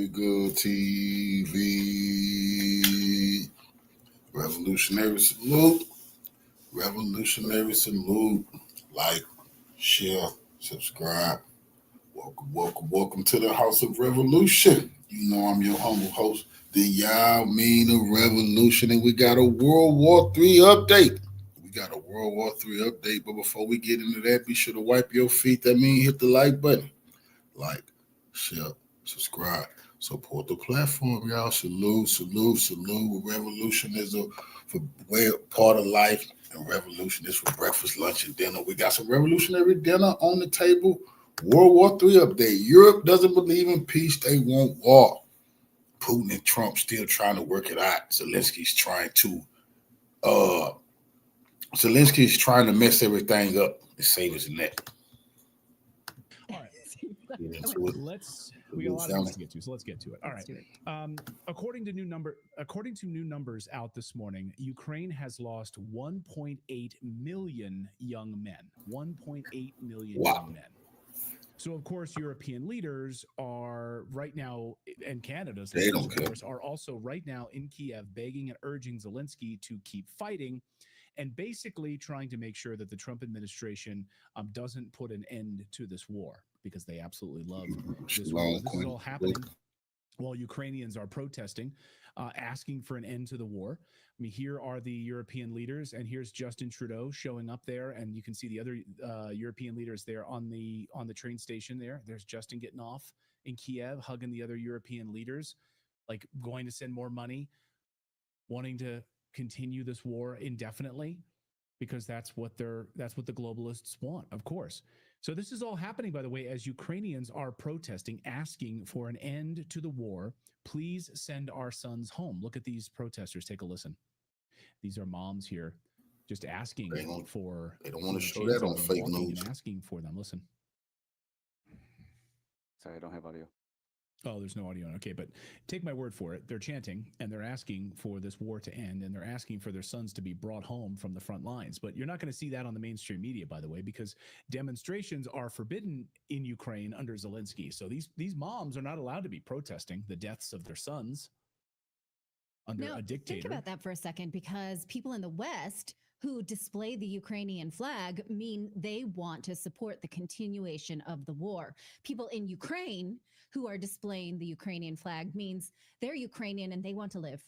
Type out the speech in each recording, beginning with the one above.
Pretty Good TV. Revolutionary salute. Revolutionary salute. Like, share, subscribe. Welcome to the House of Revolution. You know I'm your humble host, the Yao Mean of Revolution, and we got a World War III update. But before we get into that, be sure to wipe your feet. That means hit the like button. Like, share, subscribe, support the platform, y'all. Salute. Revolution is a part of life, and revolution is for breakfast, lunch, and dinner. We got some revolutionary dinner on the table. World War III update. Europe doesn't believe in peace. They want war. Putin and Trump still trying to work it out. Zelensky's trying to mess everything up and save his neck. All right. Let's we got a lot of things to get to, so let's get to it. All right. According to new numbers out this morning, Ukraine has lost 1.8 million young men. 1.8 million young men. So, of course, European leaders are right now, and Canada's leaders, of course, are also right now in Kiev begging and urging Zelenskyy to keep fighting and basically trying to make sure that the Trump administration doesn't put an end to this war, because they absolutely love this war. This is all happening while Ukrainians are protesting, asking for an end to the war. I mean, here are the European leaders, and here's Justin Trudeau showing up there, and you can see the other European leaders there on the train station there. There's Justin getting off in Kiev, hugging the other European leaders, like going to send more money, wanting to continue this war indefinitely, because that's what the globalists want, of course. So this is all happening, by the way, as Ukrainians are protesting, asking for an end to the war. Please send our sons home. Look at these protesters. Take a listen. These are moms here just asking for... They don't want to show that on fake news. And asking for them. Listen. Sorry, I don't have audio. Oh, there's no audio. Okay, but take my word for it. They're chanting, and they're asking for this war to end, and they're asking for their sons to be brought home from the front lines. But you're not going to see that on the mainstream media, by the way, because demonstrations are forbidden in Ukraine under Zelenskyy. So these moms are not allowed to be protesting the deaths of their sons under a dictator. Think about that for a second, because people in the West who display the Ukrainian flag mean they want to support the continuation of the war. People in Ukraine who are displaying the Ukrainian flag means they're Ukrainian and they want to live,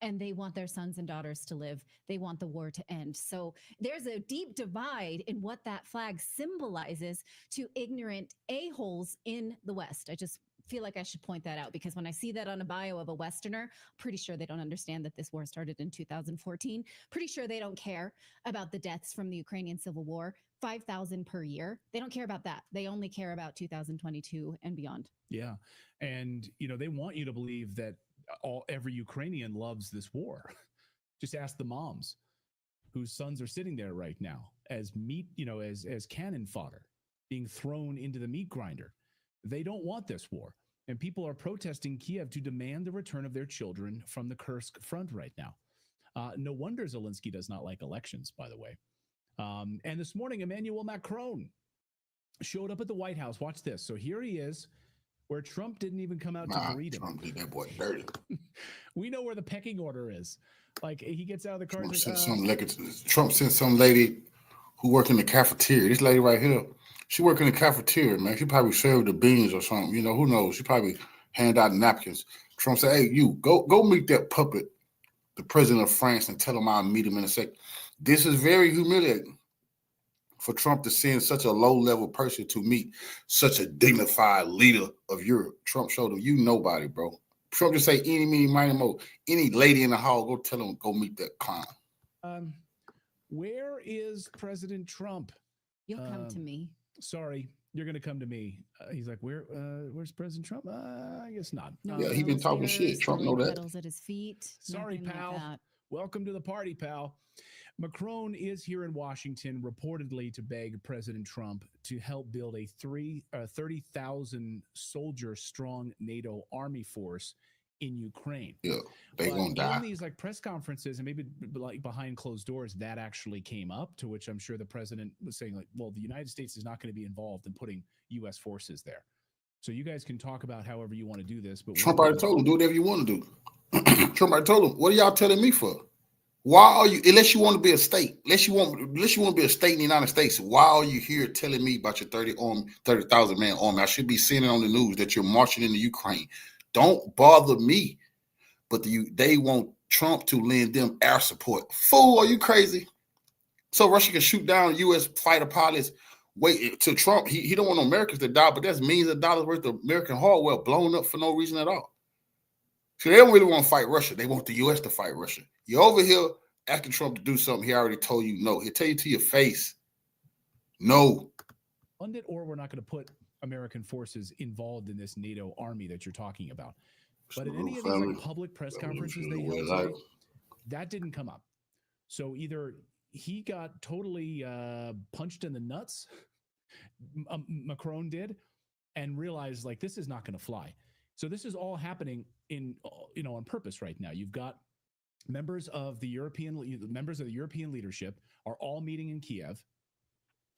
and they want their sons and daughters to live. They want the war to end. So there's a deep divide in what that flag symbolizes to ignorant a-holes in the West. I just feel like I should point that out, because when I see that on a bio of a Westerner, pretty sure they don't understand that this war started in 2014. Pretty sure they don't care about the deaths from the Ukrainian Civil War, 5,000 per year. They don't care about that. They only care about 2022 and beyond. Yeah. And, they want you to believe that every Ukrainian loves this war. Just ask the moms whose sons are sitting there right now as meat, as cannon fodder being thrown into the meat grinder. They don't want this war. And people are protesting Kiev to demand the return of their children from the Kursk front right now. No wonder Zelenskyy does not like elections, by the way. And this morning, Emmanuel Macron showed up at the White House. Watch this. So here he is, where Trump didn't even come out to greet him. Trump did that boy dirty. We know where the pecking order is. Like, he gets out of the car. Trump sent some lady who worked in the cafeteria. This lady right here. She worked in the cafeteria, man. She probably served the beans or something. Who knows? She probably hand out napkins. Trump said, hey, you, go meet that puppet, the president of France, and tell him I'll meet him in a second. This is very humiliating for Trump to send such a low-level person to meet such a dignified leader of Europe. Trump showed him, you nobody, bro. Trump just say, any, meeny, miny, mo. Any lady in the hall, go tell him, go meet that clown. Where is President Trump? You'll come to me. Sorry, you're going to come to me. He's like, where's President Trump? I guess not. No, he been talking shit. Trump know that. Pedals at his feet. Sorry, pal. Like Welcome to the party, pal. Macron is here in Washington reportedly to beg President Trump to help build a 30,000 soldier strong NATO army force in Ukraine. Yeah, they gonna die. In these press conferences, and maybe behind closed doors, that actually came up, to which I'm sure the president was saying well, the United States is not going to be involved in putting U.S. forces there. So you guys can talk about however you want to do this, but Trump already told him, do whatever you want to do. Trump already told him, what are y'all telling me for? Why are you, unless you want to be a state, unless you want to be a state in the United States, why are you here telling me about your 30,000 man army? I should be seeing it on the news that you're marching into Ukraine. Don't bother me. But they want Trump to lend them air support. Fool, are you crazy? So Russia can shoot down U.S. fighter pilots. Wait to Trump. He don't want Americans to die, but that's millions of dollars worth of American hardware blown up for no reason at all. So they don't really want to fight Russia. They want the U.S. to fight Russia. You're over here asking Trump to do something. He already told you no. He'll tell you to your face. No. Fund it, or we're not going to put American forces involved in this NATO army that you're talking about. But in any of these like public press conferences they held today, that didn't come up. So either he got totally punched in the nuts, Macron did, and realized like this is not going to fly. So this is all happening on purpose right now. You've got members of the European leadership are all meeting in Kiev,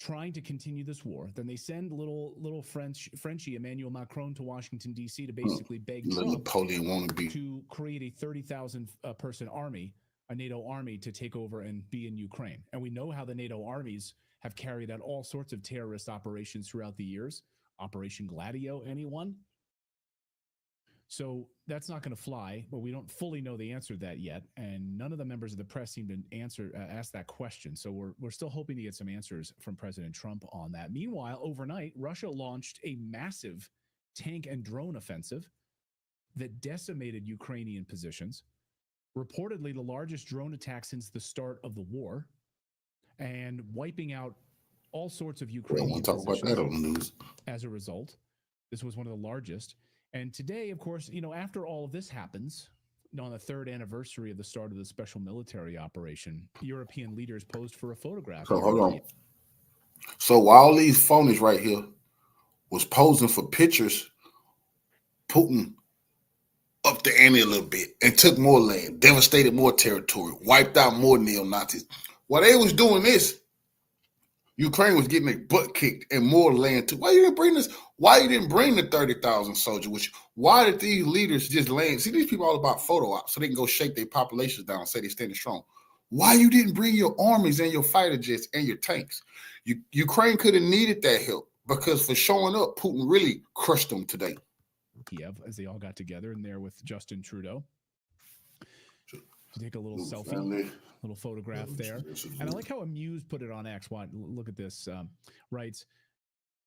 trying to continue this war. Then they send little Frenchie Emmanuel Macron to Washington, D.C. to basically beg Trump to create a 30,000 person army, a NATO army, to take over and be in Ukraine. And we know how the NATO armies have carried out all sorts of terrorist operations throughout the years. Operation Gladio, anyone? So that's not going to fly, but we don't fully know the answer to that yet. And none of the members of the press seem to ask that question. So we're still hoping to get some answers from President Trump on that. Meanwhile, overnight, Russia launched a massive tank and drone offensive that decimated Ukrainian positions, reportedly the largest drone attack since the start of the war, and wiping out all sorts of Ukrainian positions. Talk about that on the news. As a result, this was one of the largest. And today, of course, after all of this happens, on the third anniversary of the start of the special military operation, European leaders posed for a photograph. So hold on. So while these phonies right here was posing for pictures, Putin upped the ante a little bit and took more land, devastated more territory, wiped out more neo-Nazis. While they was doing this, Ukraine was getting their butt kicked and more land too. Why you didn't bring this? Why you didn't bring the 30,000 soldiers with you? Why did these leaders just land? See, these people all about photo ops, so they can go shake their populations down and say they're standing strong. Why you didn't bring your armies and your fighter jets and your tanks? Ukraine could have needed that help, because for showing up, Putin really crushed them today. Kiev, as they all got together in there with Justin Trudeau. Take a little selfie, little photograph there. And I like how Amuse put it on X. Look at this. Writes,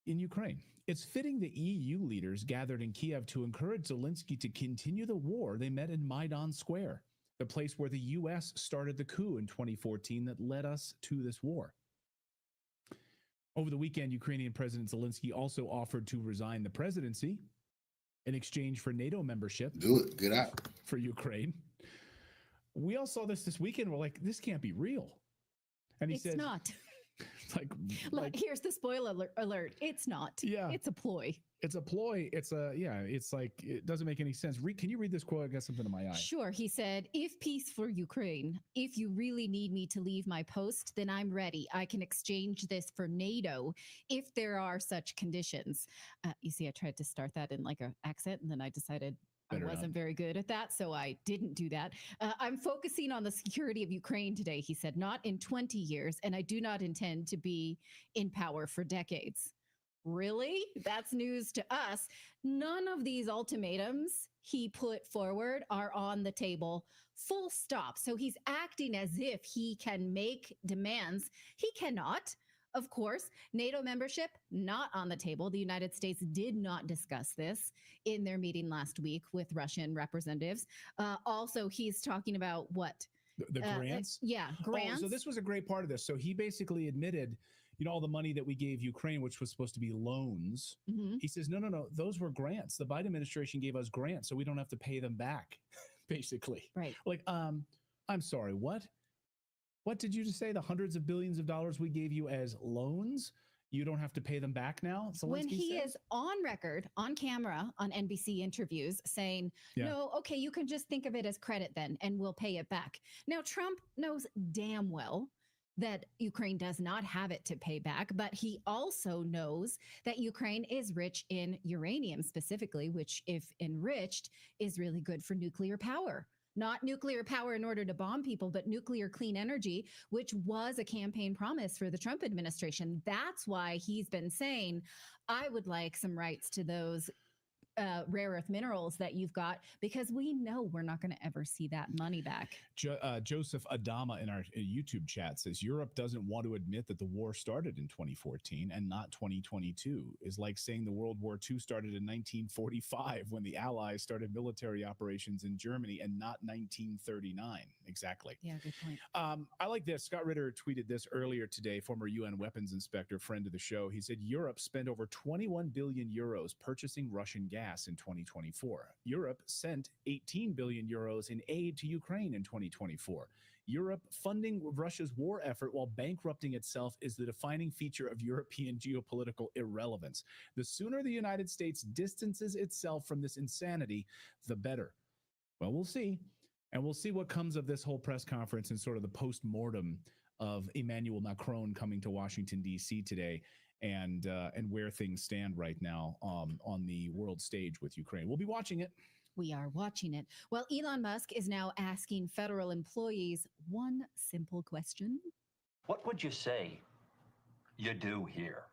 in Ukraine, it's fitting the EU leaders gathered in Kiev to encourage Zelenskyy to continue the war. They met in Maidan Square, the place where the U.S. started the coup in 2014 that led us to this war. Over the weekend, Ukrainian President Zelenskyy also offered to resign the presidency in exchange for NATO membership. Do it. Get out. For Ukraine. We all saw this weekend. We're like, this can't be real. And he said, it's not. like, here's the spoiler alert. It's not. Yeah. It's a ploy. It's a ploy. It's like, it doesn't make any sense. Can you read this quote? I got something in my eye. Sure. He said, if peace for Ukraine, if you really need me to leave my post, then I'm ready. I can exchange this for NATO if there are such conditions. You see, I tried to start that in like an accent, and then I decided I wasn't very good at that, so I didn't do that. I'm focusing on the security of Ukraine today, he said, not in 20 years, and I do not intend to be in power for decades. Really? That's news to us. None of these ultimatums he put forward are on the table. Full stop. So he's acting as if he can make demands. He cannot. Of course, NATO membership, not on the table. The United States did not discuss this in their meeting last week with Russian representatives. Also, he's talking about what? The grants? Grants. Oh, so this was a great part of this. So he basically admitted, all the money that we gave Ukraine, which was supposed to be loans. Mm-hmm. He says, no, those were grants. The Biden administration gave us grants, so we don't have to pay them back, basically. Right. Like, I'm sorry, what? What did you just say? The hundreds of billions of dollars we gave you as loans, you don't have to pay them back now? Zelenskyy when he is on record, on camera, on NBC interviews saying, no, okay, you can just think of it as credit then, and we'll pay it back. Now, Trump knows damn well that Ukraine does not have it to pay back, but he also knows that Ukraine is rich in uranium specifically, which, if enriched, is really good for nuclear power. Not nuclear power in order to bomb people, but nuclear clean energy, which was a campaign promise for the Trump administration. That's why he's been saying, I would like some rights to those rare earth minerals that you've got, because we know we're not going to ever see that money back. Joseph Adama in our YouTube chat says Europe doesn't want to admit that the war started in 2014 and not 2022. Is like saying the World War II started in 1945 when the Allies started military operations in Germany and not 1939. Exactly. Yeah, good point. I like this. Scott Ritter tweeted this earlier today, former UN weapons inspector, friend of the show. He said Europe spent over 21 billion euros purchasing Russian gas in 2024. Europe sent 18 billion euros in aid to Ukraine in 2024. Europe funding Russia's war effort while bankrupting itself is the defining feature of European geopolitical irrelevance. The sooner the United States distances itself from this insanity, the better. Well, we'll see. And we'll see what comes of this whole press conference and sort of the post-mortem of Emmanuel Macron coming to Washington, D.C. today, and where things stand right now on the world stage with Ukraine. We'll be watching it. We are watching it. Well, Elon Musk is now asking federal employees one simple question. What would you say you do here?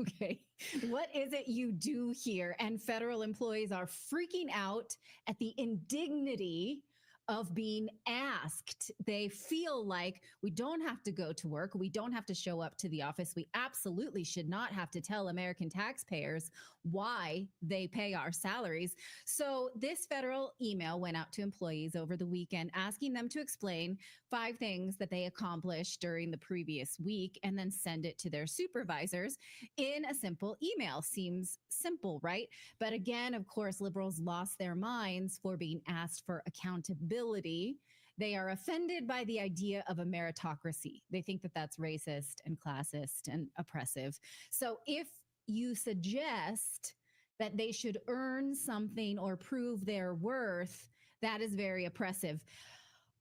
Okay. What is it you do here? And federal employees are freaking out at the indignity of being asked. They feel like we don't have to go to work. We don't have to show up to the office. We absolutely should not have to tell American taxpayers why they pay our salaries. So this federal email went out to employees over the weekend asking them to explain 5 things that they accomplished during the previous week and then send it to their supervisors in a simple email. Seems simple, right? But again, of course, liberals lost their minds for being asked for accountability. They are offended by the idea of a meritocracy. They think that that's racist and classist and oppressive. So if you suggest that they should earn something or prove their worth, that is very oppressive.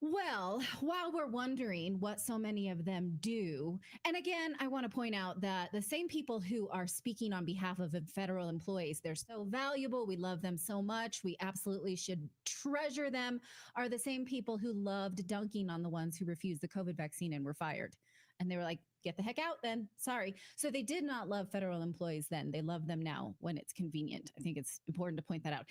Well, while we're wondering what so many of them do, and again, I want to point out that the same people who are speaking on behalf of federal employees, they're so valuable, we love them so much, we absolutely should treasure them, are the same people who loved dunking on the ones who refused the COVID vaccine and were fired. And they were like, get the heck out then. Sorry. So they did not love federal employees then. They love them now when it's convenient. I think it's important to point that out.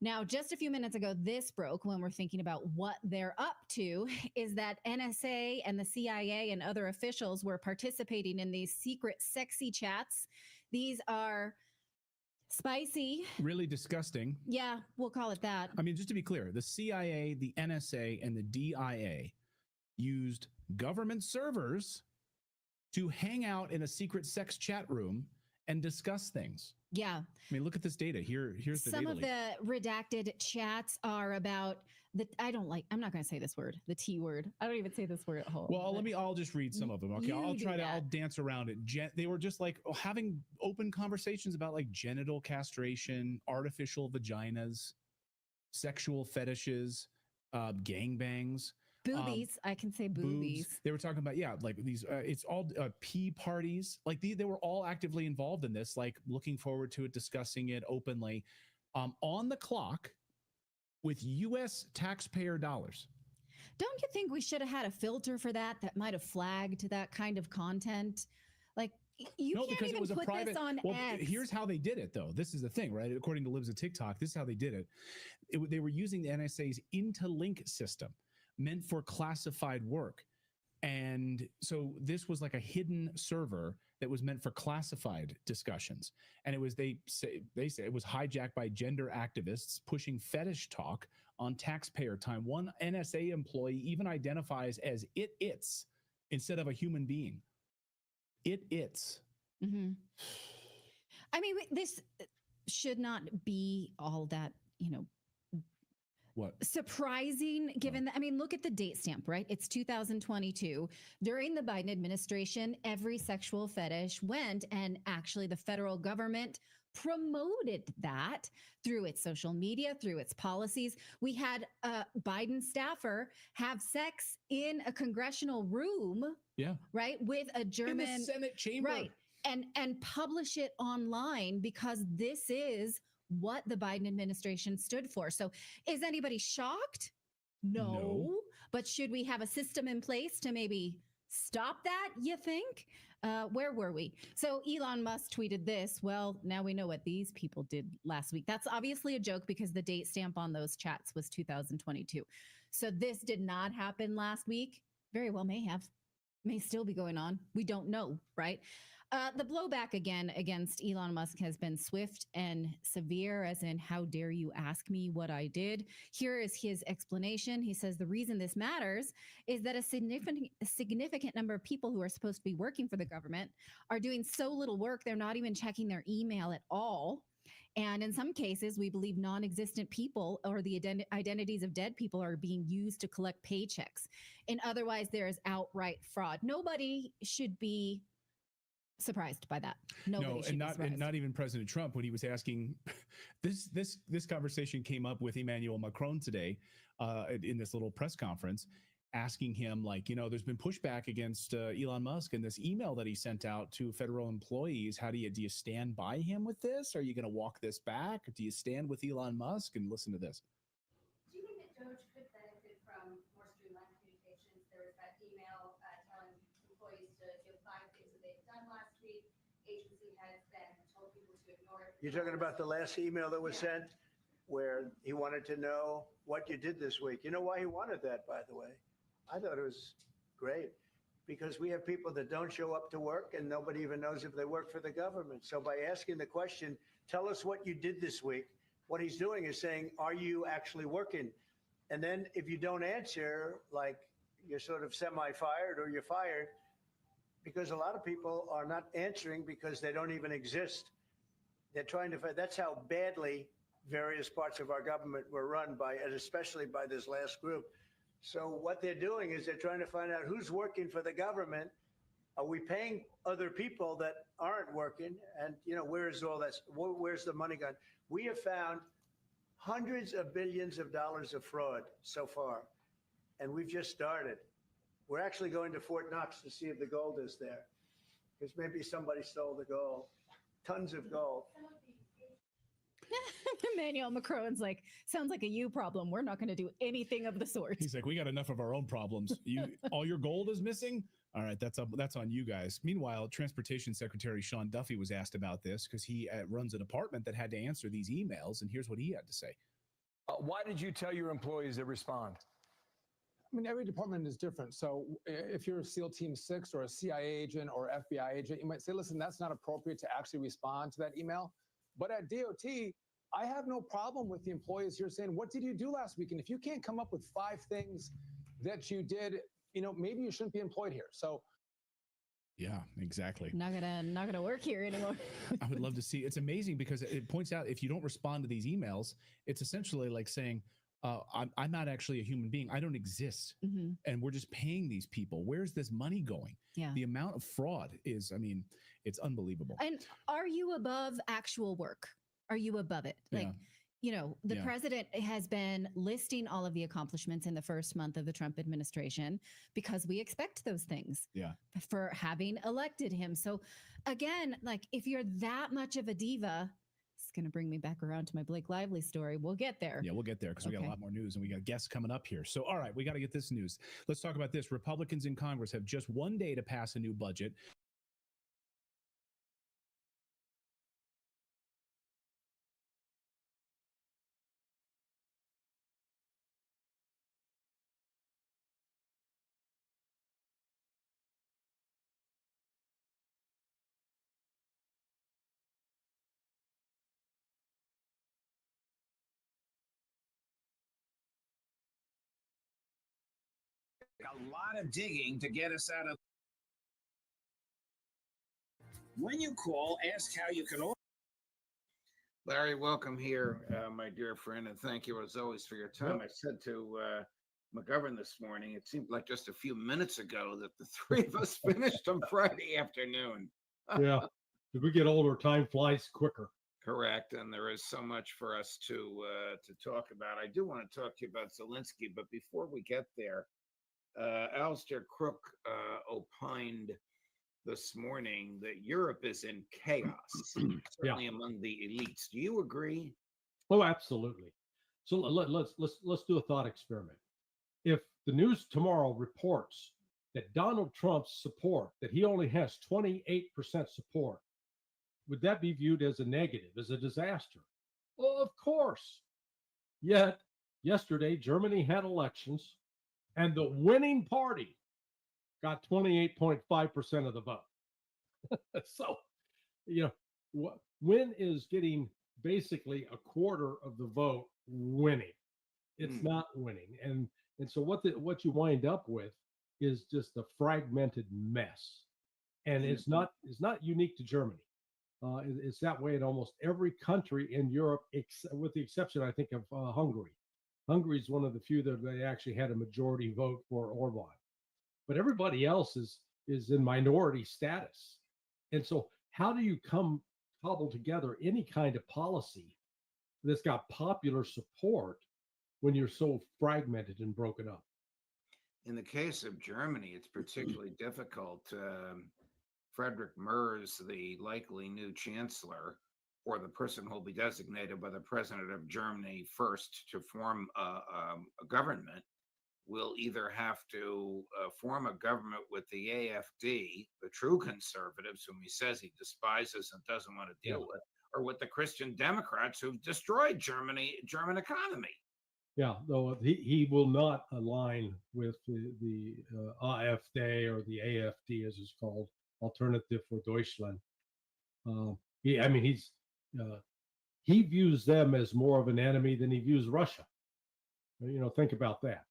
Now, just a few minutes ago, this broke when we're thinking about what they're up to, is that NSA and the CIA and other officials were participating in these secret sexy chats. These are spicy. Really disgusting. Yeah, we'll call it that. I mean, just to be clear, the CIA, the NSA, and the DIA used government servers to hang out in a secret sex chat room and discuss things. Yeah. I mean, look at this data. Here's the Some data of leak. the redacted chats are about I'm not going to say this word, the T word. I don't even say this word at home. Well, I'll just read some of them. Okay. I'll dance around it. They were just like having open conversations about like genital castration, artificial vaginas, sexual fetishes, gangbangs. Boobies. I can say boobies. They were talking about, like these, it's all pee parties. Like they were all actively involved in this, like looking forward to it, discussing it openly, on the clock with U.S. taxpayer dollars. Don't you think we should have had a filter for that might have flagged that kind of content? Like you can't even put this on X. Here's how they did it, though. This is the thing, right? According to Libs of TikTok, this is how they did it. They were using the NSA's Interlink system, meant for classified work. And so this was like a hidden server that was meant for classified discussions. And it was, they say it was hijacked by gender activists pushing fetish talk on taxpayer time. One NSA employee even identifies as it's instead of a human being. It's. Mm-hmm. I mean, this should not be all that, what? Surprising, given that, I mean, look at the date stamp, right? It's 2022. During the Biden administration, every sexual fetish went, and actually the federal government promoted that through its social media, through its policies. We had a Biden staffer have sex in a congressional room, right, with a German in the Senate chamber, right, and publish it online because this is what the Biden administration stood for. So is anybody shocked? No. But should we have a system in place to maybe stop that, you think? Where were we? So Elon Musk tweeted this. Well, now we know what these people did last week. That's obviously a joke because the date stamp on those chats was 2022. So this did not happen last week. Very well may have. May still be going on. We don't know, right? The blowback again against Elon Musk has been swift and severe, as in, how dare you ask me what I did? Here is his explanation. He says the reason this matters is that a significant number of people who are supposed to be working for the government are doing so little work, they're not even checking their email at all. And in some cases, we believe non-existent people or the identities of dead people are being used to collect paychecks. And otherwise, there is outright fraud. Nobody should be surprised by that. Nobody should be surprised. And not even President Trump, when he was asking this conversation came up with Emmanuel Macron today in this little press conference, asking him, like, there's been pushback against Elon Musk and this email that he sent out to federal employees. Do you stand by him with this? Are you going to walk this back? Do you stand with Elon Musk? And listen to this. Do you think that Doge could benefit from more streamlined communications? There was that email telling employees to do 5 things that they've done last week. Agency heads then told people to ignore it. You're talking about the last email that was sent where he wanted to know what you did this week. You know why he wanted that, by the way? I thought it was great because we have people that don't show up to work and nobody even knows if they work for the government. So by asking the question, tell us what you did this week, what he's doing is saying, are you actually working? And then if you don't answer, like you're sort of semi-fired or you're fired, because a lot of people are not answering because they don't even exist. They're trying to find, that's how badly various parts of our government were run by, and especially by this last group. So what they're doing is they're trying to find out who's working for the government. Are we paying other people that aren't working? And, where's all that? Where's the money gone? We have found hundreds of billions of dollars of fraud so far, and we've just started. We're actually going to Fort Knox to see if the gold is there, because maybe somebody stole the gold. Tons of gold. Emmanuel Macron's like, sounds like a you problem. We're not going to do anything of the sort. He's like, we got enough of our own problems. All your gold is missing? All right, that's on you guys. Meanwhile, Transportation Secretary Sean Duffy was asked about this because he runs a department that had to answer these emails, and here's what he had to say. Why did you tell your employees to respond? I mean, every department is different. So if you're a SEAL Team 6 or a CIA agent or FBI agent, you might say, listen, that's not appropriate to actually respond to that email. But at DOT, I have no problem with the employees here saying, what did you do last week? And if you can't come up with 5 things that you did, maybe you shouldn't be employed here. So yeah, exactly. Not gonna work here anymore. I would love to see. It's amazing because it points out if you don't respond to these emails, it's essentially like saying, I'm not actually a human being. I don't exist. Mm-hmm. And we're just paying these people. Where's this money going? Yeah. The amount of fraud is, it's unbelievable. And are you above actual work? Are you above it? Like, the president has been listing all of the accomplishments in the first month of the Trump administration because we expect those things for having elected him. So again, like if you're that much of a diva, it's going to bring me back around to my Blake Lively story. We'll get there. Yeah, we'll get there because we got a lot more news and we got guests coming up here. So, all right, we got to get this news. Let's talk about this. Republicans in Congress have just one day to pass a new budget. A lot of digging to get us out of. When you call, ask how you can order. Larry, welcome here, my dear friend, and thank you as always for your time. I said to McGovern this morning, it seemed like just a few minutes ago that the three of us finished on Friday afternoon. Yeah, as we get older, time flies quicker. Correct, and there is so much for us to talk about. I do want to talk to you about Zelensky, but before we get there, Alistair Crook opined this morning that Europe is in chaos, certainly among the elites. Do you agree? Oh, absolutely. So let's do a thought experiment. If the news tomorrow reports that Donald Trump's support, that he only has 28% support, would that be viewed as a negative, as a disaster? Well, of course. Yet, yesterday, Germany had elections, and the winning party got 28.5% of the vote. So, when is getting basically a quarter of the vote winning? It's not winning. And so what you wind up with is just a fragmented mess. And it's not unique to Germany. It's that way in almost every country in Europe, with the exception, I think, of Hungary. Hungary is one of the few that they actually had a majority vote for Orban. But everybody else is in minority status. And so how do you cobble together any kind of policy that's got popular support when you're so fragmented and broken up? In the case of Germany, it's particularly difficult. Friedrich Merz, the likely new chancellor, or the person who will be designated by the president of Germany first to form a government, will either have to form a government with the AfD, the true conservatives, whom he says he despises and doesn't want to deal with, or with the Christian Democrats who've destroyed German economy. Yeah, though he will not align with the AfD or the AfD, as it's called, Alternative for Deutschland. He views them as more of an enemy than he views Russia. Think about that.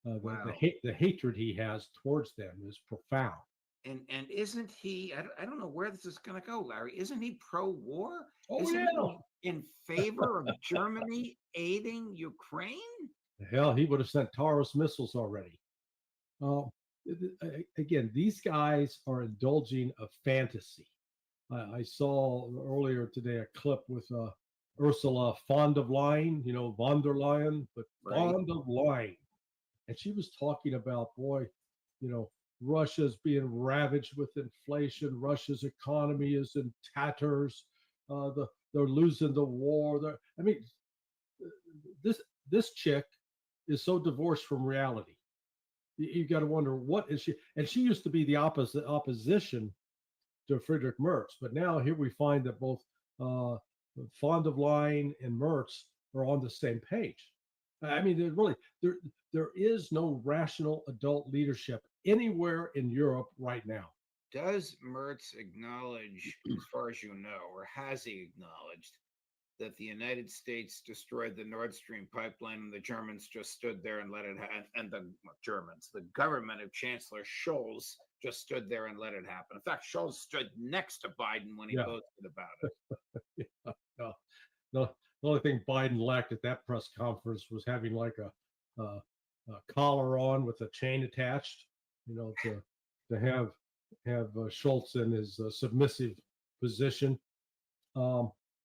Wow. The hatred he has towards them is profound. And isn't he? I don't know where this is going to go, Larry. Isn't he pro-war? Oh, isn't yeah. he in favor of Germany aiding Ukraine? Hell, he would have sent Taurus missiles already. Again, these guys are indulging a fantasy. I saw earlier today a clip with Ursula von der Leyen, von der Leyen, but Right. von der Leyen. And she was talking about, Russia's being ravaged with inflation. Russia's economy is in tatters. They're losing the war. This chick is so divorced from reality. You got to wonder, what is she? And she used to be the opposition to Friedrich Merz, but now here we find that both von der Leyen and Merz are on the same page. There is no rational adult leadership anywhere in Europe right now. Does Merz acknowledge, as far as you know, or has he acknowledged, that the United States destroyed the Nord Stream pipeline and the Germans just stood there and let it happen? And the government of Chancellor Scholz just stood there and let it happen. In fact, Scholz stood next to Biden when he boasted about it. The only thing Biden lacked at that press conference was having like a collar on with a chain attached, to have Schultz in his submissive position.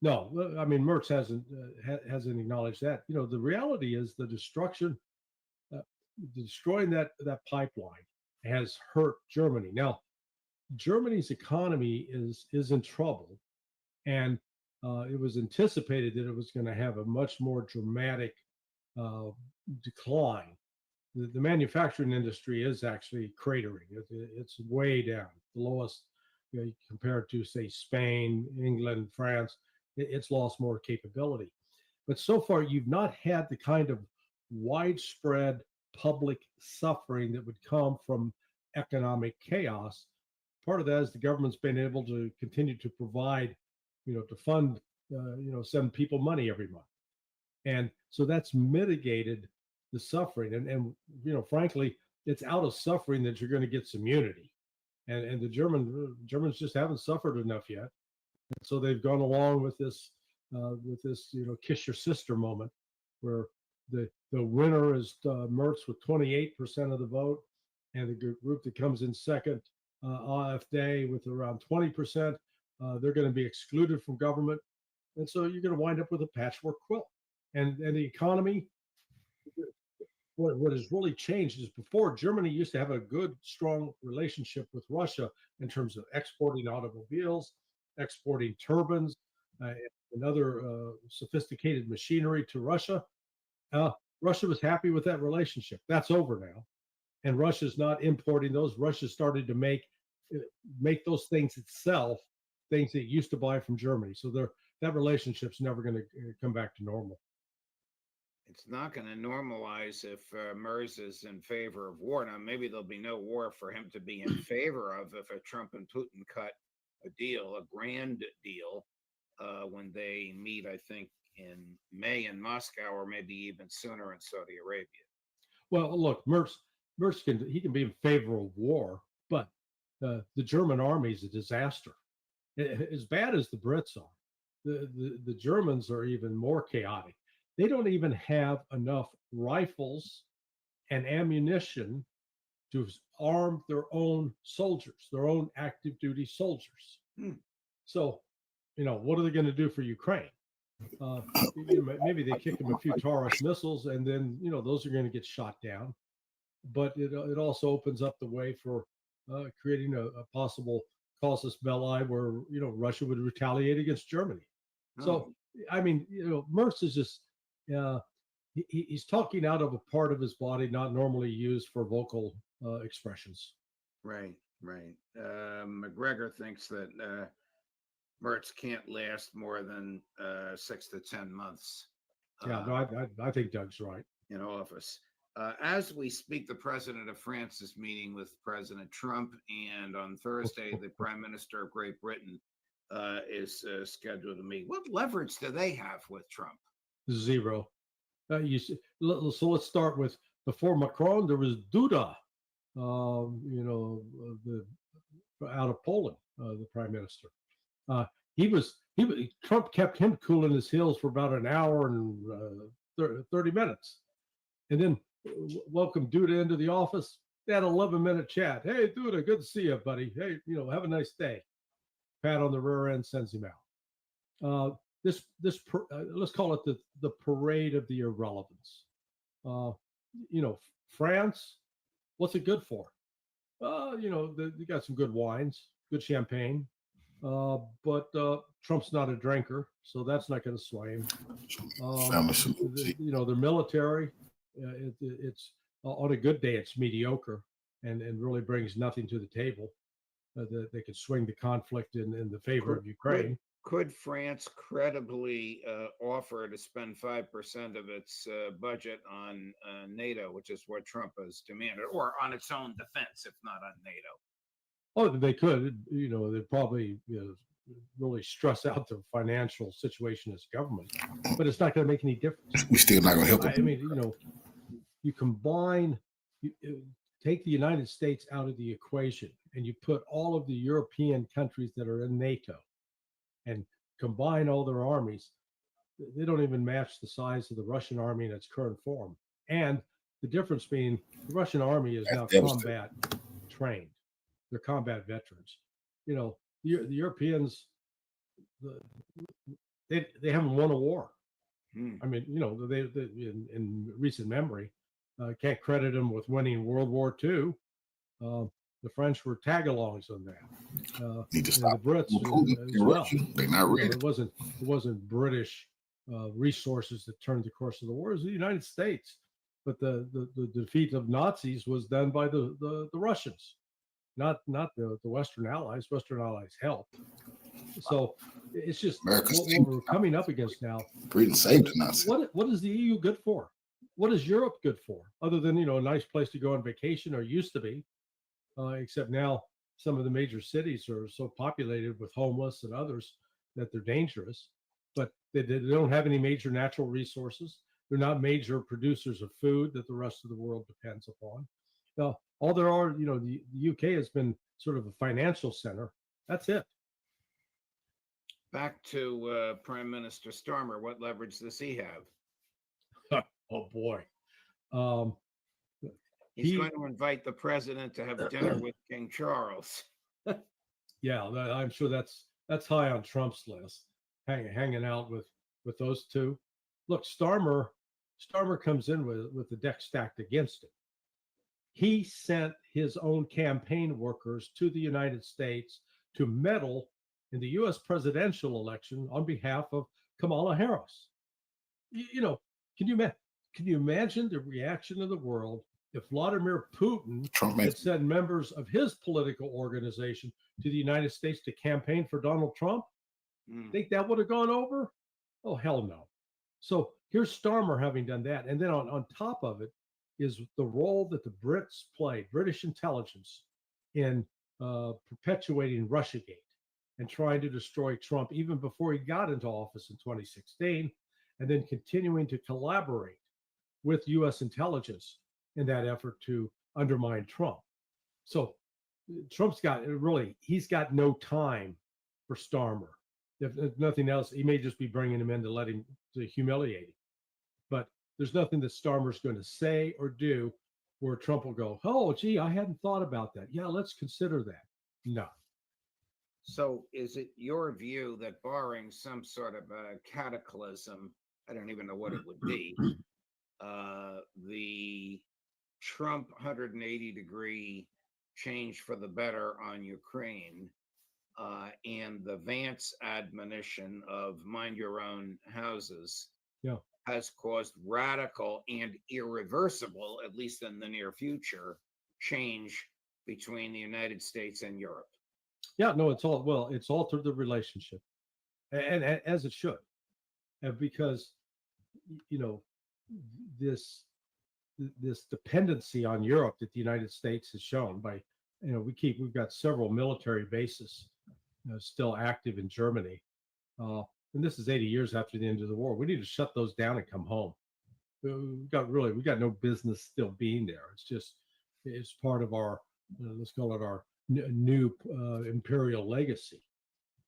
No, Merz hasn't acknowledged that. The reality is the destroying that pipeline has hurt Germany. Now, Germany's economy is in trouble, and it was anticipated that it was going to have a much more dramatic decline. The manufacturing industry is actually cratering. It's way down, the lowest, compared to, say, Spain, England, France. It's lost more capability. But so far, you've not had the kind of widespread public suffering that would come from economic chaos. Part of that is the government's been able to continue to provide, to fund, send people money every month. And so that's mitigated the suffering. And frankly, it's out of suffering that you're going to get some unity. And the Germans just haven't suffered enough yet. And so they've gone along with this, kiss your sister moment, where the winner is Merz with 28% of the vote, and the group that comes in second, AfD, with around 20%. They're going to be excluded from government. And so you're going to wind up with a patchwork quilt. And the economy, what has really changed is before Germany used to have a good, strong relationship with Russia in terms of exporting automobiles, exporting turbines, and other sophisticated machinery to Russia. Russia was happy with that relationship. That's over now. And Russia's not importing those. Russia started to make those things itself, things that it used to buy from Germany. So that relationship's never going to come back to normal. It's not going to normalize if Merz is in favor of war. Now, maybe there'll be no war for him to be in favor of if Trump and Putin cut a deal, a grand deal, when they meet, I think, in May in Moscow, or maybe even sooner in Saudi Arabia. Well, look, Merz can be in favor of war, but the German army is a disaster. As bad as the Brits are, the Germans are even more chaotic. They don't even have enough rifles and ammunition to arm their own soldiers, their own active duty soldiers. So, what are they going to do for Ukraine? Maybe they kick them a few Taurus missiles, and then those are going to get shot down. But it also opens up the way for creating a possible casus belli where Russia would retaliate against Germany. So I mean, Merz is just he's talking out of a part of his body not normally used for vocal expressions. Right. McGregor thinks that Merz can't last more than 6 to 10 months. Yeah, no, I think Doug's right. In office. As we speak, the president of France is meeting with President Trump, and on Thursday, the Prime Minister of Great Britain is scheduled to meet. What leverage do they have with Trump? Zero. So let's start with before Macron, there was Duda, out of Poland, the Prime Minister. Trump kept him cool in his heels for about an hour and 30 minutes. And then welcome Duda into the office. They had an 11-minute chat. Hey, Duda, good to see you, buddy. Hey, have a nice day. Pat on the rear end, sends him out. Let's call it the parade of the irrelevance. France, what's it good for? They got some good wines, good champagne. But Trump's not a drinker, so that's not going to sway him. Their military, it's on a good day, it's mediocre and really brings nothing to the table. They could swing the conflict in the favor of Ukraine. Could France credibly offer to spend 5% of its budget on NATO, which is what Trump has demanded, or on its own defense, if not on NATO? Oh, they could. They'd probably really stress out the financial situation as government, but it's not going to make any difference. We're still not going to help them. I mean, you combine, take the United States out of the equation, and you put all of the European countries that are in NATO, and combine all their armies. They don't even match the size of the Russian army in its current form. And the difference being the Russian army is now combat trained. They're combat veterans. The Europeans, they haven't won a war. I mean, they in recent memory, can't credit them with winning World War II. The French were tag-alongs on that. And the Brits as well. They're not ready. It wasn't British resources that turned the course of the war. It was the United States. But the defeat of Nazis was done by the Russians, not the Western Allies. Western Allies helped. So it's just what we're coming up against now. Britain saved the Nazis. What is the EU good for? What is Europe good for? Other than a nice place to go on vacation, or used to be. Except now some of the major cities are so populated with homeless and others that they're dangerous, but they don't have any major natural resources. They're not major producers of food that the rest of the world depends upon. Now, all there are, the UK has been sort of a financial center. That's it. Back to Prime Minister Starmer. What leverage does he have? Oh, boy. He's going to invite the president to have dinner with King Charles. Yeah, I'm sure that's high on Trump's list. hanging out with those two. Look, Starmer comes in with the deck stacked against him. He sent his own campaign workers to the United States to meddle in the U.S. presidential election on behalf of Kamala Harris. Can you imagine the reaction of the world if Vladimir Putin had sent members of his political organization to the United States to campaign for Donald Trump? Think that would have gone over? Oh, hell no. So here's Starmer having done that. And then on top of it is the role that the Brits played, British intelligence, in perpetuating Russiagate and trying to destroy Trump even before he got into office in 2016, and then continuing to collaborate with U.S. intelligence in that effort to undermine Trump. So Trump's he's got no time for Starmer. If nothing else, he may just be bringing him in to humiliate him. But there's nothing that Starmer's going to say or do where Trump will go, oh, gee, I hadn't thought about that. Yeah, let's consider that. No. So is it your view that barring some sort of a cataclysm, I don't even know what it would be, the Trump 180-degree change for the better on Ukraine and the Vance admonition of mind your own houses has caused radical and irreversible, at least in the near future, change between the United States and Europe? Yeah, no, it's altered the relationship, and as it should, because this dependency on Europe that the United States has shown by, we've got several military bases still active in Germany, and this is 80 years after the end of the war. We need to shut those down and come home. We got no business still being there. It's part of our let's call it our new imperial legacy.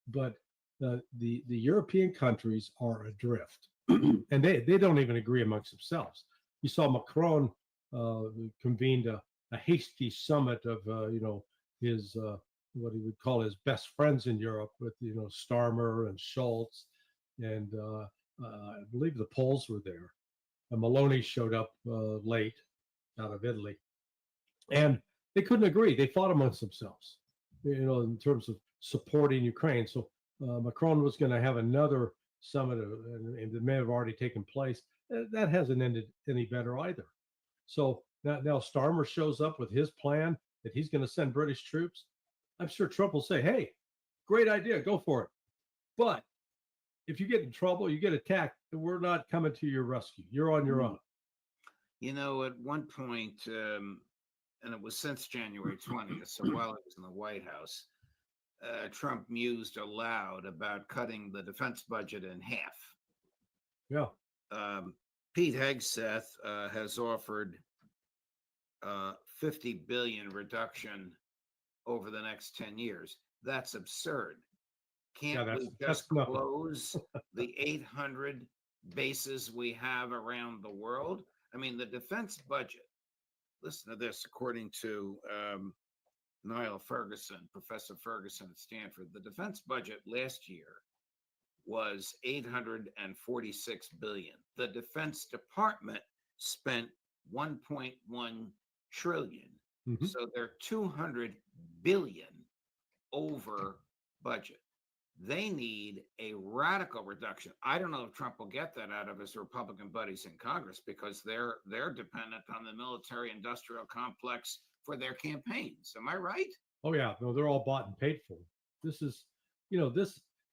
But the European countries are adrift, and they don't even agree amongst themselves. You saw Macron convened a hasty summit of his what he would call his best friends in Europe with Starmer and Schultz, and I believe the Poles were there. Maloney showed up late out of Italy, and they couldn't agree. They fought amongst themselves, in terms of supporting Ukraine. So Macron was going to have another summit, and it may have already taken place. That hasn't ended any better either. So now Starmer shows up with his plan that he's going to send British troops. I'm sure Trump will say, hey, great idea, go for it. But if you get in trouble, you get attacked, we're not coming to your rescue. You're on your own. At one point, and it was since January 20th, so while I was in the White House, Trump mused aloud about cutting the defense budget in half. Yeah. Pete Hegseth has offered $50 billion reduction over the next 10 years. That's absurd. Can't we just close the 800 bases we have around the world? I mean, the defense budget, listen to this, according to Niall Ferguson, Professor Ferguson at Stanford, the defense budget last year was $846 billion. The Defense Department spent $1.1 trillion. Mm-hmm. So they're $200 billion over budget. They need a radical reduction. I don't know if Trump will get that out of his Republican buddies in Congress, because they're dependent on the military-industrial complex for their campaigns. Am I right? Oh yeah, no, they're all bought and paid for. This is,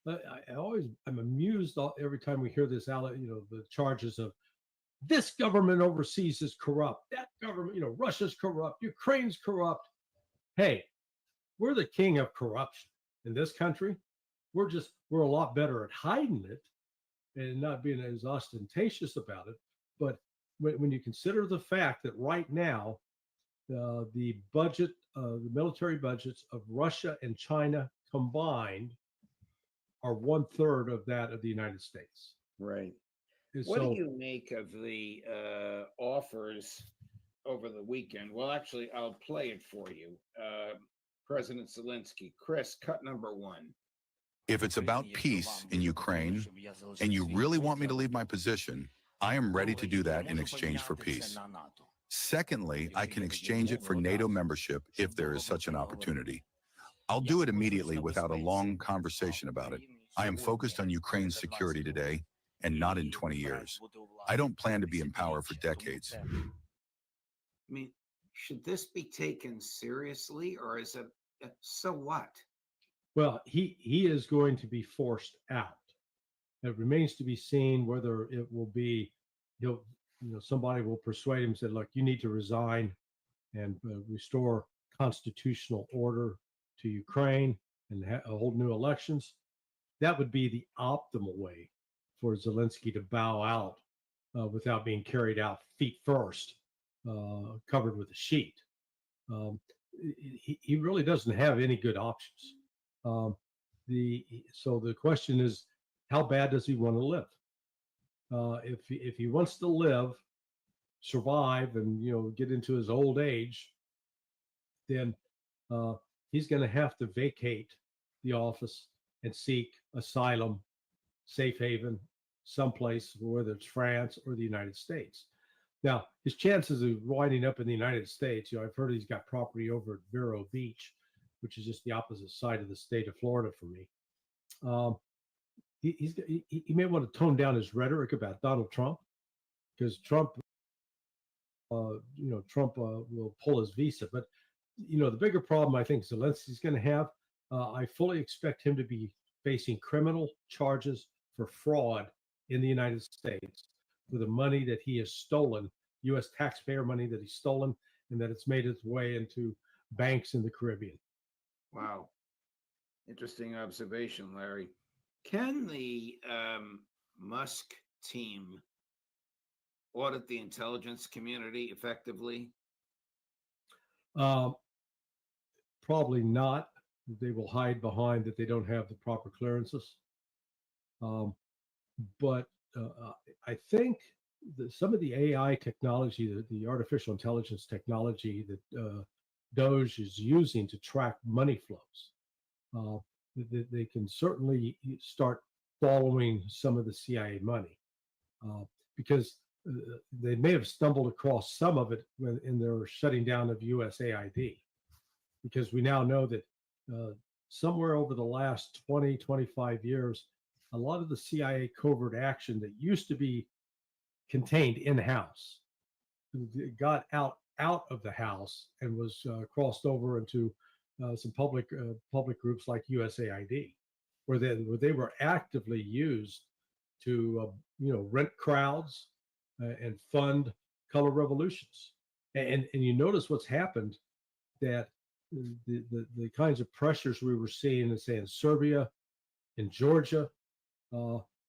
I'm amused every time we hear this, the charges of this government overseas is corrupt. That government, Russia's corrupt. Ukraine's corrupt. Hey, we're the king of corruption in this country. We're a lot better at hiding it and not being as ostentatious about it. But when you consider the fact that right now, the budget, the military budgets of Russia and China combined are 1/3 of that of the United States. Right. What do you make of the offers over the weekend? Well, actually, I'll play it for you. President Zelenskyy, Chris, cut number 1. If it's about peace in Ukraine, and you really want me to leave my position, I am ready to do that in exchange for peace. Secondly, I can exchange it for NATO membership if there is such an opportunity. I'll do it immediately without a long conversation about it. I am focused on Ukraine's security today and not in 20 years. I don't plan to be in power for decades. I mean, should this be taken seriously, or is it so what? Well, he is going to be forced out. It remains to be seen whether it will be, somebody will persuade him, said, look, you need to resign and restore constitutional order to Ukraine and hold new elections. That would be the optimal way for Zelenskyy to bow out without being carried out feet first, covered with a sheet. He really doesn't have any good options. So the question is, how bad does he want to live? If he wants to live, survive, and get into his old age, then he's going to have to vacate the office and seek asylum, safe haven, someplace, whether it's France or the United States. Now, his chances of winding up in the United States, I've heard he's got property over at Vero Beach, which is just the opposite side of the state of Florida for me. He may want to tone down his rhetoric about Donald Trump, because Trump will pull his visa. But the bigger problem I think Zelensky's going to have, I fully expect him to be facing criminal charges for fraud in the United States for the money that he has stolen, U.S. taxpayer money that he's stolen, and that it's made its way into banks in the Caribbean. Wow. Interesting observation, Larry. Can the Musk team audit the intelligence community effectively? Probably not. They will hide behind that they don't have the proper clearances. But I think that some of the AI technology, the artificial intelligence technology that Doge is using to track money flows, they can certainly start following some of the CIA money, because they may have stumbled across some of it in their shutting down of USAID, because we now know that somewhere over the last 20, 25 years, a lot of the CIA covert action that used to be contained in-house got out of the house and was crossed over into some public groups like USAID, where they were actively used to rent crowds and fund color revolutions. And you notice what's happened, that the kinds of pressures we were seeing in Serbia, in Georgia,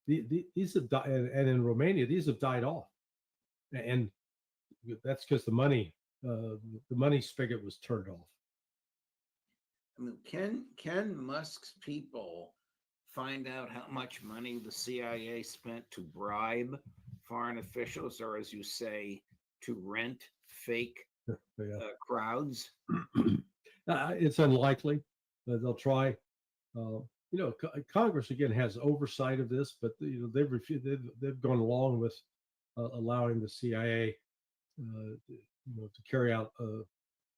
these have died, and in Romania, these have died off, and that's because the money spigot was turned off. I mean, can Musk's people find out how much money the CIA spent to bribe foreign officials, or, as you say, to rent fake crowds? It's unlikely that they'll try. Congress again has oversight of this, but they've refused. They've gone along with allowing the CIA, to carry out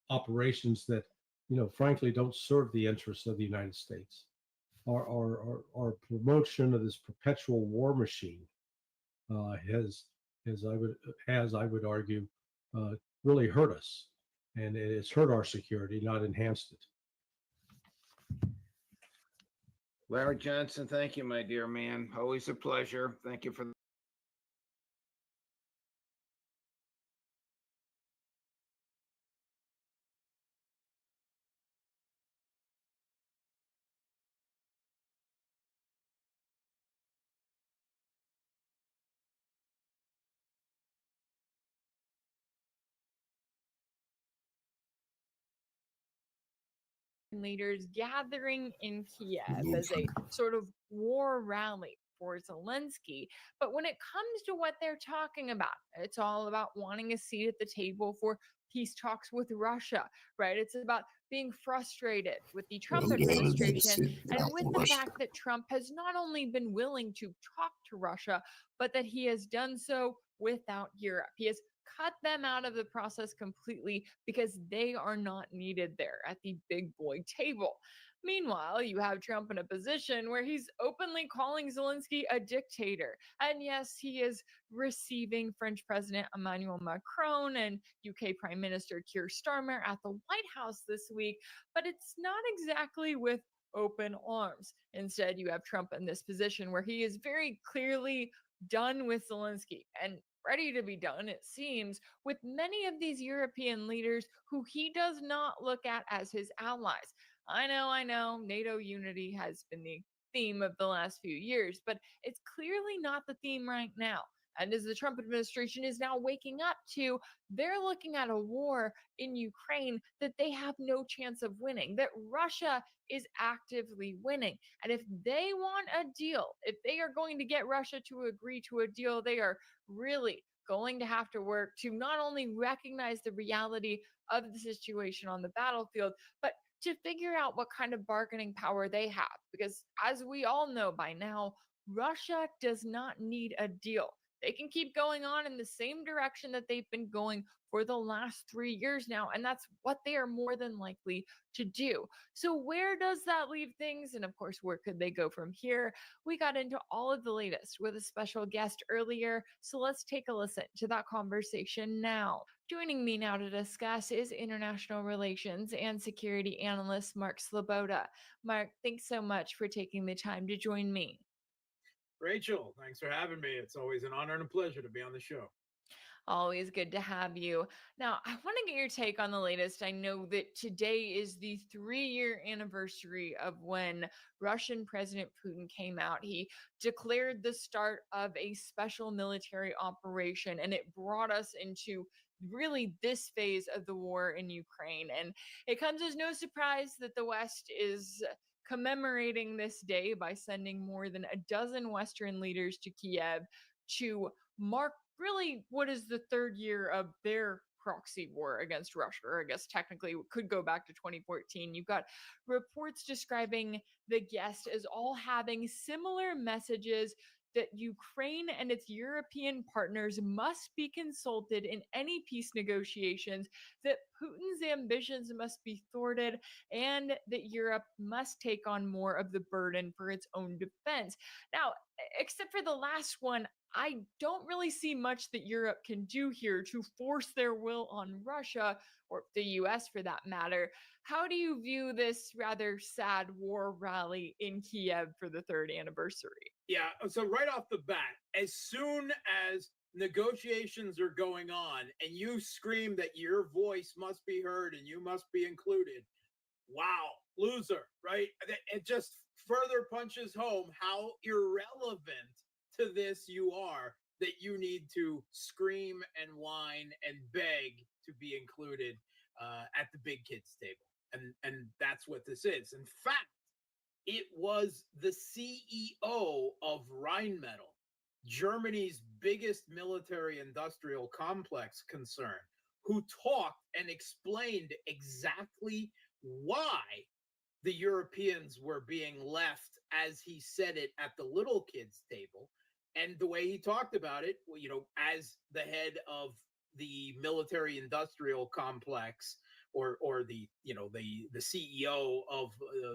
operations that, frankly, don't serve the interests of the United States. Our promotion of this perpetual war machine has, I would argue, really hurt us, and it's hurt our security, not enhanced it. Larry Johnson, thank you, my dear man. Always a pleasure. Thank you for leaders gathering in Kiev as a sort of war rally for Zelensky. But when it comes to what they're talking about, it's all about wanting a seat at the table for peace talks with Russia, right? It's about being frustrated with the Trump administration and with the fact that Trump has not only been willing to talk to Russia, but that he has done so without Europe. He has cut them out of the process completely because they are not needed there at the big boy table. Meanwhile, you have Trump in a position where he's openly calling Zelensky a dictator. And yes, he is receiving French President Emmanuel Macron and UK Prime Minister Keir Starmer at the White House this week, but it's not exactly with open arms. Instead, you have Trump in this position where he is very clearly done with Zelensky and ready to be done, it seems, with many of these European leaders who he does not look at as his allies. I know, NATO unity has been the theme of the last few years, but it's clearly not the theme right now. And as the Trump administration is now waking up to, they're looking at a war in Ukraine that they have no chance of winning, that Russia is actively winning. And if they want a deal, if they are going to get Russia to agree to a deal, they are really going to have to work to not only recognize the reality of the situation on the battlefield, but to figure out what kind of bargaining power they have. Because as we all know by now, Russia does not need a deal. They can keep going on in the same direction that they've been going for the last 3 years now, and that's what they are more than likely to do. So where does that leave things? And of course, where could they go from here? We got into all of the latest with a special guest earlier, so let's take a listen to that conversation now. Joining me now to discuss is international relations and security analyst Mark Sloboda. Mark, thanks so much for taking the time to join me. Rachel, thanks for having me. It's always an honor and a pleasure to be on the show. Always good to have you. Now, I want to get your take on the latest. I know that today is the 3-year anniversary of when Russian President Putin came out. He declared the start of a special military operation, and it brought us into really this phase of the war in Ukraine. And it comes as no surprise that the West is commemorating this day by sending more than a dozen Western leaders to Kiev to mark really what is the 3rd year of their proxy war against Russia, or I guess technically it could go back to 2014. You've got reports describing the guests as all having similar messages that Ukraine and its European partners must be consulted in any peace negotiations, that Putin's ambitions must be thwarted, and that Europe must take on more of the burden for its own defense. Now, except for the last one, I don't really see much that Europe can do here to force their will on Russia, or the US for that matter. How do you view this rather sad war rally in Kiev for the 3rd anniversary? Yeah, so right off the bat, as soon as negotiations are going on and you scream that your voice must be heard and you must be included, wow, loser, right? It just further punches home how irrelevant to this you are, that you need to scream and whine and beg to be included at the big kids table. And that's what this is. In fact, it was the CEO of Rheinmetall, Germany's biggest military industrial complex concern, who talked and explained exactly why the Europeans were being left, as he said it, at the little kids table. And the way he talked about it, you know, as the head of the military industrial complex, or the, you know, the CEO of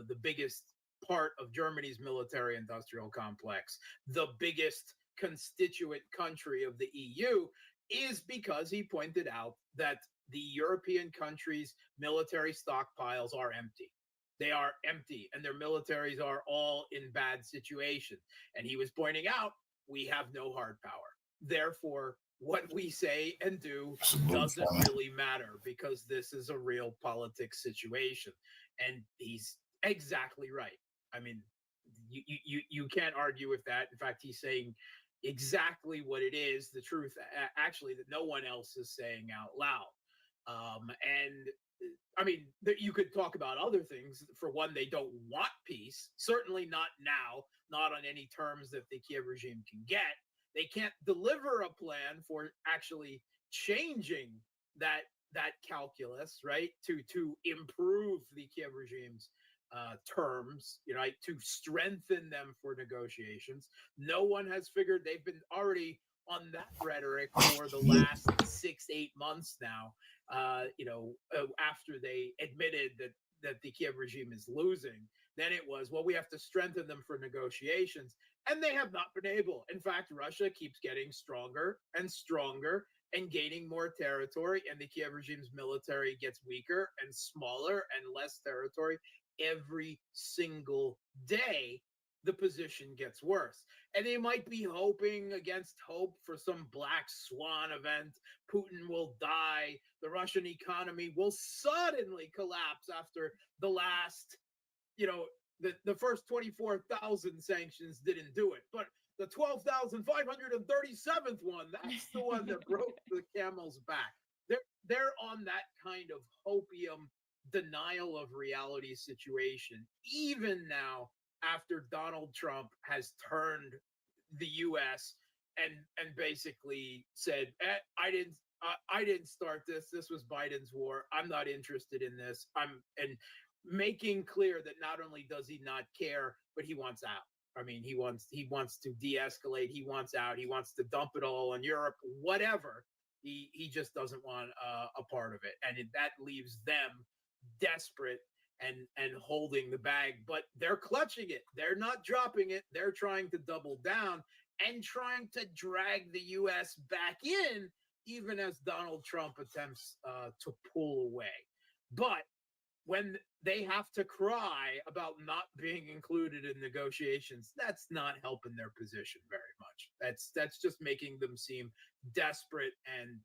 the biggest part of Germany's military industrial complex, the biggest constituent country of the EU, is because he pointed out that the European countries' military stockpiles are empty. They are empty, and their militaries are all in bad situations. And he was pointing out, we have no hard power. Therefore, what we say and do doesn't really matter, because this is a real politics situation. And he's exactly right. I mean, you can't argue with that. In fact, he's saying exactly what it is, the truth, actually, that no one else is saying out loud. And I mean, you could talk about other things. For one, they don't want peace. Certainly not now, not on any terms that the Kiev regime can get. They can't deliver a plan for actually changing that calculus, right? To improve the Kiev regime's terms, right? To strengthen them for negotiations. No one has figured. They've been already on that rhetoric for the last 6-8 months now. After they admitted that the Kiev regime is losing, then it was, well, we have to strengthen them for negotiations, and they have not been able. In fact, Russia keeps getting stronger and stronger and gaining more territory, and the Kiev regime's military gets weaker and smaller and less territory every single day. The position gets worse. And they might be hoping against hope for some black swan event. Putin will die. The Russian economy will suddenly collapse after the last, the first 24,000 sanctions didn't do it. But the 12,537th one, that's the one that broke the camel's back. They're on that kind of hopium denial of reality situation, even now, after Donald Trump has turned the U.S. and basically said, I didn't start this. This was Biden's war. I'm not interested in this. And making clear that not only does he not care, but he wants out. I mean, he wants to de-escalate. He wants out. He wants to dump it all on Europe, whatever. He just doesn't want a part of it. And that leaves them desperate and holding the bag, but they're clutching it. They're not dropping it. They're trying to double down and trying to drag the U.S. back in, even as Donald Trump attempts to pull away. But when they have to cry about not being included in negotiations, that's not helping their position very much. That's just making them seem desperate and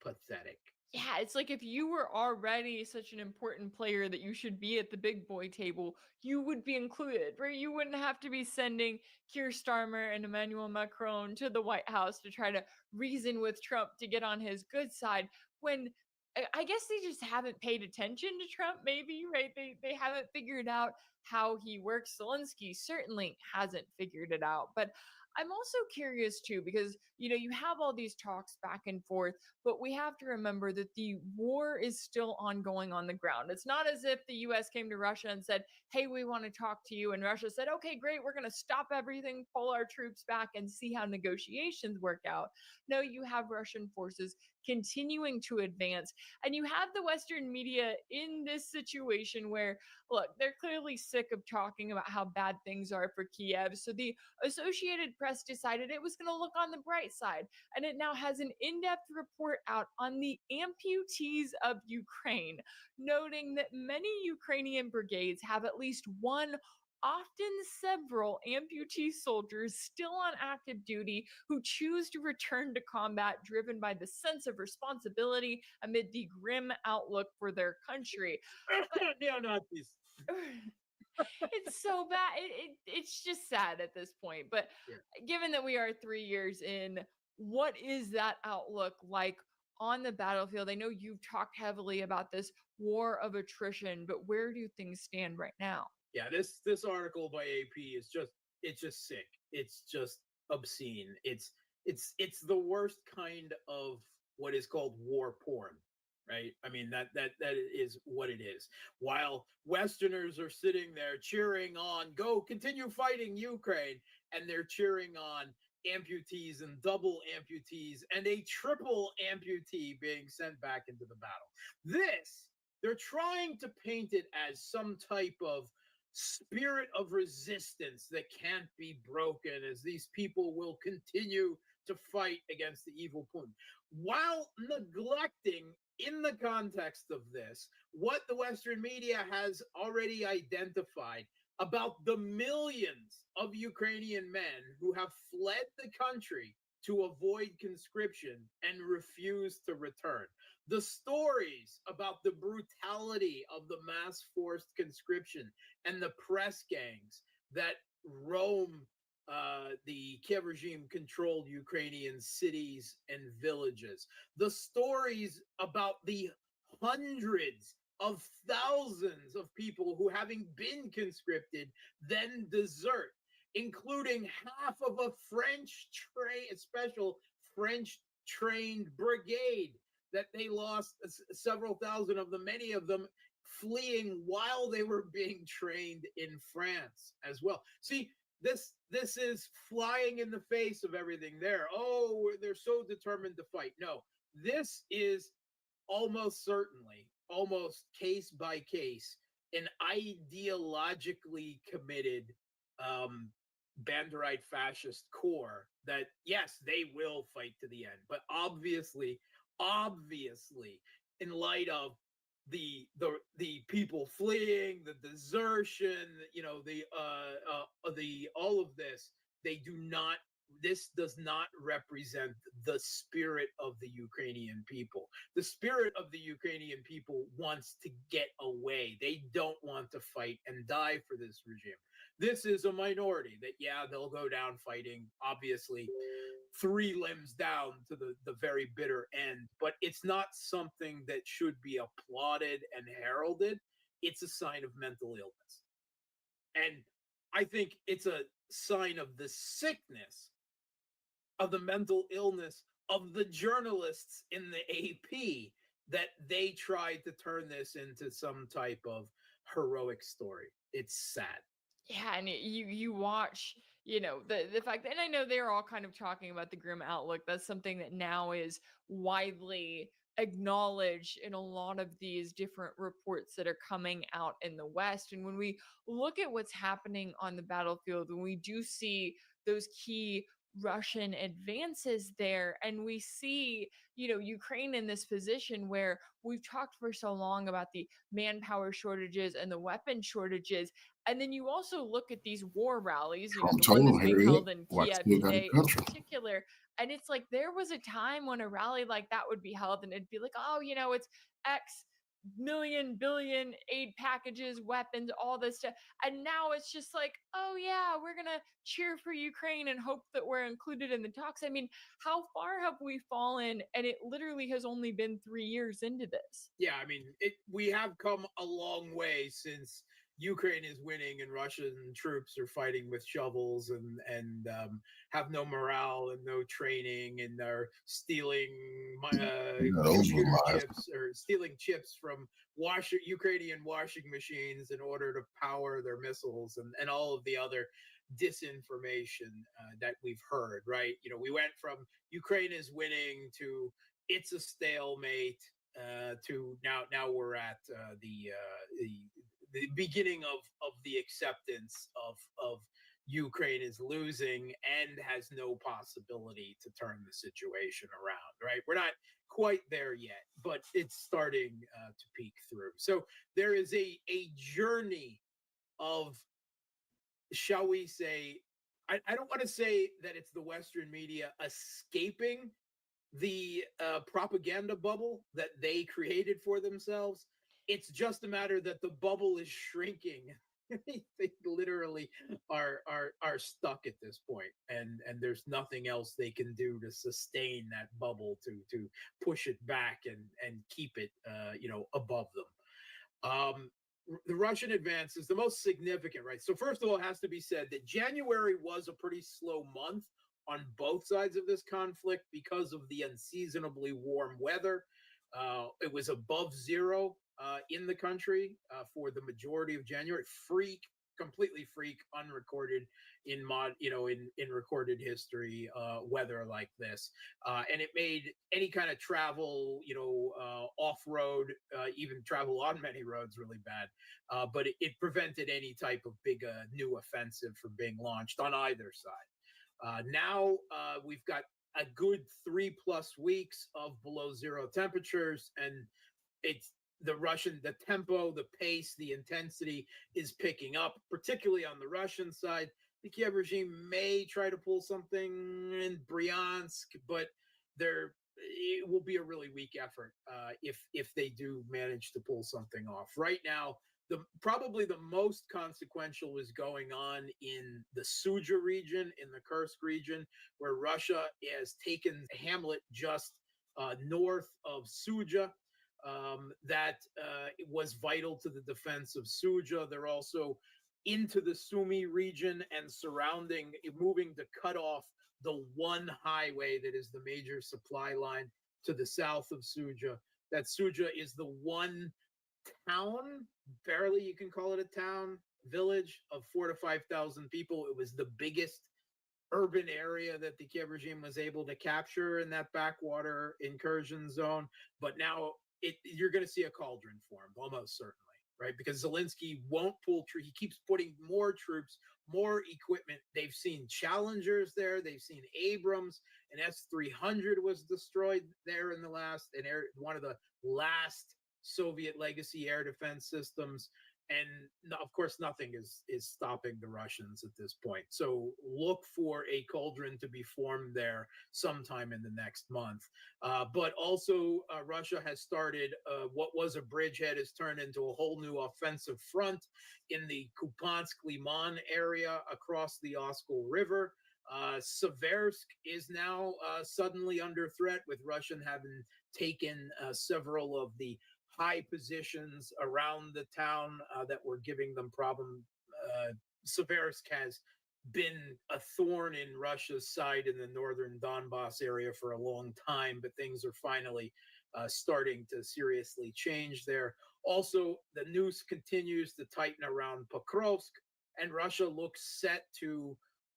pathetic. Yeah, it's like if you were already such an important player that you should be at the big boy table, you would be included, right? You wouldn't have to be sending Keir Starmer and Emmanuel Macron to the White House to try to reason with Trump to get on his good side, when I guess they just haven't paid attention to Trump, maybe, right? They haven't figured out how he works. Zelenskyy certainly hasn't figured it out. But I'm also curious too, because you have all these talks back and forth, but we have to remember that the war is still ongoing on the ground. It's not as if the US came to Russia and said, hey, we want to talk to you. And Russia said, okay, great, we're going to stop everything, pull our troops back, and see how negotiations work out. No, you have Russian forces continuing to advance. And you have the Western media in this situation where, look, they're clearly sick of talking about how bad things are for Kiev. So the Associated Press decided it was going to look on the bright side. And it now has an in-depth report out on the amputees of Ukraine, noting that many Ukrainian brigades have at least one, often several amputee soldiers still on active duty who choose to return to combat, driven by the sense of responsibility amid the grim outlook for their country. Neo-Nazis. It's so bad. It's just sad at this point. But given that we are 3 years in, what is that outlook like on the battlefield? I know you've talked heavily about this war of attrition, but where do things stand right now? Yeah, this article by AP is just sick. It's just obscene. It's the worst kind of what is called war porn, right? I mean, that is what it is. While Westerners are sitting there cheering on, go continue fighting Ukraine, and they're cheering on amputees and double amputees and a triple amputee being sent back into the battle. They're trying to paint it as some type of spirit of resistance that can't be broken, as these people will continue to fight against the evil Putin, while neglecting, in the context of this, what the Western media has already identified about the millions of Ukrainian men who have fled the country to avoid conscription and refuse to return. The stories about the brutality of the mass forced conscription and the press gangs that roam the Kiev regime controlled Ukrainian cities and villages. The stories about the hundreds of thousands of people who, having been conscripted, then desert, including half of a special French trained brigade that they lost, several thousand of them, many of them fleeing while they were being trained in France as well. See, this is flying in the face of everything there. Oh, they're so determined to fight. No, this is almost certainly, almost case by case, an ideologically committed Banderite fascist core that, yes, they will fight to the end, but obviously, in light of the people fleeing, the desertion, the all of this, this does not represent the spirit of the Ukrainian people. The spirit of the Ukrainian people wants to get away. They don't want to fight and die for this regime. This is a minority that, yeah, they'll go down fighting, obviously, 3 limbs down to the very bitter end. But it's not something that should be applauded and heralded. It's a sign of mental illness. And I think it's a sign of the sickness of the mental illness of the journalists in the AP that they tried to turn this into some type of heroic story. It's sad. Yeah, and you watch, the fact that, and I know they're all kind of talking about the grim outlook. That's something that now is widely acknowledged in a lot of these different reports that are coming out in the West. And when we look at what's happening on the battlefield, when we do see those key Russian advances there, and we see, Ukraine in this position where we've talked for so long about the manpower shortages and the weapon shortages. And then you also look at these war rallies, the one that's being held in Kiev today in particular. And it's like, there was a time when a rally like that would be held and it'd be like, oh, it's X million, billion aid packages, weapons, all this stuff. And now it's just like, oh yeah, we're going to cheer for Ukraine and hope that we're included in the talks. I mean, how far have we fallen? And it literally has only been 3 years into this. Yeah, I mean, we have come a long way since Ukraine is winning and Russian troops are fighting with shovels and have no morale and no training and are stealing computer chips or stealing chips from Ukrainian washing machines in order to power their missiles and all of the other disinformation that we've heard, right? We went from Ukraine is winning to it's a stalemate to now we're at the beginning of the acceptance of Ukraine is losing and has no possibility to turn the situation around, right? We're not quite there yet, but it's starting to peek through. So there is a journey of, shall we say, I don't want to say that it's the Western media escaping the propaganda bubble that they created for themselves. It's just a matter that the bubble is shrinking. They literally are stuck at this point, and there's nothing else they can do to sustain that bubble to push it back and keep it above them. The Russian advance is the most significant, right? So first of all, it has to be said that January was a pretty slow month on both sides of this conflict because of the unseasonably warm weather. It was above zero in the country for the majority of January. Completely freak, unrecorded in recorded history weather like this, and it made any kind of travel, off-road, even travel on many roads, really bad. But it prevented any type of big new offensive from being launched on either side. Now we've got a good 3+ weeks of below zero temperatures, and the tempo, the pace, the intensity is picking up, particularly on the Russian side. The Kiev regime may try to pull something in Bryansk, but it will be a really weak effort if they do manage to pull something off. Right now, probably the most consequential is going on in the Suja region, in the Kursk region, where Russia has taken a hamlet just north of Suja. that was vital to the defense of Suja. They're also into the Sumy region and surrounding, moving to cut off the one highway that is the major supply line to the south of Suja. That Suja is the one town, barely you can call it a town, village of 4,000 to 5,000 people. It was the biggest urban area that the Kiev regime was able to capture in that backwater incursion zone. But now you're going to see a cauldron form, almost certainly, right? Because Zelenskyy won't pull troops. He keeps putting more troops, more equipment. They've seen Challengers there. They've seen Abrams. An S-300 was destroyed there in the last, one of the last Soviet legacy air defense systems. And of course, nothing is stopping the Russians at this point. So look for a cauldron to be formed there sometime in the next month. But also, Russia has started what was a bridgehead has turned into a whole new offensive front in the Kupiansk-Liman area across the Oskol River. Seversk is now suddenly under threat, with Russian having taken several of the high positions around the town that were giving them problem. Seversk has been a thorn in Russia's side in the northern Donbass area for a long time, but things are finally starting to seriously change there. Also, the noose continues to tighten around Pokrovsk, and Russia looks set to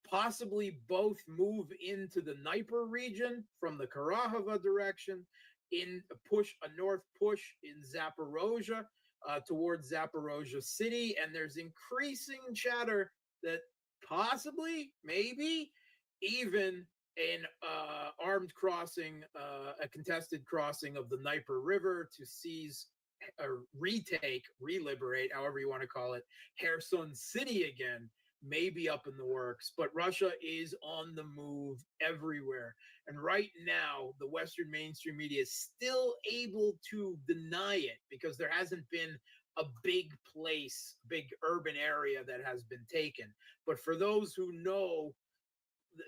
possibly both move into the Dnieper region from the Karahava direction, in a north push in Zaporozhye towards Zaporozhye city. And there's increasing chatter that possibly, maybe even an armed crossing, a contested crossing of the Dnieper River to seize or reliberate, however you want to call it, Kherson city again, may be up in the works. But Russia is on the move everywhere. And right now, the Western mainstream media is still able to deny it because there hasn't been a big place, big urban area that has been taken. But for those who know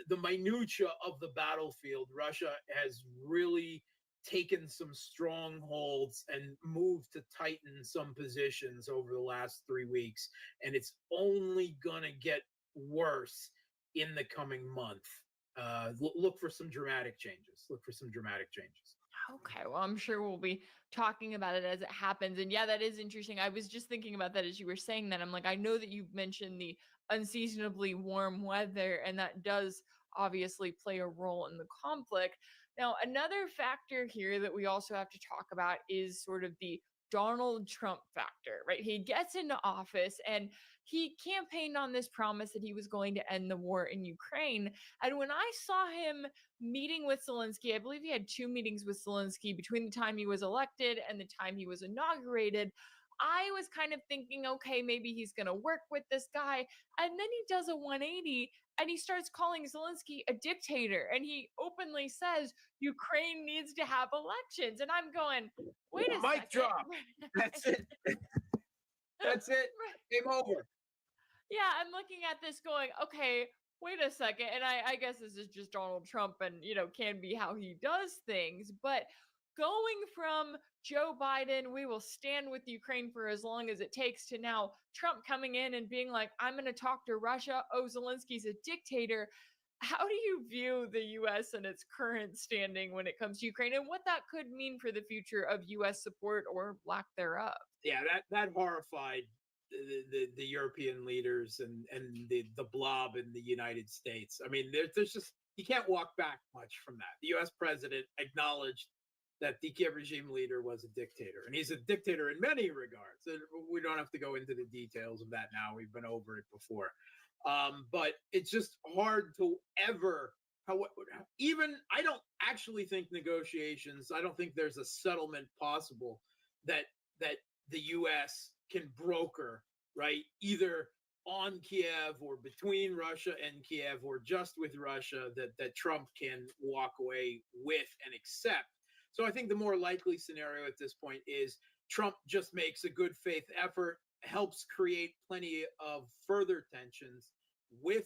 the minutia of the battlefield, Russia has really taken some strongholds and moved to tighten some positions over the last 3 weeks. And it's only going to get worse in the coming month. Look for some dramatic changes. Okay, well, I'm sure we'll be talking about it as it happens. And yeah, that is interesting. I was just thinking about that as you were saying that. I'm like, I know that you've mentioned the unseasonably warm weather, and that does obviously play a role in the conflict. Now, another factor here that we also have to talk about is sort of the Donald Trump factor, right? He gets into office and he campaigned on this promise that he was going to end the war in Ukraine. And when I saw him meeting with Zelenskyy, I believe he had 2 meetings with Zelenskyy between the time he was elected and the time he was inaugurated, I was kind of thinking, okay, maybe he's going to work with this guy. And then he does a 180 and he starts calling Zelenskyy a dictator. And he openly says Ukraine needs to have elections. And I'm going, wait a second. Mic drop. That's it. That's it. Game over. Yeah, I'm looking at this going, okay, wait a second. And I guess this is just Donald Trump and, can be how he does things. But going from Joe Biden, we will stand with Ukraine for as long as it takes, to now Trump coming in and being like, I'm going to talk to Russia. Oh, Zelensky's a dictator. How do you view the U.S. and its current standing when it comes to Ukraine, and what that could mean for the future of U.S. support or lack thereof? Yeah, that horrified the European leaders and the blob in the United States. I mean, there's just, you can't walk back much from that. The U.S. president acknowledged that the Kiev regime leader was a dictator, and he's a dictator in many regards. We don't have to go into the details of that now. We've been over it before. But it's just hard to ever, I don't actually think negotiations, I don't think there's a settlement possible that the U.S. can broker, right? Either on Kiev or between Russia and Kiev or just with Russia, that Trump can walk away with and accept. So I think the more likely scenario at this point is Trump just makes a good faith effort, helps create plenty of further tensions with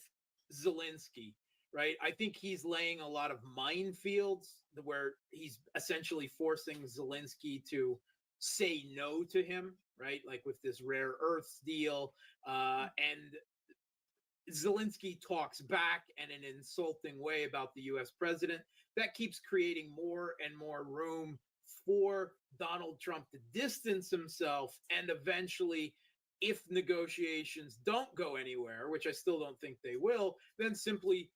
Zelenskyy, right? I think he's laying a lot of minefields where he's essentially forcing Zelenskyy to say no to him, right? Like with this rare earths deal. And Zelenskyy talks back in an insulting way about the US president. That keeps creating more and more room for Donald Trump to distance himself and eventually, if negotiations don't go anywhere, which I still don't think they will, then simply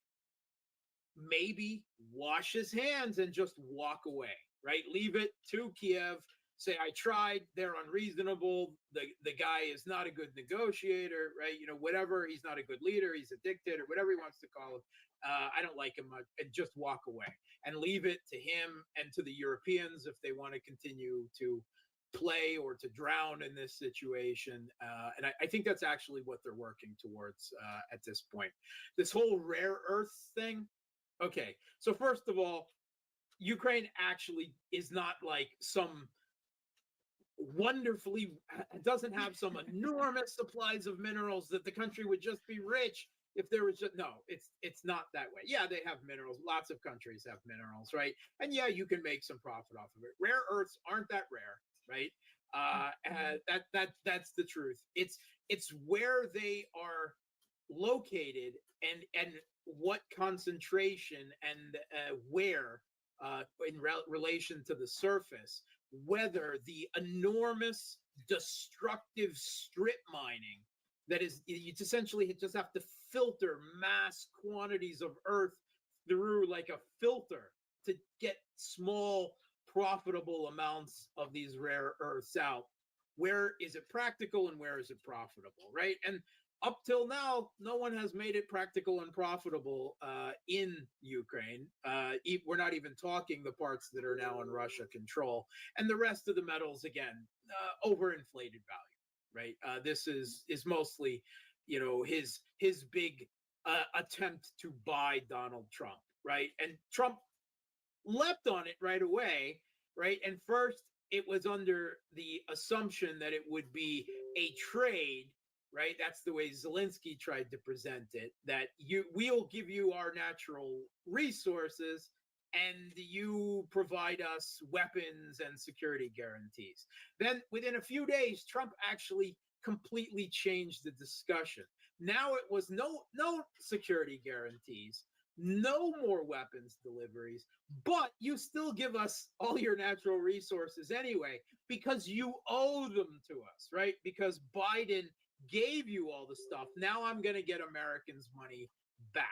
maybe wash his hands and just walk away, right? Leave it to Kiev. Say, I tried, they're unreasonable. The guy is not a good negotiator, right? You know, whatever, he's not a good leader, he's a dictator, whatever he wants to call him. I don't like him much, and just walk away and leave it to him and to the Europeans if they want to continue to play or to drown in this situation. And I think that's actually what they're working towards at this point. This whole rare earths thing. Okay, so first of all, Ukraine actually is not like some wonderfully, doesn't have some enormous supplies of minerals that the country would just be rich if there was just, no, it's not that way. Yeah, they have minerals. Lots of countries have minerals, right? And yeah, you can make some profit off of it. Rare earths aren't that rare, right? That's the truth. It's where they are located and what concentration and where in relation to the surface, whether the enormous destructive strip mining that is, you essentially just have to filter mass quantities of earth through like a filter to get small profitable amounts of these rare earths out. Where is it practical and where is it profitable, right? And up till now, no one has made it practical and profitable in Ukraine. We're not even talking the parts that are now in Russia control. And the rest of the metals, again, overinflated value, right? This is mostly, you know, his big attempt to buy Donald Trump, right? And Trump leapt on it right away, right? And first, it was under the assumption that it would be a trade, right? That's the way Zelenskyy tried to present it, that we'll give you our natural resources and you provide us weapons and security guarantees. Then within a few days, Trump actually completely changed the discussion. Now it was no security guarantees, no more weapons deliveries, but you still give us all your natural resources anyway, because you owe them to us, right? Because Biden gave you all the stuff. Now I'm going to get Americans' money back.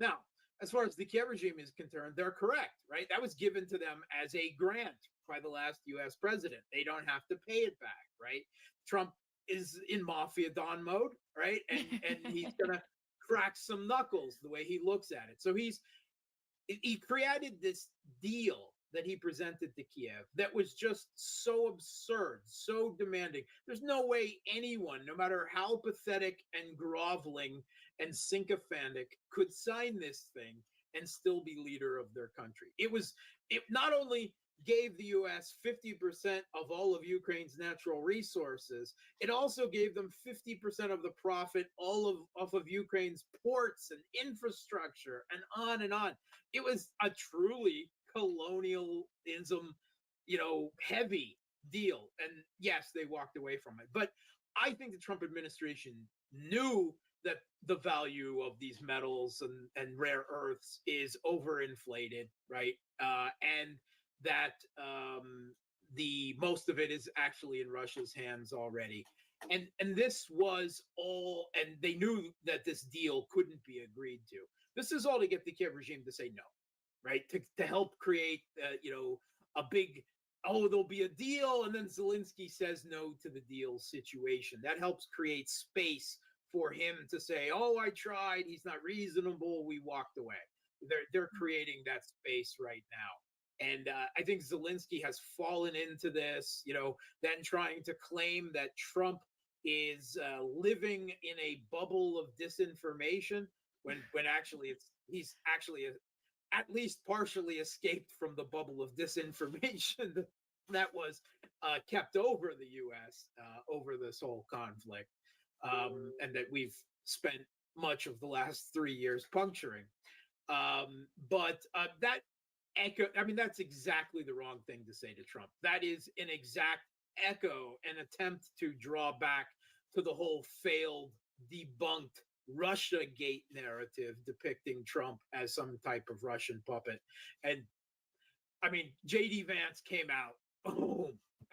Now, as far as the Kiev regime is concerned, they're correct, right? That was given to them as a grant by the last US president. They don't have to pay it back, right? Trump is in Mafia Don mode, right? And he's going to crack some knuckles the way he looks at it. So he created this deal that he presented to Kiev that was just so absurd, so demanding. There's no way anyone, no matter how pathetic and groveling and sycophantic, could sign this thing and still be leader of their country. It not only gave the US 50% of all of Ukraine's natural resources, it also gave them 50% of the profit off of Ukraine's ports and infrastructure and on and on. It was a truly colonialism, heavy deal. And yes, they walked away from it. But I think the Trump administration knew that the value of these metals and rare earths is overinflated, right? And that the most of it is actually in Russia's hands already. And this was all, and they knew that this deal couldn't be agreed to. This is all to get the Kiev regime to say no, right? To help create, a big, there'll be a deal, and then Zelenskyy says no to the deal situation. That helps create space for him to say, oh, I tried, he's not reasonable, we walked away. They're creating that space right now. And I think Zelenskyy has fallen into this, then trying to claim that Trump is living in a bubble of disinformation when actually he's actually at least partially escaped from the bubble of disinformation that was kept over the U.S. Over this whole conflict, and that we've spent much of the last 3 years puncturing. But that's exactly the wrong thing to say to Trump. That is an exact echo an attempt to draw back to the whole failed, debunked Russia Gate narrative depicting Trump as some type of Russian puppet. And I mean, J.D. Vance came out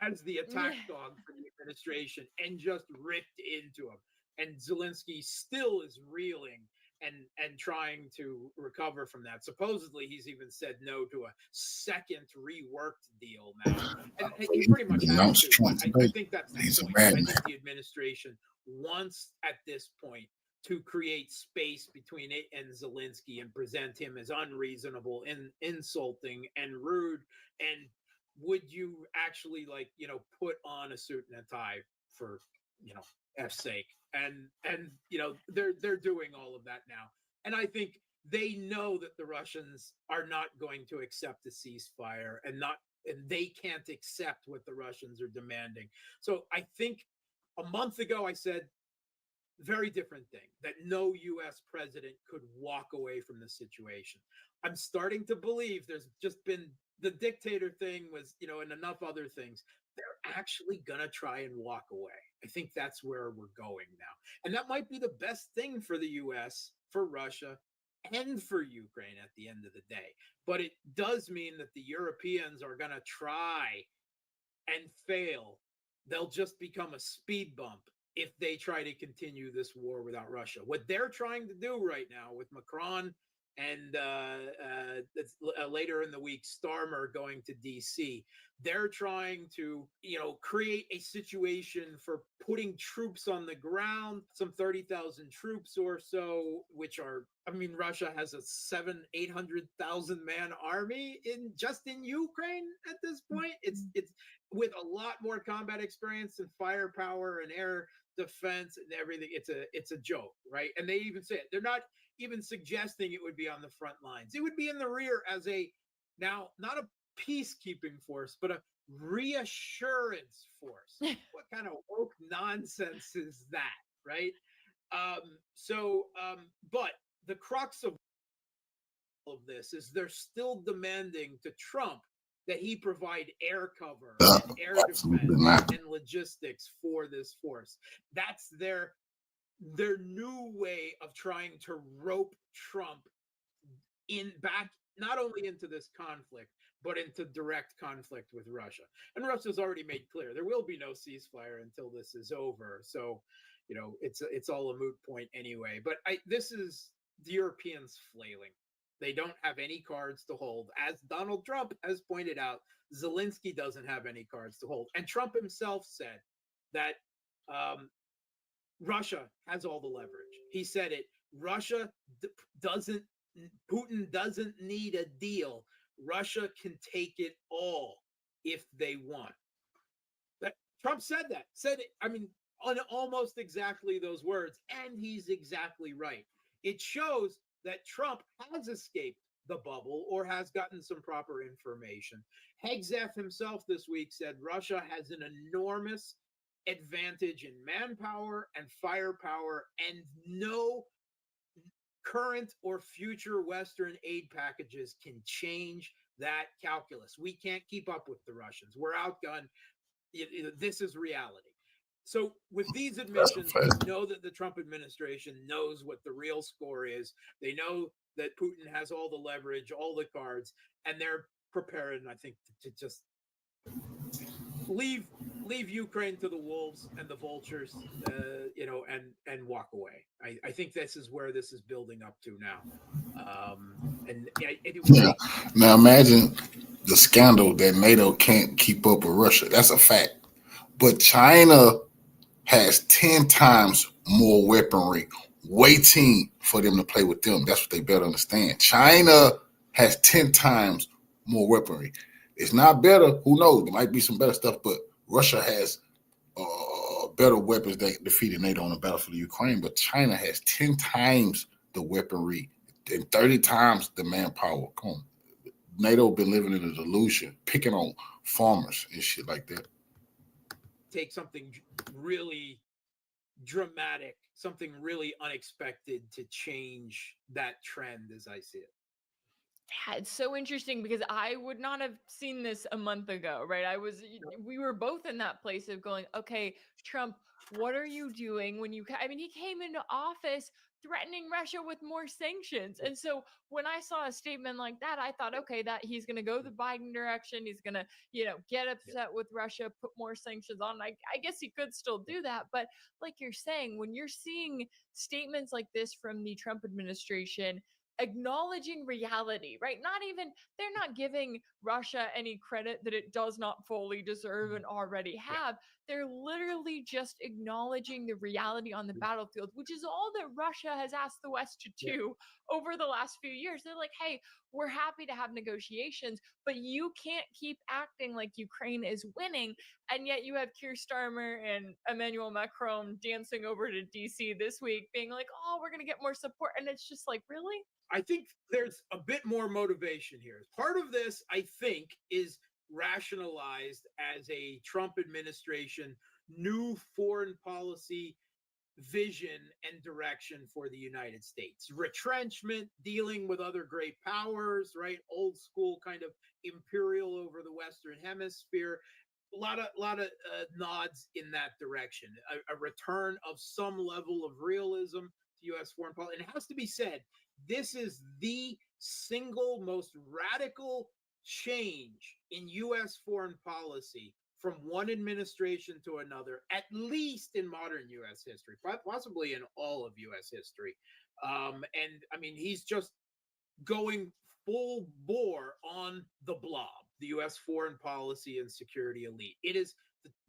as the attack dog for the administration and just ripped into him. And Zelenskyy still is reeling and trying to recover from that. Supposedly, he's even said no to a second reworked deal now. And he pretty much has to. I think that's the point. I think the administration wants at this point to create space between it and Zelenskyy and present him as unreasonable and insulting and rude. And would you actually put on a suit and a tie for, F's sake? And they're doing all of that now. And I think they know that the Russians are not going to accept a ceasefire and they can't accept what the Russians are demanding. So I think a month ago I said, very different thing, that no U.S. president could walk away from the situation. I'm starting to believe there's just been the dictator thing was, and enough other things. They're actually going to try and walk away. I think that's where we're going now. And that might be the best thing for the U.S., for Russia, and for Ukraine at the end of the day. But it does mean that the Europeans are going to try and fail. They'll just become a speed bump if they try to continue this war without Russia. What they're trying to do right now with Macron and later in the week, Starmer going to D.C., they're trying to, create a situation for putting troops on the ground, some 30,000 troops or so, which are, Russia has a 800,000 man army in Ukraine at this point. It's with a lot more combat experience and firepower and air defense and everything. It's a joke, right? And they even say it. They're not even suggesting it would be on the front lines. It would be in the rear as not a peacekeeping force, but a reassurance force. What kind of woke nonsense is that, right? But the crux of all of this is they're still demanding to Trump that he provide air cover and air defense and logistics for this force. That's their new way of trying to rope Trump back not only into this conflict, but into direct conflict with Russia. And Russia's already made clear there will be no ceasefire until this is over. So, it's all a moot point anyway. But this is the Europeans flailing. They don't have any cards to hold. As Donald Trump has pointed out, Zelenskyy doesn't have any cards to hold. And Trump himself said that Russia has all the leverage. He said it. Putin doesn't need a deal. Russia can take it all if they want. Trump said that. Said it, on almost exactly those words. And he's exactly right. It shows that Trump has escaped the bubble or has gotten some proper information. Hegseth himself this week said Russia has an enormous advantage in manpower and firepower, and no current or future Western aid packages can change that calculus. We can't keep up with the Russians. We're outgunned. This is reality. So with these admissions, we know that the Trump administration knows what the real score is. They know that Putin has all the leverage, all the cards, and they're prepared, I think, to just leave Ukraine to the wolves and the vultures, and walk away. I think this is where this is building up to now. Now imagine the scandal that NATO can't keep up with Russia. That's a fact. But China has 10 times more weaponry waiting for them to play with them. That's what they better understand. China has 10 times more weaponry. It's not better. Who knows? There might be some better stuff, but Russia has better weapons that defeated NATO on the battlefield of Ukraine, but China has 10 times the weaponry and 30 times the manpower. Come on. NATO been living in a delusion, picking on farmers and shit like that. Take something really dramatic, something really unexpected to change that trend as I see it. Yeah, it's so interesting because I would not have seen this a month ago, right? We were both in that place of going, okay, Trump, what are you doing when I mean, he came into office threatening Russia with more sanctions. And so when I saw a statement like that, I thought, okay, that he's going to go the Biden direction. He's going to, get upset with Russia, put more sanctions on. I guess he could still do that. But like you're saying, when you're seeing statements like this from the Trump administration, acknowledging reality, right? They're not giving Russia any credit that it does not fully deserve and already have. They're literally just acknowledging the reality on the battlefield, which is all that Russia has asked the West to do over the last few years. They're like, hey, we're happy to have negotiations, but you can't keep acting like Ukraine is winning. And yet you have Keir Starmer and Emmanuel Macron dancing over to DC this week being like, oh, we're going to get more support. And it's just like, really? I think there's a bit more motivation here. Part of this, I think, is rationalized as a Trump administration new foreign policy vision and direction for the United States. Retrenchment, dealing with other great powers, right? Old school kind of imperial over the Western Hemisphere. A lot of nods in that direction. A return of some level of realism to U.S. foreign policy. And it has to be said, this is the single most radical change in U.S. foreign policy from one administration to another, at least in modern U.S. history, possibly in all of U.S. history. And I mean, he's just going full bore on the blob, the U.S. foreign policy and security elite. It is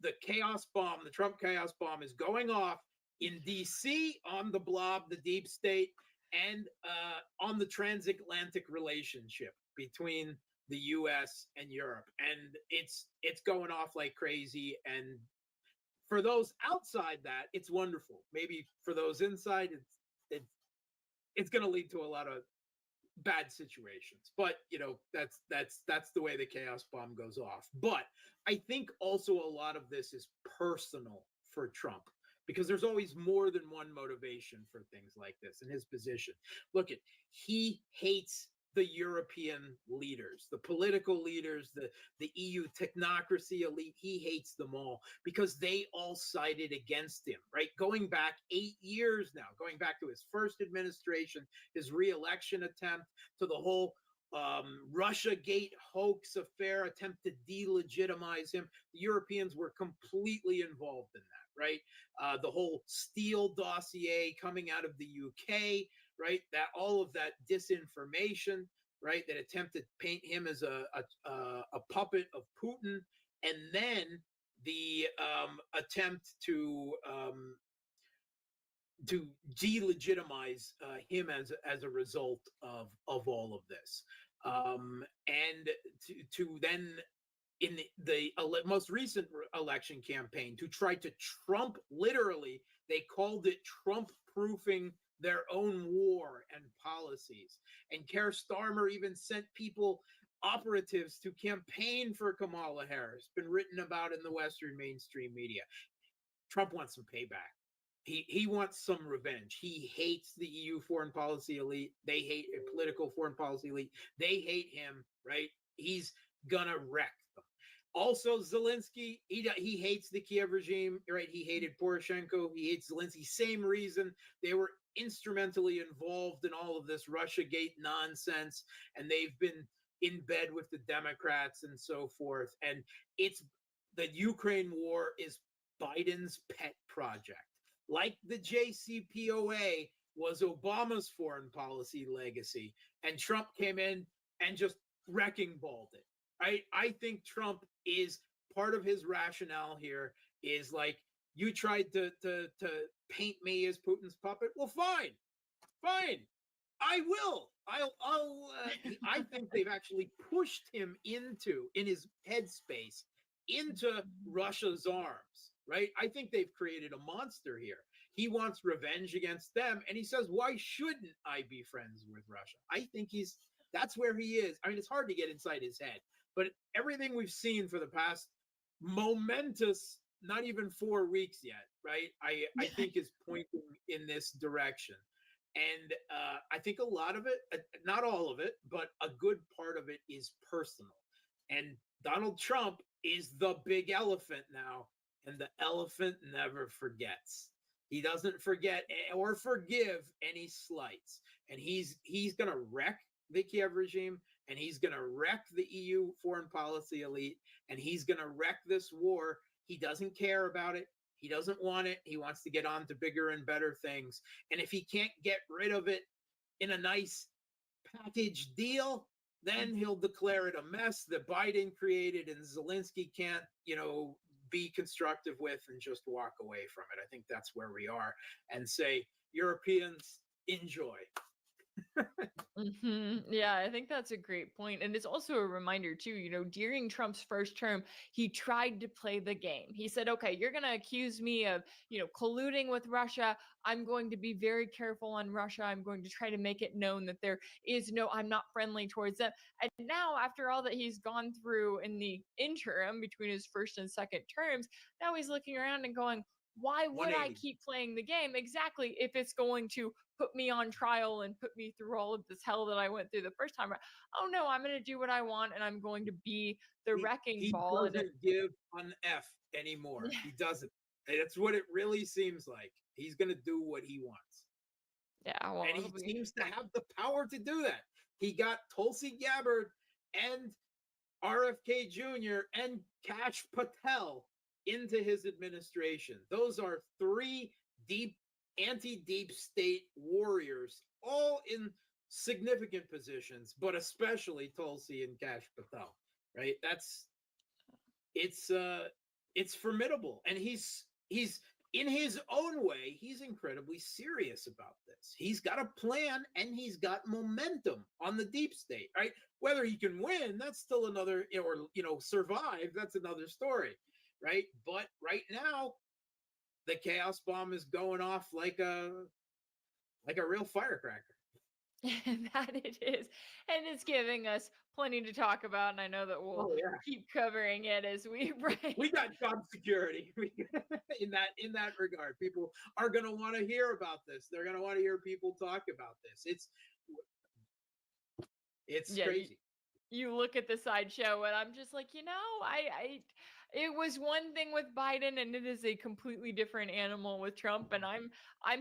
the chaos bomb, the Trump chaos bomb is going off in D.C. on the blob, the deep state, and on the transatlantic relationship between the U.S. and Europe. And it's going off like crazy. And for those outside that, it's wonderful. Maybe for those inside, it's going to lead to a lot of bad situations. But that's the way the chaos bomb goes off. But I think also a lot of this is personal for Trump, because there's always more than one motivation for things like this in his position. Look, he hates the European leaders, the political leaders, the EU technocracy elite. He hates them all because they all sided against him, right? Going back 8 years now, going back to his first administration, his re-election attempt, to the whole Russiagate hoax affair, attempt to delegitimize him. The Europeans were completely involved in that, right? The whole Steele dossier coming out of the UK, right? That all of that disinformation, right? That attempt to paint him as a puppet of Putin, and then the attempt to delegitimize him as a result of all of this, and to then in the most recent election campaign to try to Trump, literally, they called it Trump-proofing their own war and policies. And Keir Starmer even sent operatives to campaign for Kamala Harris, been written about in the Western mainstream media. Trump wants some payback. He wants some revenge. He hates the EU foreign policy elite. They hate a political foreign policy elite. They hate him, right? He's gonna wreck them. Also, Zelenskyy, he hates the Kiev regime, right? He hated Poroshenko. He hates Zelenskyy. Same reason. They were instrumentally involved in all of this Russiagate nonsense, and they've been in bed with the Democrats and so forth. And it's the Ukraine war is Biden's pet project. Like the JCPOA was Obama's foreign policy legacy, and Trump came in and just wrecking balled it. I think Trump is part of his rationale here is like, you tried to paint me as Putin's puppet. Well, fine, I will. I think they've actually pushed him in his headspace into Russia's arms, right? I think they've created a monster here. He wants revenge against them, and he says, why shouldn't I be friends with Russia? I think that's where he is. I mean, it's hard to get inside his head, but everything we've seen for the past momentous, not even 4 weeks yet, right? I think is pointing in this direction. And I think a lot of it, not all of it, but a good part of it is personal. And Donald Trump is the big elephant now, and the elephant never forgets. He doesn't forget or forgive any slights. And he's going to wreck the Kiev regime, and he's going to wreck the EU foreign policy elite, and he's going to wreck this war. He doesn't care about it. He doesn't want it. He wants to get on to bigger and better things. And if he can't get rid of it in a nice package deal, then he'll declare it a mess that Biden created and Zelenskyy can't, be constructive with and just walk away from it. I think that's where we are, and say, Europeans, enjoy. Yeah, I think that's a great point. And it's also a reminder, too, during Trump's first term, he tried to play the game. He said, okay, you're going to accuse me of, colluding with Russia. I'm going to be very careful on Russia. I'm going to try to make it known that there is I'm not friendly towards them. And now, after all that he's gone through in the interim between his first and second terms, now he's looking around and going, why would I keep playing the game? Exactly, if it's going to put me on trial and put me through all of this hell that I went through the first time. Oh no, I'm going to do what I want, and I'm going to be the wrecking ball. He doesn't give an F anymore. He doesn't. That's what it really seems like. He's going to do what he wants. Yeah, well, and he seems to have the power to do that. He got Tulsi Gabbard and RFK Jr. and Kash Patel into his administration. Those are three anti-deep state warriors, all in significant positions, but especially Tulsi and Kash Patel, right? It's formidable. And he's in his own way, he's incredibly serious about this. He's got a plan and he's got momentum on the deep state, right? Whether he can win, that's still another, or survive, that's another story. Right. But right now, the chaos bomb is going off like a real firecracker. That it is. And it's giving us plenty to talk about. And I know that we'll keep covering it as we break. We got job security in that regard. People are going to want to hear about this. They're going to want to hear people talk about this. It's crazy. You look at the sideshow and I'm just like, it was one thing with Biden and it is a completely different animal with Trump. And I'm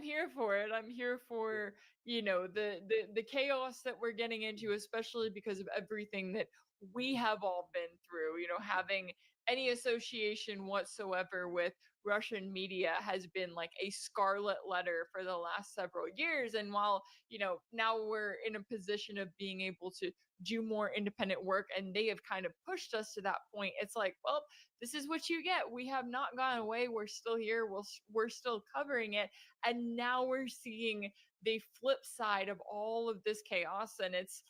here for it. I'm here for, the chaos that we're getting into, especially because of everything that we have all been through, having any association whatsoever with Russian media has been like a scarlet letter for the last several years. And while, now we're in a position of being able to do more independent work and they have kind of pushed us to that point, it's like, well, this is what you get. We have not gone away. We're still here. We're still covering it. And now we're seeing the flip side of all of this chaos. And it's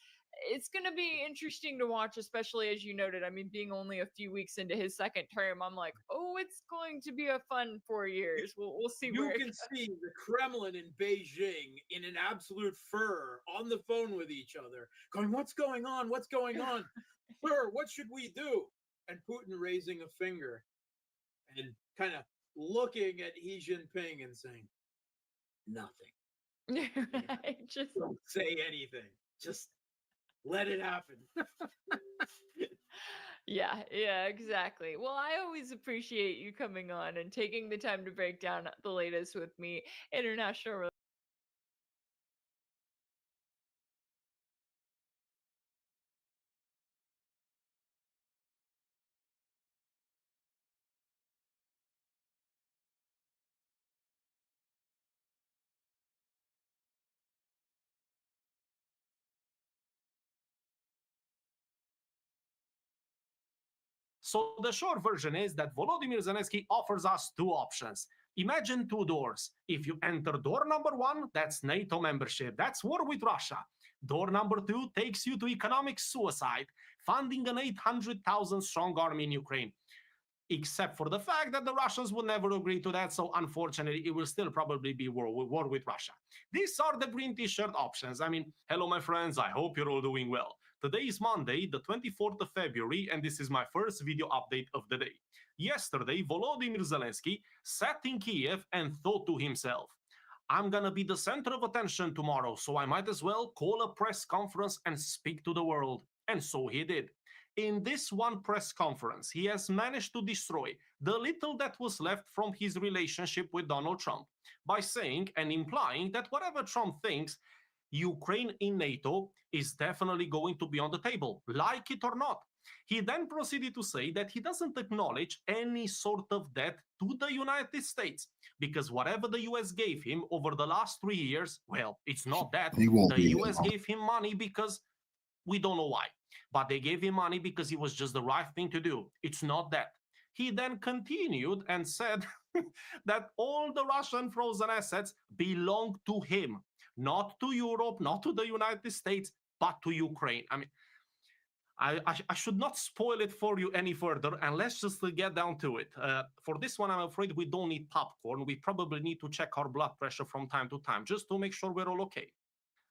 going to be interesting to watch, especially as you noted. I mean, being only a few weeks into his second term, I'm like, oh, it's going to be a fun 4 years. We'll see. You can see the Kremlin in Beijing in an absolute furor on the phone with each other, going, "What's going on? What's going on? Sir, what should we do?" And Putin raising a finger and kind of looking at Xi Jinping and saying, "Nothing." Just don't say anything. Just let it happen. Yeah, exactly. Well, I always appreciate you coming on and taking the time to break down the latest with me. International So the short version is that Volodymyr Zelenskyy offers us two options. Imagine two doors. If you enter door number one, that's NATO membership. That's war with Russia. Door number two takes you to economic suicide, funding an 800,000 strong army in Ukraine. Except for the fact that the Russians will never agree to that, so unfortunately, it will still probably be war with Russia. These are the green t-shirt options. I mean, hello, my friends. I hope you're all doing well. Today is Monday, the 24th of February, and this is my first video update of the day. Yesterday, Volodymyr Zelenskyy sat in Kiev and thought to himself, I'm going to be the center of attention tomorrow, so I might as well call a press conference and speak to the world. And so he did. In this one press conference, he has managed to destroy the little that was left from his relationship with Donald Trump by saying and implying that whatever Trump thinks, Ukraine in NATO is definitely going to be on the table, like it or not. He then proceeded to say that he doesn't acknowledge any sort of debt to the United States because whatever the US gave him over the last 3 years, well, it's not that. The US gave him money because we don't know why, but they gave him money because it was just the right thing to do. It's not that. He then continued and said that all the Russian frozen assets belong to him, not to Europe, not to the United States, but to Ukraine. I mean, I should not spoil it for you any further, and let's just get down to it. For this one, I'm afraid we don't need popcorn. We probably need to check our blood pressure from time to time, just to make sure we're all okay.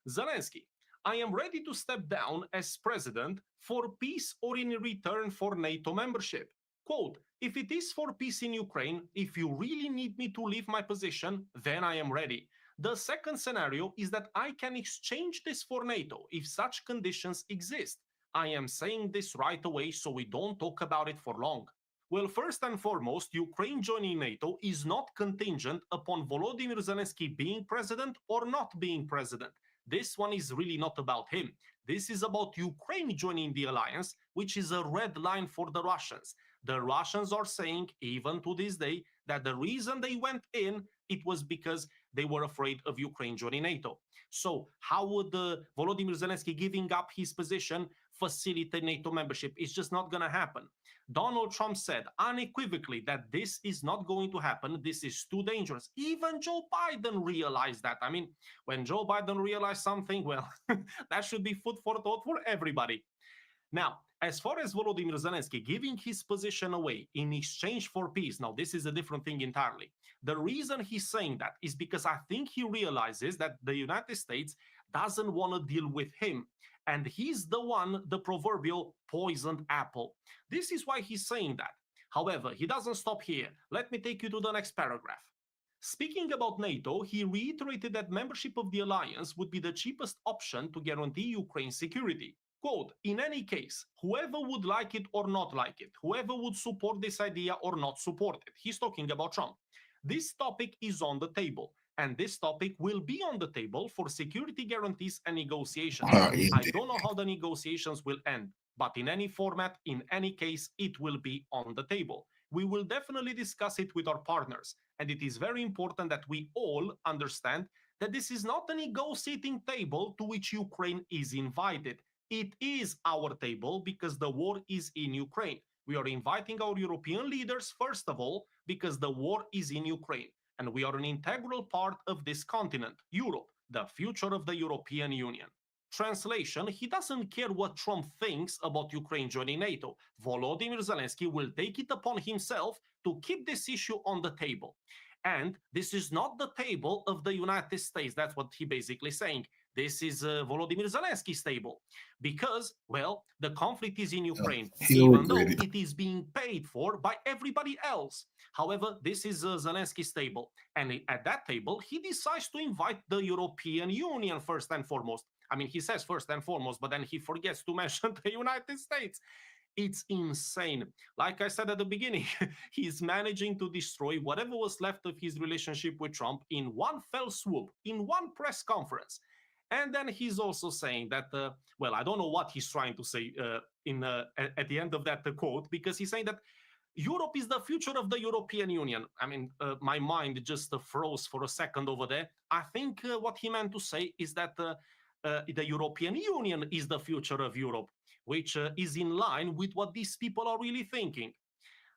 Zelenskyy, I am ready to step down as president for peace or in return for NATO membership. Quote, if it is for peace in Ukraine, if you really need me to leave my position, then I am ready. The second scenario is that I can exchange this for NATO if such conditions exist. I am saying this right away so we don't talk about it for long. Well, first and foremost, Ukraine joining NATO is not contingent upon Volodymyr Zelenskyy being president or not being president. This one is really not about him. This is about Ukraine joining the alliance, which is a red line for the Russians. The Russians are saying, even to this day, that the reason they went in, it was because they were afraid of Ukraine joining NATO. So how would Volodymyr Zelenskyy giving up his position facilitate NATO membership? It's just not going to happen. Donald Trump said unequivocally that this is not going to happen. This is too dangerous. Even Joe Biden realized that. I mean, when Joe Biden realized something, well, that should be food for thought for everybody. Now, as far as Volodymyr Zelenskyy giving his position away in exchange for peace, now this is a different thing entirely. The reason he's saying that is because I think he realizes that the United States doesn't want to deal with him. And he's the one, the proverbial poisoned apple. This is why he's saying that. However, he doesn't stop here. Let me take you to the next paragraph. Speaking about NATO, he reiterated that membership of the alliance would be the cheapest option to guarantee Ukraine's security. Quote, in any case, whoever would like it or not like it, whoever would support this idea or not support it, he's talking about Trump. This topic is on the table, and this topic will be on the table for security guarantees and negotiations. I don't know how the negotiations will end, but in any format, in any case, it will be on the table. We will definitely discuss it with our partners, and it is very important that we all understand that this is not a negotiating table to which Ukraine is invited. It is our table because the war is in Ukraine. We are inviting our European leaders, first of all, because the war is in Ukraine. And we are an integral part of this continent, Europe, the future of the European Union. Translation, he doesn't care what Trump thinks about Ukraine joining NATO. Volodymyr Zelenskyy will take it upon himself to keep this issue on the table. And this is not the table of the United States. That's what he basically saying. This is Volodymyr Zelensky's table because, well, the conflict is in Ukraine, even though it is being paid for by everybody else. However, this is Zelensky's table. And at that table, he decides to invite the European Union first and foremost. I mean, he says first and foremost, but then he forgets to mention the United States. It's insane. Like I said at the beginning, he's managing to destroy whatever was left of his relationship with Trump in one fell swoop, in one press conference. And then he's also saying that, well, I don't know what he's trying to say at the end of that quote, because he's saying that Europe is the future of the European Union. I mean, my mind just froze for a second over there. I think what he meant to say is that the European Union is the future of Europe, which is in line with what these people are really thinking.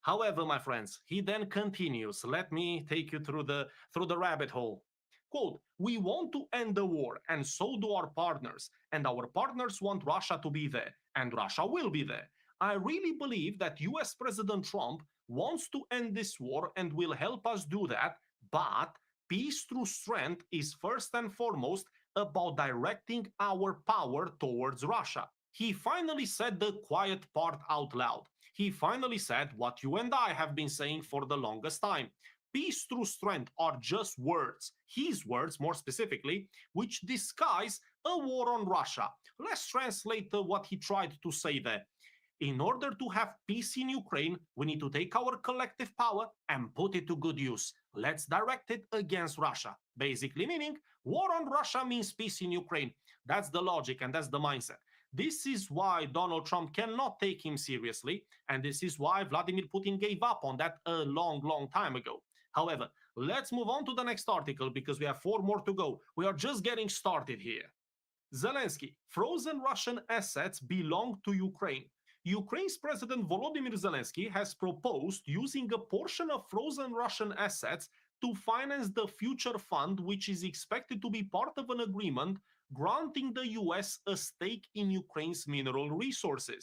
However, my friends, he then continues. Let me take you through the rabbit hole. Quote, we want to end the war, and so do our partners. And our partners want Russia to be there, and Russia will be there. I really believe that US President Trump wants to end this war and will help us do that, but peace through strength is first and foremost about directing our power towards Russia. He finally said the quiet part out loud. He finally said what you and I have been saying for the longest time. peace through strength are just words, his words more specifically, which disguise a war on Russia. Let's translate what he tried to say there. In order to have peace in Ukraine, we need to take our collective power and put it to good use. Let's direct it against Russia. Basically meaning, war on Russia means peace in Ukraine. That's the logic and that's the mindset. This is why Donald Trump cannot take him seriously, and this is why Vladimir Putin gave up on that a long, long time ago. However, let's move on to the next article because we have 4 more to go. We are just getting started here. Zelenskyy, frozen Russian assets belong to Ukraine. Ukraine's President Volodymyr Zelenskyy has proposed using a portion of frozen Russian assets to finance the future fund, which is expected to be part of an agreement granting the US a stake in Ukraine's mineral resources.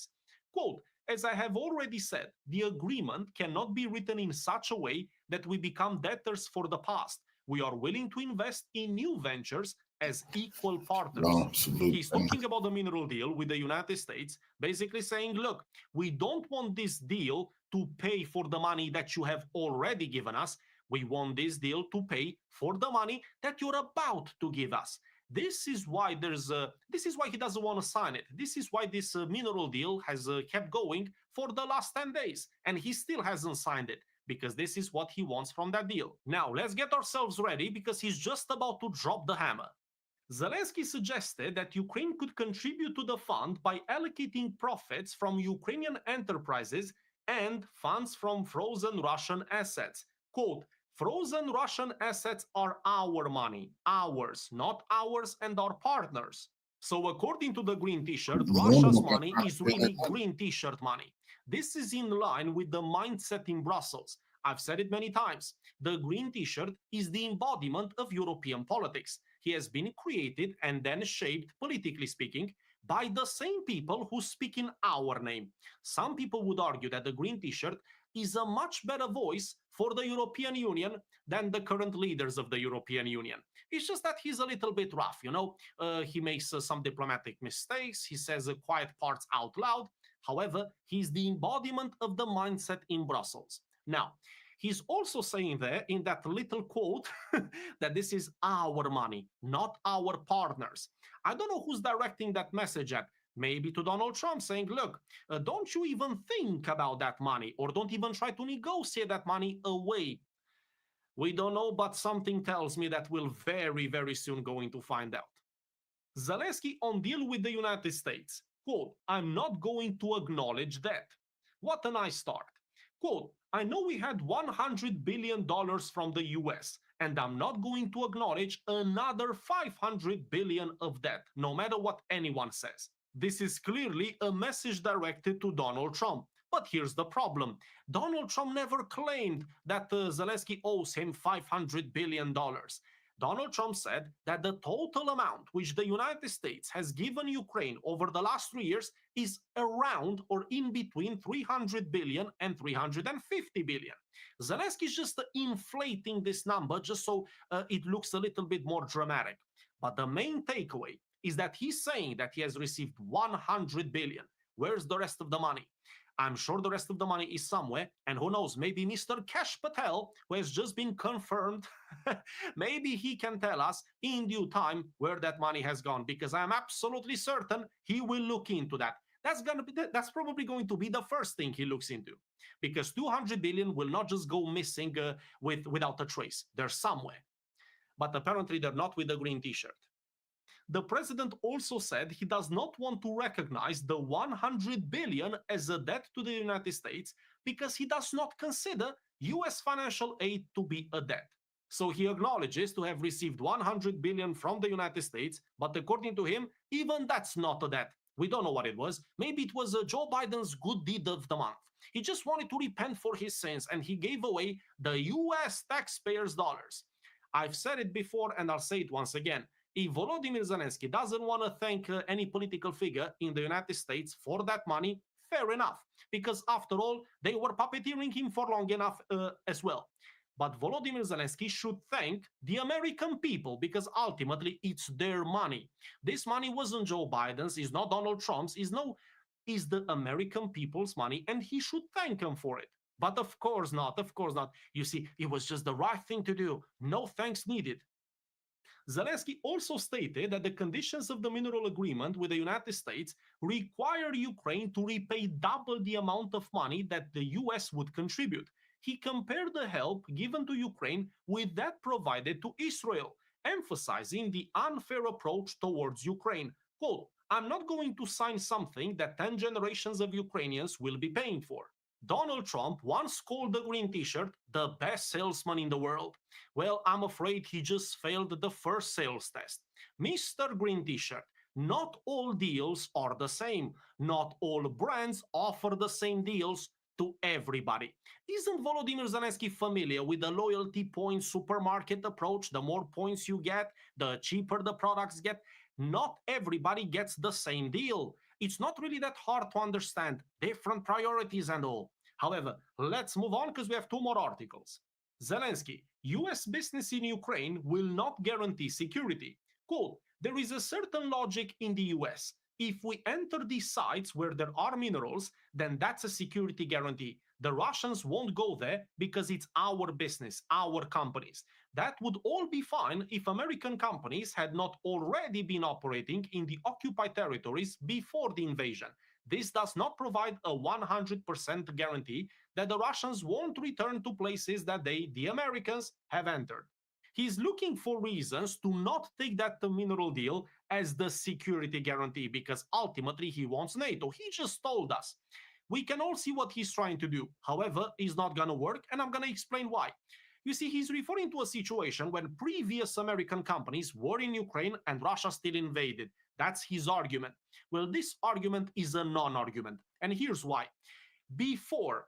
Quote, as I have already said, the agreement cannot be written in such a way that we become debtors for the past. We are willing to invest in new ventures as equal partners. He's talking about the mineral deal with the United States, basically saying, look, we don't want this deal to pay for the money that you have already given us. We want this deal to pay for the money that you're about to give us. This is why he doesn't want to sign it. This is why this mineral deal has kept going for the last 10 days, and he still hasn't signed it, because this is what he wants from that deal. Now, let's get ourselves ready, because he's just about to drop the hammer. Zelenskyy suggested that Ukraine could contribute to the fund by allocating profits from Ukrainian enterprises and funds from frozen Russian assets. Quote, frozen Russian assets are our money, ours, not ours and our partners. So according to the green t-shirt, Russia's money is really green t-shirt money. This is in line with the mindset in Brussels. I've said it many times. The green t-shirt is the embodiment of European politics. He has been created and then shaped, politically speaking, by the same people who speak in our name. Some people would argue that the green t-shirt is a much better voice for the European Union than the current leaders of the European Union. It's just that he's a little bit rough, you know. He makes some diplomatic mistakes. He says quiet parts out loud. However, he's the embodiment of the mindset in Brussels. Now, he's also saying there in that little quote that this is our money, not our partners. I don't know who's directing that message at. Maybe to Donald Trump, saying, look, don't you even think about that money, or don't even try to negotiate that money away. We don't know, but something tells me that we'll very, very soon going to find out. Zelenskyy on deal with the United States. Quote, I'm not going to acknowledge that. What a nice start. Quote, I know we had $100 billion from the US, and I'm not going to acknowledge another $500 billion of that, no matter what anyone says. This is clearly a message directed to Donald Trump. But here's the problem. Donald Trump never claimed that Zelenskyy owes him $500 billion. Donald Trump said that the total amount which the United States has given Ukraine over the last 3 years is around or in between 300 billion and 350 billion. Zelenskyy is just inflating this number just so it looks a little bit more dramatic. But the main takeaway is that he's saying that he has received 100 billion. Where's the rest of the money? I'm sure the rest of the money is somewhere, and who knows, maybe Mr. Kash Patel, who has just been confirmed, maybe he can tell us in due time where that money has gone, because I'm absolutely certain he will look into that. That's probably going to be the first thing he looks into, because 200 billion will not just go missing without a trace. They're somewhere, but apparently they're not with the green t-shirt. The president also said he does not want to recognize the 100 billion as a debt to the United States because he does not consider US financial aid to be a debt. So he acknowledges to have received 100 billion from the United States, but according to him, even that's not a debt. We don't know what it was. Maybe it was Joe Biden's good deed of the month. He just wanted to repent for his sins, and he gave away the US taxpayers' dollars. I've said it before, and I'll say it once again. If Volodymyr Zelenskyy doesn't want to thank any political figure in the United States for that money, fair enough, because after all, they were puppeteering him for long enough as well. But Volodymyr Zelenskyy should thank the American people, because ultimately it's their money. This money wasn't Joe Biden's, it's not Donald Trump's, it's the American people's money, and he should thank them for it. But of course not, of course not. You see, it was just the right thing to do. No thanks needed. Zelensky also stated that the conditions of the mineral agreement with the United States require Ukraine to repay double the amount of money that the US would contribute. He compared the help given to Ukraine with that provided to Israel, emphasizing the unfair approach towards Ukraine. Quote, I'm not going to sign something that 10 generations of Ukrainians will be paying for. Donald Trump once called the green t-shirt the best salesman in the world. Well, I'm afraid he just failed the first sales test. Mr. Green T-shirt, not all deals are the same. Not all brands offer the same deals to everybody. Isn't Volodymyr Zelensky familiar with the loyalty points supermarket approach? The more points you get, the cheaper the products get. Not everybody gets the same deal. It's not really that hard to understand. Different priorities and all. However, let's move on because we have two more articles. Zelensky, US business in Ukraine will not guarantee security. Quote, there is a certain logic in the US. If we enter these sites where there are minerals, then that's a security guarantee. The Russians won't go there because it's our business, our companies. That would all be fine if American companies had not already been operating in the occupied territories before the invasion. This does not provide a 100% guarantee that the Russians won't return to places that they, the Americans, have entered. He's looking for reasons to not take that mineral deal as the security guarantee because ultimately he wants NATO. He just told us. We can all see what he's trying to do. However, it's not going to work, and I'm going to explain why. You see, he's referring to a situation when previous American companies were in Ukraine and Russia still invaded. That's his argument. Well, this argument is a non-argument, and here's why. Before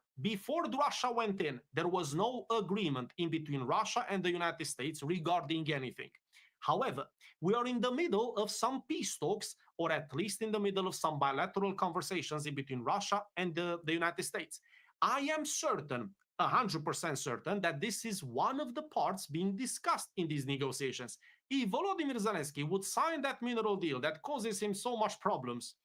Russia went in, there was no agreement in between Russia and the United States regarding anything. However, we are in the middle of some peace talks, or at least in the middle of some bilateral conversations in between Russia and the United States. I am certain, 100% certain, that this is one of the parts being discussed in these negotiations. If Volodymyr Zelensky would sign that mineral deal that causes him so much problems,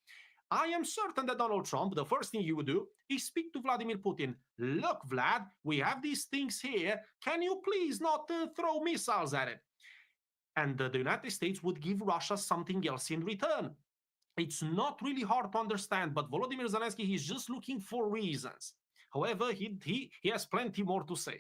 I am certain that Donald Trump, the first thing he would do is speak to Vladimir Putin. Look, Vlad, we have these things here. Can you please not throw missiles at it? And the United States would give Russia something else in return. It's not really hard to understand, but Volodymyr Zelensky, he's just looking for reasons. However, he has plenty more to say.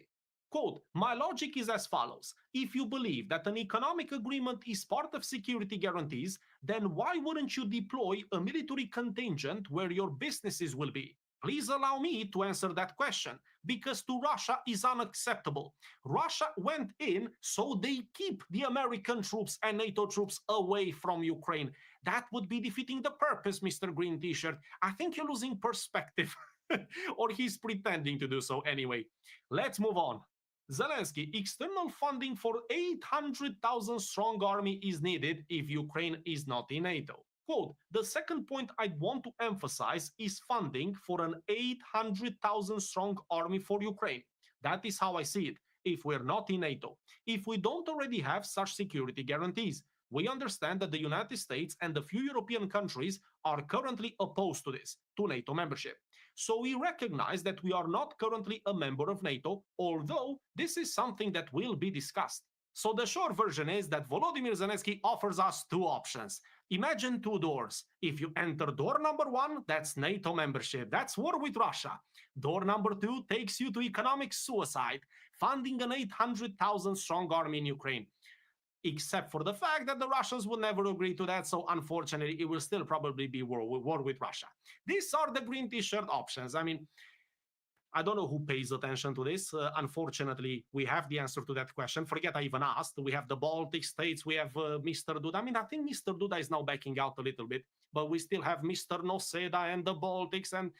Quote, my logic is as follows. If you believe that an economic agreement is part of security guarantees, then why wouldn't you deploy a military contingent where your businesses will be? Please allow me to answer that question, because to Russia is unacceptable. Russia went in so they keep the American troops and NATO troops away from Ukraine. That would be defeating the purpose, Mr. Green T-shirt. I think you're losing perspective. Or he's pretending to do so anyway. Let's move on. Zelensky, external funding for 800,000 strong army is needed if Ukraine is not in NATO. Quote, the second point I want to emphasize is funding for an 800,000 strong army for Ukraine. That is how I see it. If we're not in NATO, if we don't already have such security guarantees, we understand that the United States and a few European countries are currently opposed to this, to NATO membership. So we recognize that we are not currently a member of NATO, although this is something that will be discussed. So the short version is that Volodymyr Zelensky offers us two options. Imagine two doors. If you enter door number one, that's NATO membership. That's war with Russia. Door number two takes you to economic suicide, funding an 800,000 strong army in Ukraine. Except for the fact that the Russians will never agree to that, so unfortunately, it will still probably be war with Russia. These are the green t-shirt options. I mean, I don't know who pays attention to this. Unfortunately, we have the answer to that question. Forget I even asked. We have the Baltic states. We have Mr. Duda. I mean, I think Mr. Duda is now backing out a little bit, but we still have Mr. Noseda and the Baltics. And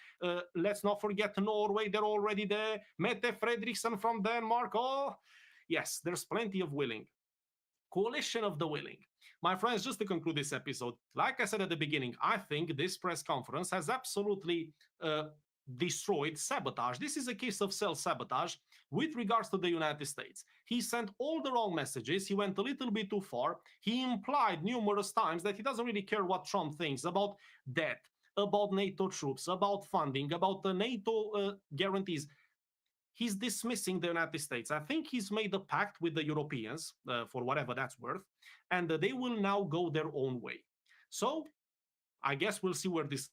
let's not forget Norway. They're already there. Mette Frederiksen from Denmark. Oh, yes, there's plenty of willing. Coalition of the willing. My friends, just to conclude this episode, like I said at the beginning, I think this press conference has absolutely destroyed, sabotage. This is a case of self-sabotage with regards to the United States. He sent all the wrong messages. He went a little bit too far. He implied numerous times that he doesn't really care what Trump thinks about debt, about NATO troops, about funding, about the NATO guarantees. he's dismissing the United States. I think he's made a pact with the Europeans, for whatever that's worth, and they will now go their own way. So I guess we'll see where this.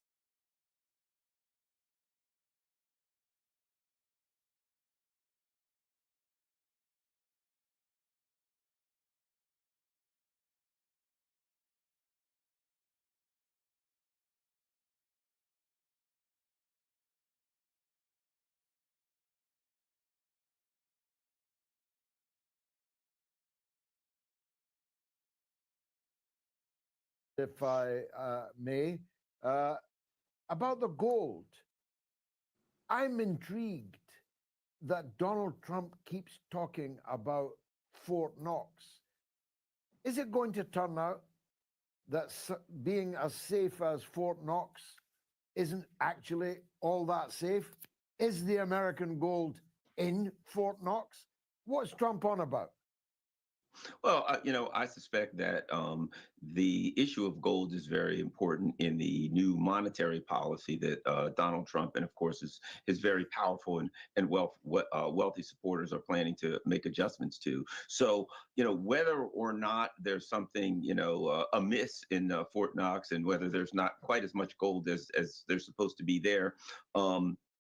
If I may, about the gold. I'm intrigued that Donald Trump keeps talking about Fort Knox. Is it going to turn out that being as safe as Fort Knox isn't actually all that safe? Is the American gold in Fort Knox? What's Trump on about? Well, I suspect that the issue of gold is very important in the new monetary policy that Donald Trump and, of course, his very powerful and wealthy supporters are planning to make adjustments to. So, whether or not there's something, amiss in Fort Knox and whether there's not quite as much gold as there's supposed to be there,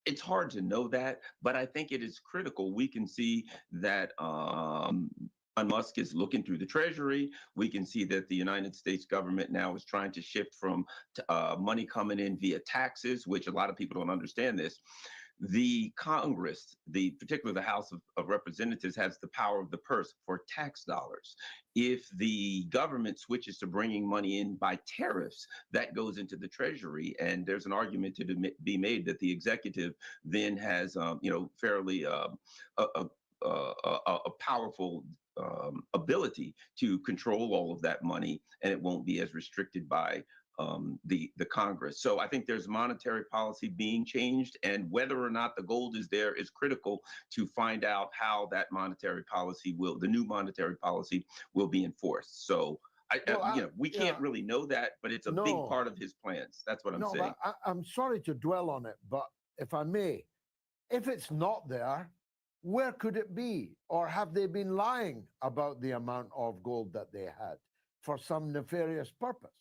it's hard to know that, but I think it is critical. We can see that Musk is looking through the Treasury. We can see that the United States government now is trying to shift from money coming in via taxes, which a lot of people don't understand this. The Congress, particularly the House of Representatives, has the power of the purse for tax dollars. If the government switches to bringing money in by tariffs, that goes into the Treasury, and there's an argument to be made that the executive then has, fairly a powerful ability to control all of that money, and it won't be as restricted by the Congress. So I think there's monetary policy being changed, and whether or not the gold is there is critical to find out how that monetary policy the new monetary policy will be enforced. So we can't really know that, but it's a big part of his plans. That's what I'm saying. But I'm sorry to dwell on it, but if I may, if it's not there, where could it be? Or have they been lying about the amount of gold that they had for some nefarious purpose?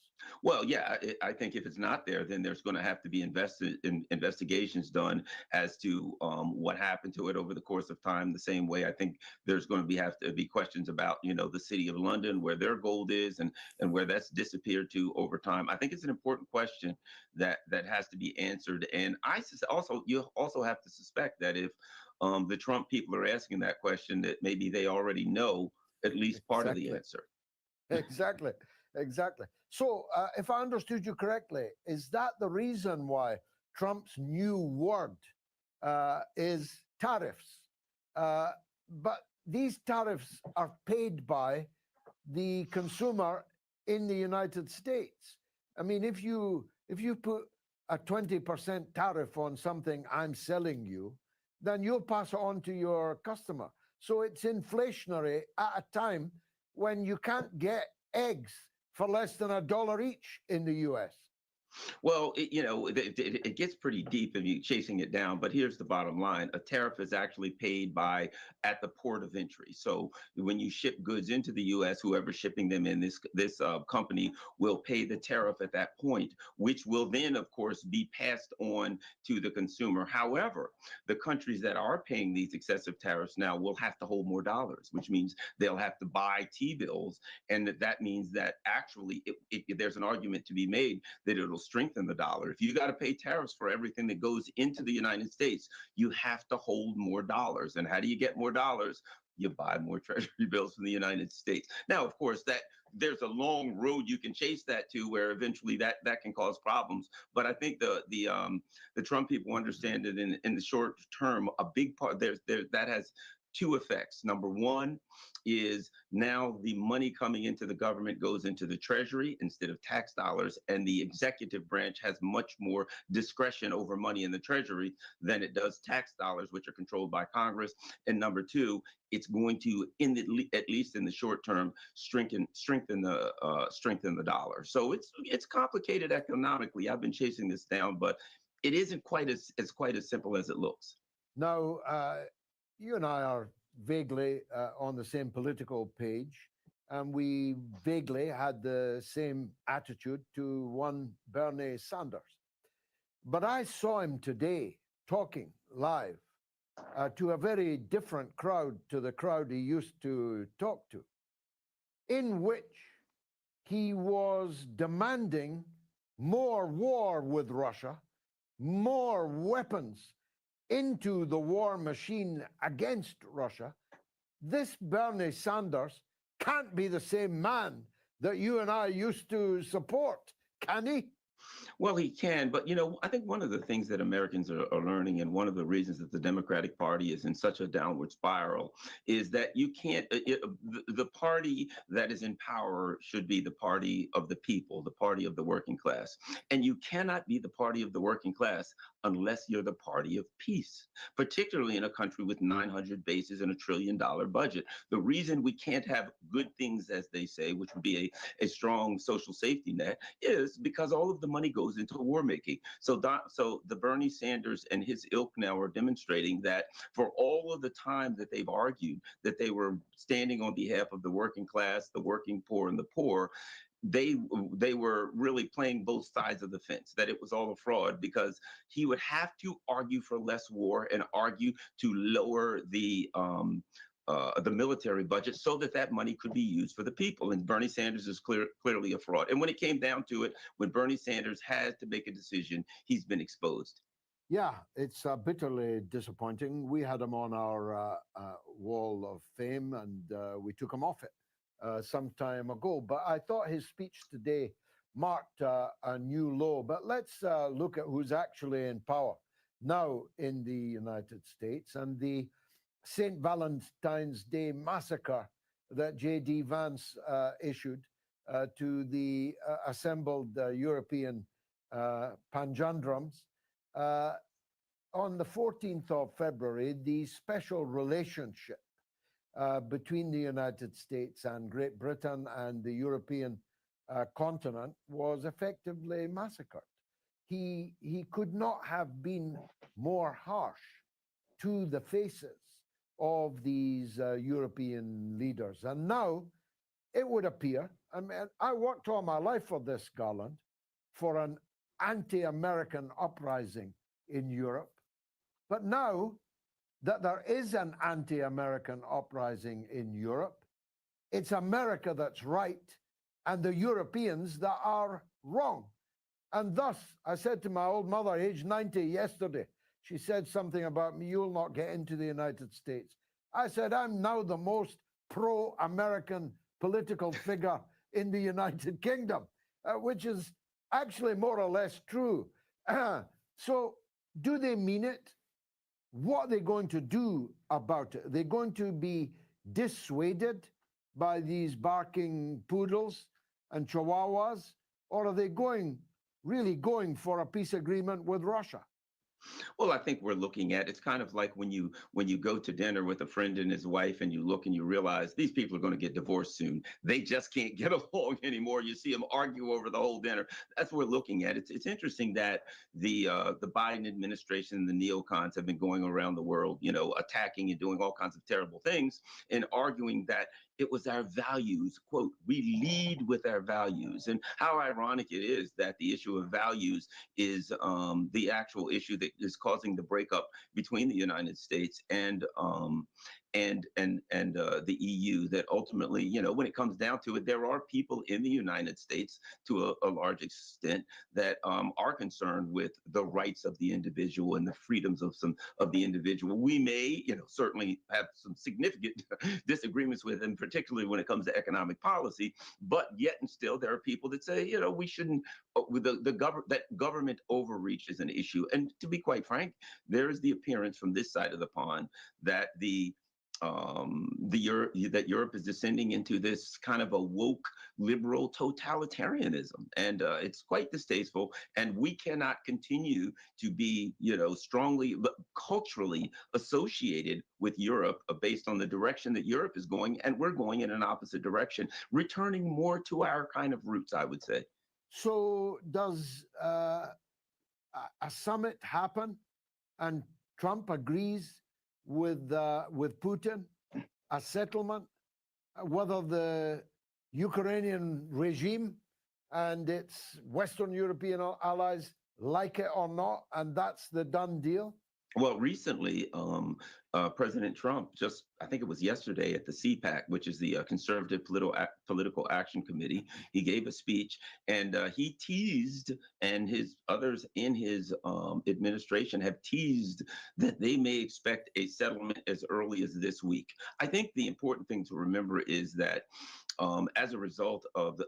Well, yeah, I think if it's not there, then there's going to have to be investigations done as to what happened to it over the course of time. The same way I think there's going to have to be questions about, the city of London, where their gold is and where that's disappeared to over time. I think it's an important question that has to be answered. And you also have to suspect that if the Trump people are asking that question, that maybe they already know at least part of the answer. Exactly. So if I understood you correctly, is that the reason why Trump's new word is tariffs? But these tariffs are paid by the consumer in the United States. I mean, if you put a 20% tariff on something I'm selling you, then you'll pass it on to your customer. So it's inflationary at a time when you can't get eggs for less than $1 each in the US. Well, it gets pretty deep if you're chasing it down, but here's the bottom line. A tariff is actually paid at the port of entry. So when you ship goods into the U.S., whoever's shipping them in, this company will pay the tariff at that point, which will then, of course, be passed on to the consumer. However, the countries that are paying these excessive tariffs now will have to hold more dollars, which means they'll have to buy T-bills. And that means that actually there's an argument to be made that it'll strengthen the dollar. If you got to pay tariffs for everything that goes into the United States, you have to hold more dollars. And how do you get more dollars? You buy more treasury bills from the United States. Now, of course, that there's a long road you can chase that to, where eventually that can cause problems. But I think the Trump people understand that in the short term, a big part that has two effects. Number one is now the money coming into the government goes into the Treasury instead of tax dollars, and the executive branch has much more discretion over money in the Treasury than it does tax dollars, which are controlled by Congress. And number two, it's going to, at least in the short term, strengthen the dollar. So it's complicated economically. I've been chasing this down, but it isn't quite as simple as it looks. Now, you and I are vaguely on the same political page, and we vaguely had the same attitude to one Bernie Sanders. But I saw him today talking live to a very different crowd to the crowd he used to talk to, in which he was demanding more war with Russia, more weapons into the war machine against Russia. This Bernie Sanders can't be the same man that you and I used to support, can he? Well, he can, but I think one of the things that Americans are learning, and one of the reasons that the Democratic Party is in such a downward spiral, is that you can't. The party that is in power should be the party of the people, the party of the working class, and you cannot be the party of the working class unless you're the party of peace, particularly in a country with 900 bases and $1 trillion budget. The reason we can't have good things, as they say, which would be a strong social safety net, is because all of the money goes into war making. So the Bernie Sanders and his ilk now are demonstrating that for all of the time that they've argued that they were standing on behalf of the working class, the working poor, and the poor, they were really playing both sides of the fence, that it was all a fraud, because he would have to argue for less war and argue to lower the military budget so that that money could be used for the people. And Bernie Sanders is clearly a fraud. And when it came down to it, when Bernie Sanders has to make a decision, he's been exposed. Yeah, it's bitterly disappointing. We had him on our wall of fame, and we took him off it some time ago. But I thought his speech today marked a new low. But let's look at who's actually in power now in the United States. And the St. Valentine's Day massacre that J.D. Vance issued to the assembled European panjandrums. On the 14th of February, the special relationship between the United States and Great Britain and the European continent was effectively massacred. He could not have been more harsh to the faces of these European leaders. And now it would appear, I mean, I worked all my life for this, Garland, for an anti-American uprising in Europe. But now that there is an anti-American uprising in Europe, it's America that's right and the Europeans that are wrong. And thus, I said to my old mother, age 90 yesterday, she said something about me, you'll not get into the United States. I said, I'm now the most pro-American political figure in the United Kingdom, which is actually more or less true. So do they mean it? What are they going to do about it? Are they going to be dissuaded by these barking poodles and chihuahuas? Or are they really going for a peace agreement with Russia? Well, I think we're looking at, it's kind of like when you go to dinner with a friend and his wife and you look and you realize these people are going to get divorced soon. They just can't get along anymore. You see them argue over the whole dinner. That's what we're looking at. It's interesting that the Biden administration and the neocons have been going around the world, attacking and doing all kinds of terrible things and arguing that it was our values, quote, we lead with our values. And how ironic it is that the issue of values is the actual issue that is causing the breakup between the United States and the EU, that ultimately, when it comes down to it, there are people in the United States to a large extent that are concerned with the rights of the individual and the freedoms of the individual. We may, certainly have some significant disagreements with them, particularly when it comes to economic policy, but yet and still there are people that say, we shouldn't, that government overreach is an issue. And to be quite frank, there is the appearance from this side of the pond that Europe is descending into this kind of a woke liberal totalitarianism, and it's quite distasteful. And we cannot continue to be, strongly culturally associated with Europe based on the direction that Europe is going, and we're going in an opposite direction, returning more to our kind of roots, I would say. So does a summit happen and Trump agrees with Putin, a settlement, whether the Ukrainian regime and its Western European allies like it or not, and that's the done deal? Well, recently, President Trump, just I think it was yesterday at the CPAC, which is the Conservative Political Action Committee, he gave a speech and he teased, and his others in his administration have teased that they may expect a settlement as early as this week. I think the important thing to remember is that as a result of,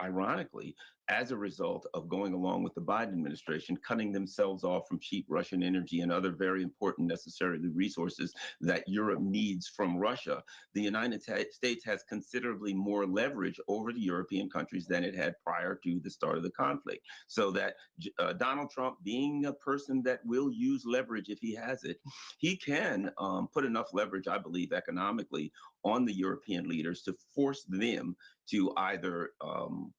ironically, as a result of going along with the Biden administration, cutting themselves off from cheap Russian energy and other very important necessarily resources that Europe needs from Russia, the United States has considerably more leverage over the European countries than it had prior to the start of the conflict. So that Donald Trump, being a person that will use leverage if he has it, he can put enough leverage, I believe, economically on the European leaders to force them to either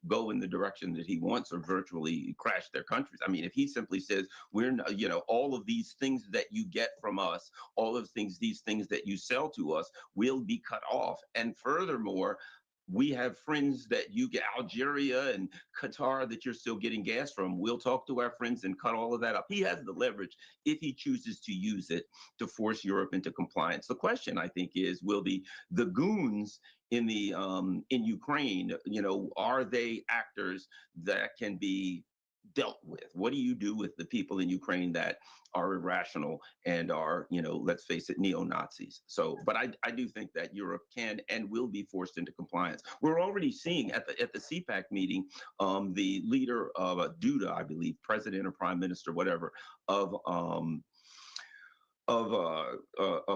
go in the direction that he wants or virtually crash their countries. I mean, if he simply says, we're not, all of these things that you get from us, all of these things that you sell to us will be cut off. And furthermore, we have friends that you get, Algeria and Qatar, that you're still getting gas from. We'll talk to our friends and cut all of that up. He has the leverage if he chooses to use it to force Europe into compliance. The question, I think, is will the goons in Ukraine, are they actors that can be dealt with? What do you do with the people in Ukraine that are irrational and are, let's face it, neo-Nazis? So, but I do think that Europe can and will be forced into compliance. We're already seeing at the CPAC meeting, the leader of Duda, I believe, president or prime minister, whatever, of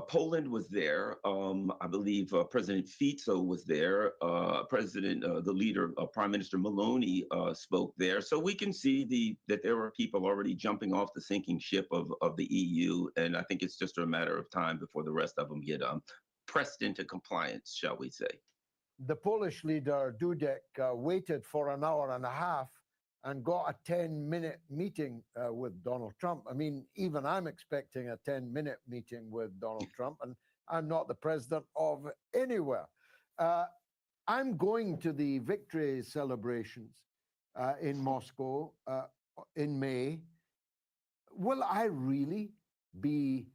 Poland was there. I believe President Fico was there. The leader, Prime Minister Maloney, spoke there. So we can see that there are people already jumping off the sinking ship of the EU, and I think it's just a matter of time before the rest of them get pressed into compliance, shall we say. The Polish leader, Dudek, waited for an hour and a half and got a 10-minute meeting with Donald Trump. I mean, even I'm expecting a 10-minute meeting with Donald Trump, and I'm not the president of anywhere. I'm going to the victory celebrations in Moscow in May. Will I really be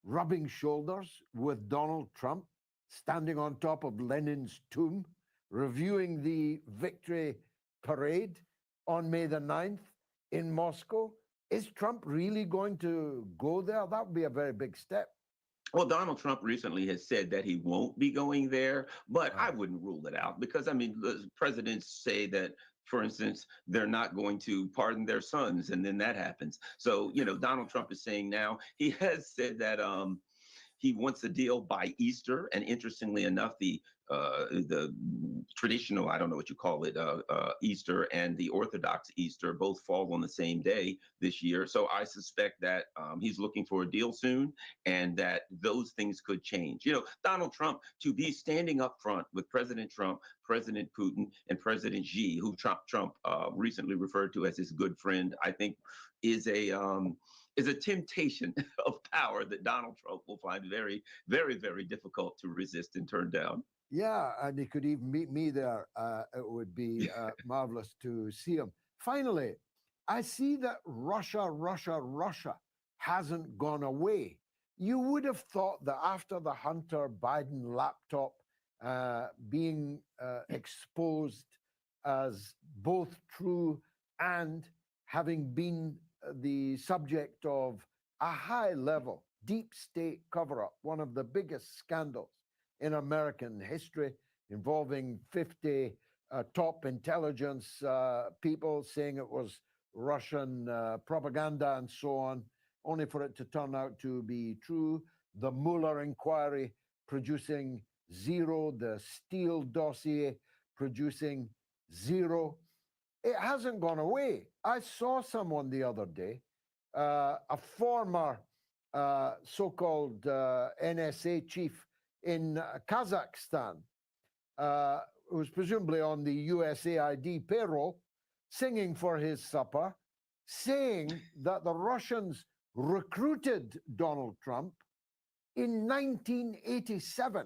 rubbing shoulders with Donald Trump, standing on top of Lenin's tomb, reviewing the victory parade on May the 9th in Moscow? Is Trump really going to go there? That would be a very big step. Well, Donald Trump recently has said that he won't be going there, but I wouldn't rule it out because, I mean, the presidents say that, for instance, they're not going to pardon their sons, and then that happens. So, Donald Trump is saying now, he has said that he wants a deal by Easter, and interestingly enough, the traditional, I don't know what you call it, Easter and the Orthodox Easter both fall on the same day this year. So I suspect that he's looking for a deal soon, and that those things could change. Donald Trump, to be standing up front with President Trump, President Putin, and President Xi, who Trump recently referred to as his good friend, I think is a temptation of power that Donald Trump will find very, very, very difficult to resist and turn down. Yeah, and he could even meet me there. It would be marvelous to see him. Finally, I see that Russia hasn't gone away. You would have thought that after the Hunter Biden laptop being exposed as both true and having been the subject of a high-level deep state cover-up, one of the biggest scandals in American history, involving 50 top intelligence people saying it was Russian propaganda and so on, only for it to turn out to be true. The Mueller inquiry producing zero, the Steele dossier producing zero. It hasn't gone away. I saw someone the other day, a former so-called NSA chief in Kazakhstan, who was presumably on the USAID payroll, singing for his supper, saying that the Russians recruited Donald Trump in 1987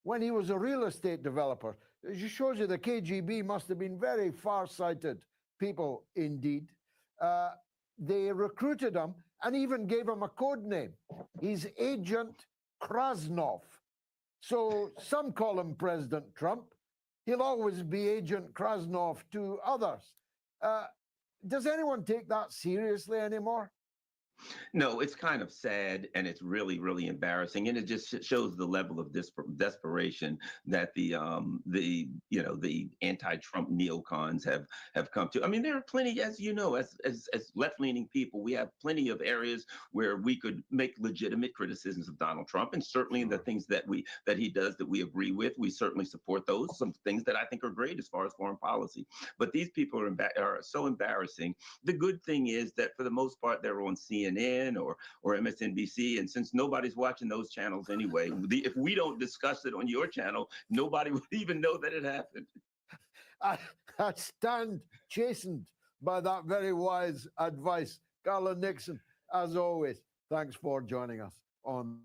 when he was a real estate developer. It just shows you the KGB must have been very far-sighted people indeed. They recruited him and even gave him a code name. He's Agent Krasnov. So some call him President Trump. He'll always be Agent Krasnov to others. Does anyone take that seriously anymore? No, it's kind of sad, and it's really, really embarrassing, and it just shows the level of desperation that the anti-Trump neocons have come to. I mean, there are plenty, as you know, as left-leaning people, we have plenty of areas where we could make legitimate criticisms of Donald Trump, and certainly the things that he does that we agree with, we certainly support those. Some things that I think are great as far as foreign policy, but these people are so embarrassing. The good thing is that for the most part, they're on CNN or MSNBC, and since nobody's watching those channels anyway, if we don't discuss it on your channel, nobody would even know that it happened. I stand chastened by that very wise advice. Carla Nixon, as always, thanks for joining us on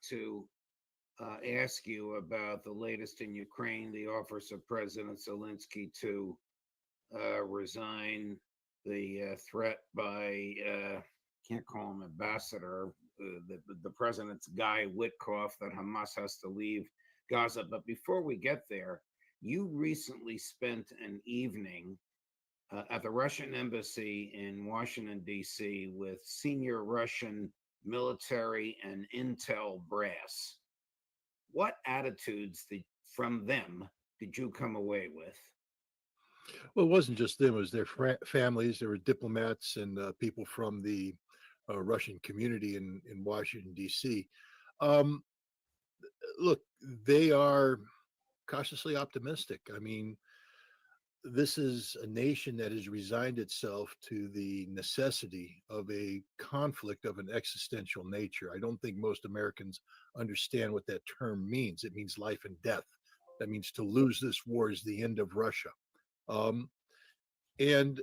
to ask you about the latest in Ukraine, the offers of President Zelenskyy to resign, the threat by, can't call him ambassador, the president's Guy Witkoff that Hamas has to leave Gaza. But before we get there, you recently spent an evening at the Russian embassy in Washington, D.C. with senior Russian military and intel brass. What attitudes from them did you come away with? Well, it wasn't just them, it was their families. There were diplomats and people from the Russian community in Washington, D.C. Look, they are cautiously optimistic. I mean, this is a nation that has resigned itself to the necessity of a conflict of an existential nature. I don't think most Americans understand what that term means. It means life and death. That means to lose this war is the end of Russia. And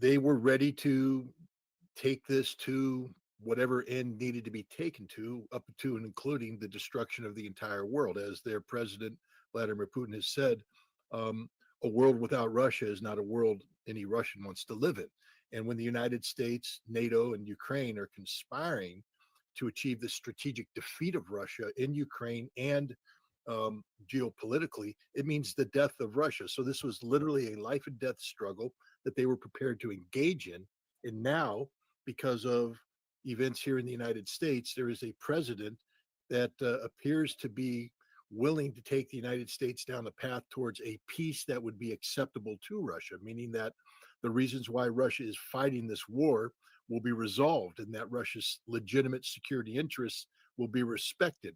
they were ready to take this to whatever end needed to be taken to, up to and including the destruction of the entire world. As their president, Vladimir Putin, has said, a world without Russia is not a world any Russian wants to live in. And when the United States, NATO, and Ukraine are conspiring to achieve the strategic defeat of Russia in Ukraine and geopolitically, it means the death of Russia. So this was literally a life and death struggle that they were prepared to engage in. And now, because of events here in the United States, there is a president that appears to be willing to take the United States down the path towards a peace that would be acceptable to Russia, meaning that the reasons why Russia is fighting this war will be resolved and that Russia's legitimate security interests will be respected.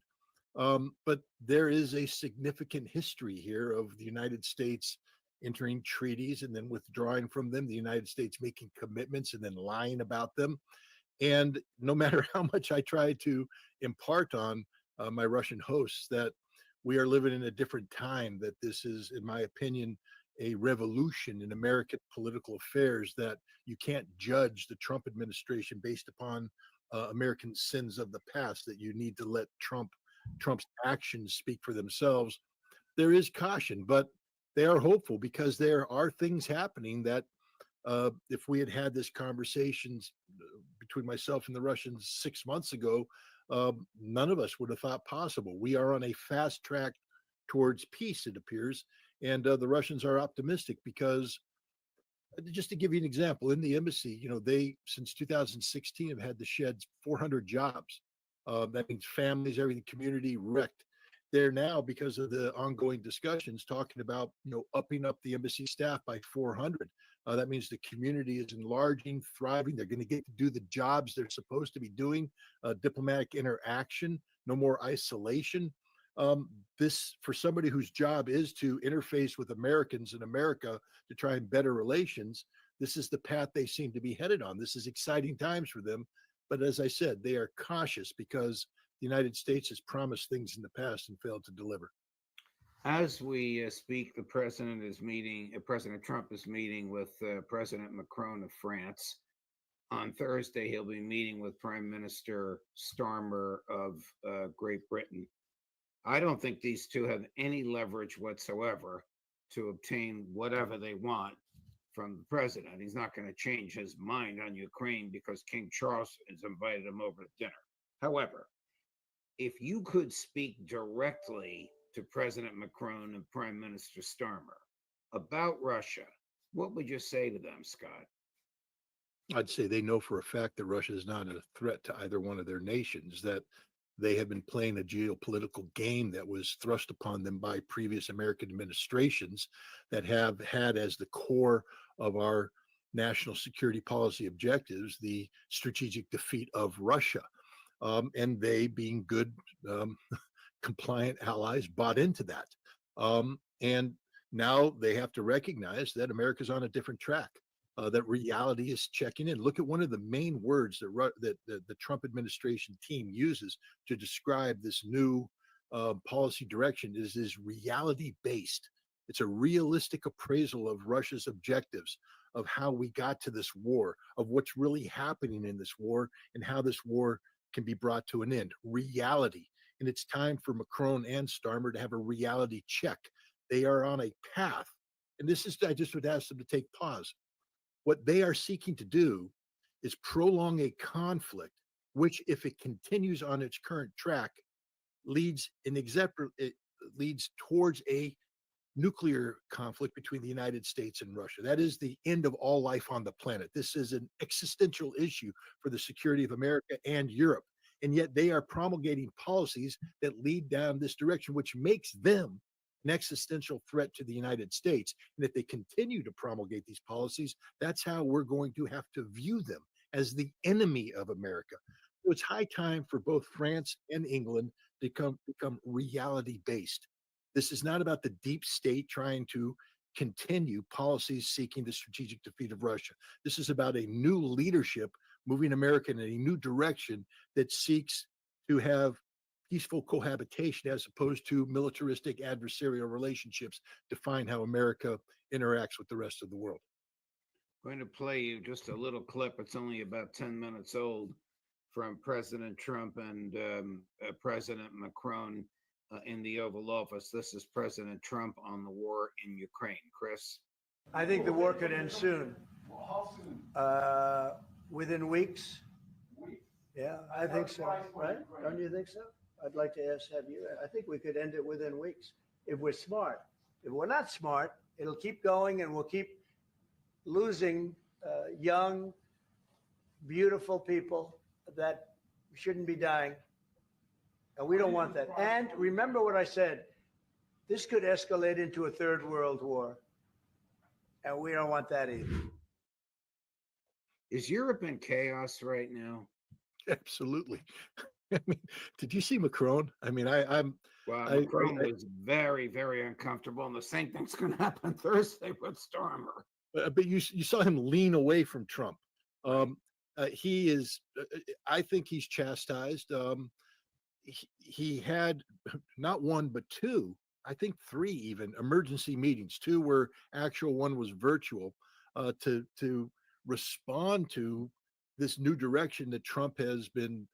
But there is a significant history here of the United States entering treaties and then withdrawing from them, the United States making commitments and then lying about them. And no matter how much I try to impart on my Russian hosts that we are living in a different time, that this is, in my opinion, a revolution in American political affairs, that you can't judge the Trump administration based upon American sins of the past, that you need to let Trump's actions speak for themselves. There is caution, but they are hopeful because there are things happening that if we had had this conversations between myself and the Russians 6 months ago, none of us would have thought possible. We are on a fast track towards peace, it appears. And the Russians are optimistic because, just to give you an example, in the embassy, they, since 2016, have had to shed 400 jobs. That means families, everything, community wrecked. They're now, because of the ongoing discussions, talking about, upping up the embassy staff by 400. That means the community is enlarging, thriving. They're going to get to do the jobs they're supposed to be doing, diplomatic interaction. no more isolation. This, for somebody whose job is to interface with Americans in America to try and better relations, this is the path they seem to be headed on. This is exciting times for them. But as I said, they are cautious because the United States has promised things in the past and failed to deliver. As we speak, the president is meeting. President Trump is meeting with President Macron of France. On Thursday, he'll be meeting with Prime Minister Starmer of Great Britain. I don't think these two have any leverage whatsoever to obtain whatever they want from the president. He's not going to change his mind on Ukraine because King Charles has invited him over to dinner. However, if you could speak directly to President Macron and Prime Minister Starmer about Russia, what would you say to them, Scott? I'd say they know for a fact that Russia is not a threat to either one of their nations, that they have been playing a geopolitical game that was thrust upon them by previous American administrations that have had as the core of our national security policy objectives the strategic defeat of Russia. And they, being good, compliant allies, bought into that. And now they have to recognize that America's on a different track. That reality is checking in. Look at one of the main words that the Trump administration team uses to describe this new policy direction is reality-based. It's a realistic appraisal of Russia's objectives, of how we got to this war, of what's really happening in this war, and how this war can be brought to an end. Reality. And it's time for Macron and Starmer to have a reality check. They are on a path. And this is, I just would ask them to take pause. What they are seeking to do is prolong a conflict, which, if it continues on its current track, leads towards a nuclear conflict between the United States and Russia. That is the end of all life on the planet. This is an existential issue for the security of America and Europe. And yet they are promulgating policies that lead down this direction, which makes them an existential threat to the United States. And if they continue to promulgate these policies, that's how we're going to have to view them, as the enemy of America. So it's high time for both France and England to become reality-based. This is not about the deep state trying to continue policies seeking the strategic defeat of Russia. This is about a new leadership moving America in a new direction that seeks to have peaceful cohabitation as opposed to militaristic adversarial relationships define how America interacts with the rest of the world. I'm going to play you just a little clip. It's only about 10 minutes old, from President Trump and President Macron in the Oval Office. This is President Trump on the war in Ukraine. Chris? I think the war could end soon. Within weeks. Yeah, I think so. Right? Don't you think so? I'd like to have you. I think we could end it within weeks if we're smart. If we're not smart, it'll keep going, and we'll keep losing young, beautiful people that shouldn't be dying. And we don't want that. And remember what I said, this could escalate into a third world war. And we don't want that either. Is Europe in chaos right now? Absolutely. I mean, did you see Macron? I mean, Macron was very, very uncomfortable, and the same thing's going to happen Thursday with Starmer. But you saw him lean away from Trump. He is, I think he's chastised. He had not one, but two, I think three even, emergency meetings. Two were actual, one was virtual, to respond to this new direction that Trump has been,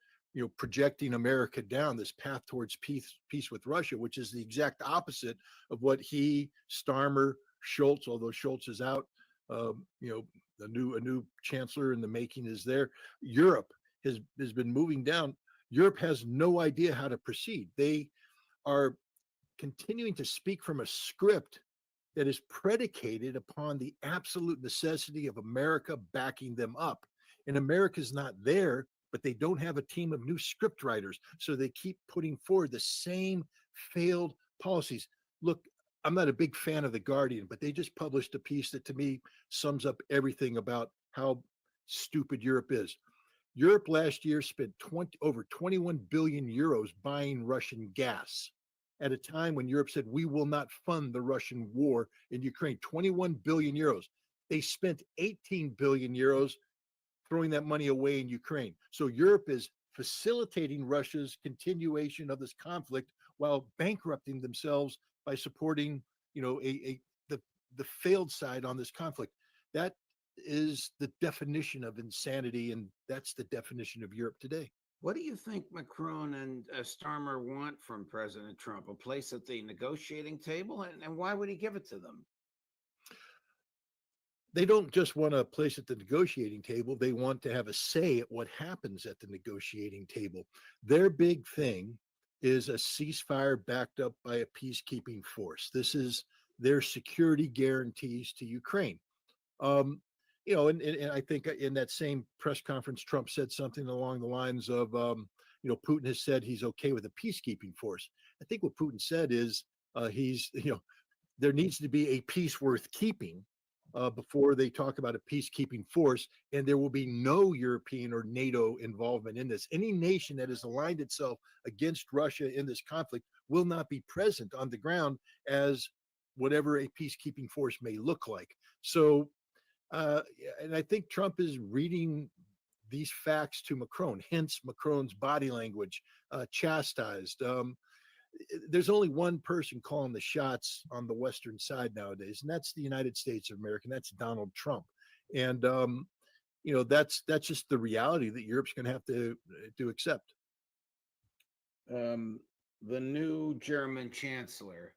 projecting America down, this path towards peace with Russia, which is the exact opposite of what he, Starmer, Schultz, although Schultz is out, a new chancellor in the making is there. Europe has been moving down. Europe has no idea how to proceed. They are continuing to speak from a script that is predicated upon the absolute necessity of America backing them up. And America's not there, but they don't have a team of new script writers. So they keep putting forward the same failed policies. Look, I'm not a big fan of The Guardian, but they just published a piece that to me sums up everything about how stupid Europe is. Europe last year spent over 21 billion euros buying Russian gas at a time when Europe said, we will not fund the Russian war in Ukraine. 21 billion euros. They spent 18 billion euros throwing that money away in Ukraine. So Europe is facilitating Russia's continuation of this conflict while bankrupting themselves by supporting, the failed side on this conflict. That is the definition of insanity, and that's the definition of Europe today. What do you think Macron and Starmer want from President Trump? A place at the negotiating table? And why would he give it to them? They don't just want a place at the negotiating table. They want to have a say at what happens at the negotiating table. Their big thing is a ceasefire backed up by a peacekeeping force. This is their security guarantees to Ukraine. And I think in that same press conference, Trump said something along the lines of, Putin has said he's okay with a peacekeeping force. I think what Putin said is there needs to be a peace worth keeping before they talk about a peacekeeping force, and there will be no European or NATO involvement in this. Any nation that has aligned itself against Russia in this conflict will not be present on the ground as whatever a peacekeeping force may look like. So, and I think Trump is reading these facts to Macron, hence Macron's body language, chastised. There's only one person calling the shots on the Western side nowadays, and that's the United States of America, and that's Donald Trump. And that's just the reality that Europe's going to have to accept. The new German chancellor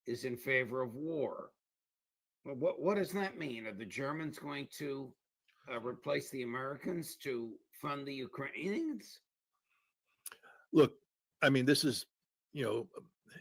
is in favor of war. Well, what does that mean? Are the Germans going to replace the Americans to fund the Ukrainians? Look, I mean, this is,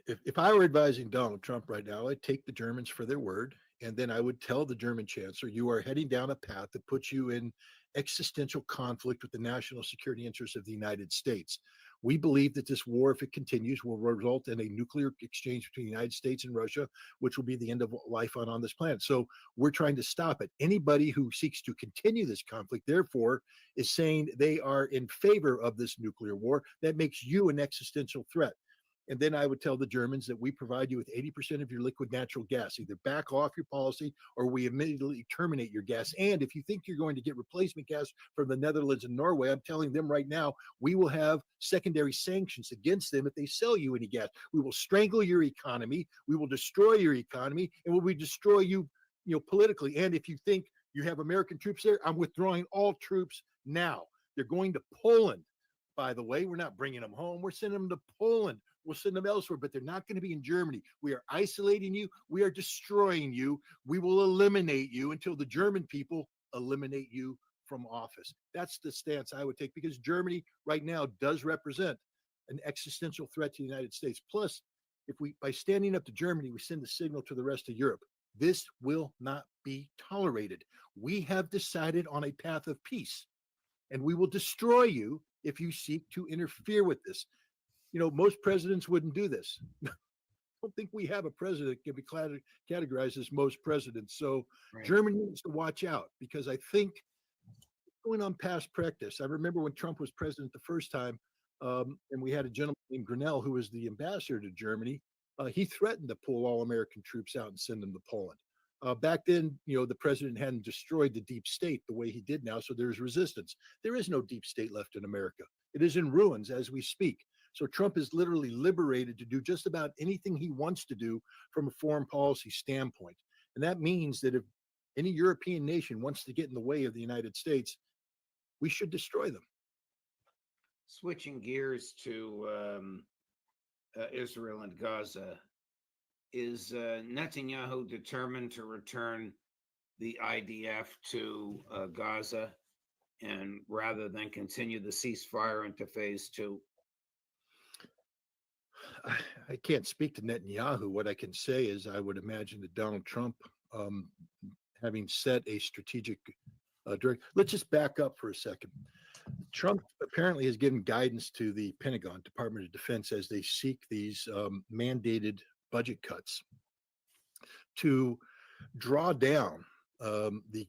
if I were advising Donald Trump right now, I'd take the Germans for their word. And then I would tell the German chancellor, you are heading down a path that puts you in existential conflict with the national security interests of the United States. We believe that this war, if it continues, will result in a nuclear exchange between the United States and Russia, which will be the end of life on this planet. So we're trying to stop it. Anybody who seeks to continue this conflict, therefore, is saying they are in favor of this nuclear war. That makes you an existential threat. And then I would tell the Germans that we provide you with 80% of your liquid natural gas. Either back off your policy or we immediately terminate your gas. And if you think you're going to get replacement gas from the Netherlands and Norway, I'm telling them right now, we will have secondary sanctions against them if they sell you any gas. We will strangle your economy. We will destroy your economy, and we will destroy you, politically. And if you think you have American troops there, I'm withdrawing all troops now. They're going to Poland. By the way, we're not bringing them home. We're sending them to Poland. We'll send them elsewhere, but they're not going to be in Germany. We are isolating you. We are destroying you. We will eliminate you until the German people eliminate you from office. That's the stance I would take, because Germany right now does represent an existential threat to the United States. Plus, by standing up to Germany, we send the signal to the rest of Europe. This will not be tolerated. We have decided on a path of peace, and we will destroy you if you seek to interfere with this. Most presidents wouldn't do this. I don't think we have a president that can be categorized as most presidents. So right. Germany needs to watch out, because I think going on past practice. I remember when Trump was president the first time, and we had a gentleman named Grinnell who was the ambassador to Germany. He threatened to pull all American troops out and send them to Poland. Back then, the president hadn't destroyed the deep state the way he did now, so there's resistance. There is no deep state left in America. It is in ruins as we speak. So Trump is literally liberated to do just about anything he wants to do from a foreign policy standpoint. And that means that if any European nation wants to get in the way of the United States, we should destroy them. Switching gears to Israel and Gaza, is Netanyahu determined to return the IDF to Gaza, and rather than continue the ceasefire into phase 2? I can't speak to Netanyahu. What I can say is I would imagine that Donald Trump, having set a strategic direction. Let's just back up for a second. Trump apparently has given guidance to the Pentagon, Department of Defense, as they seek these mandated budget cuts to draw down the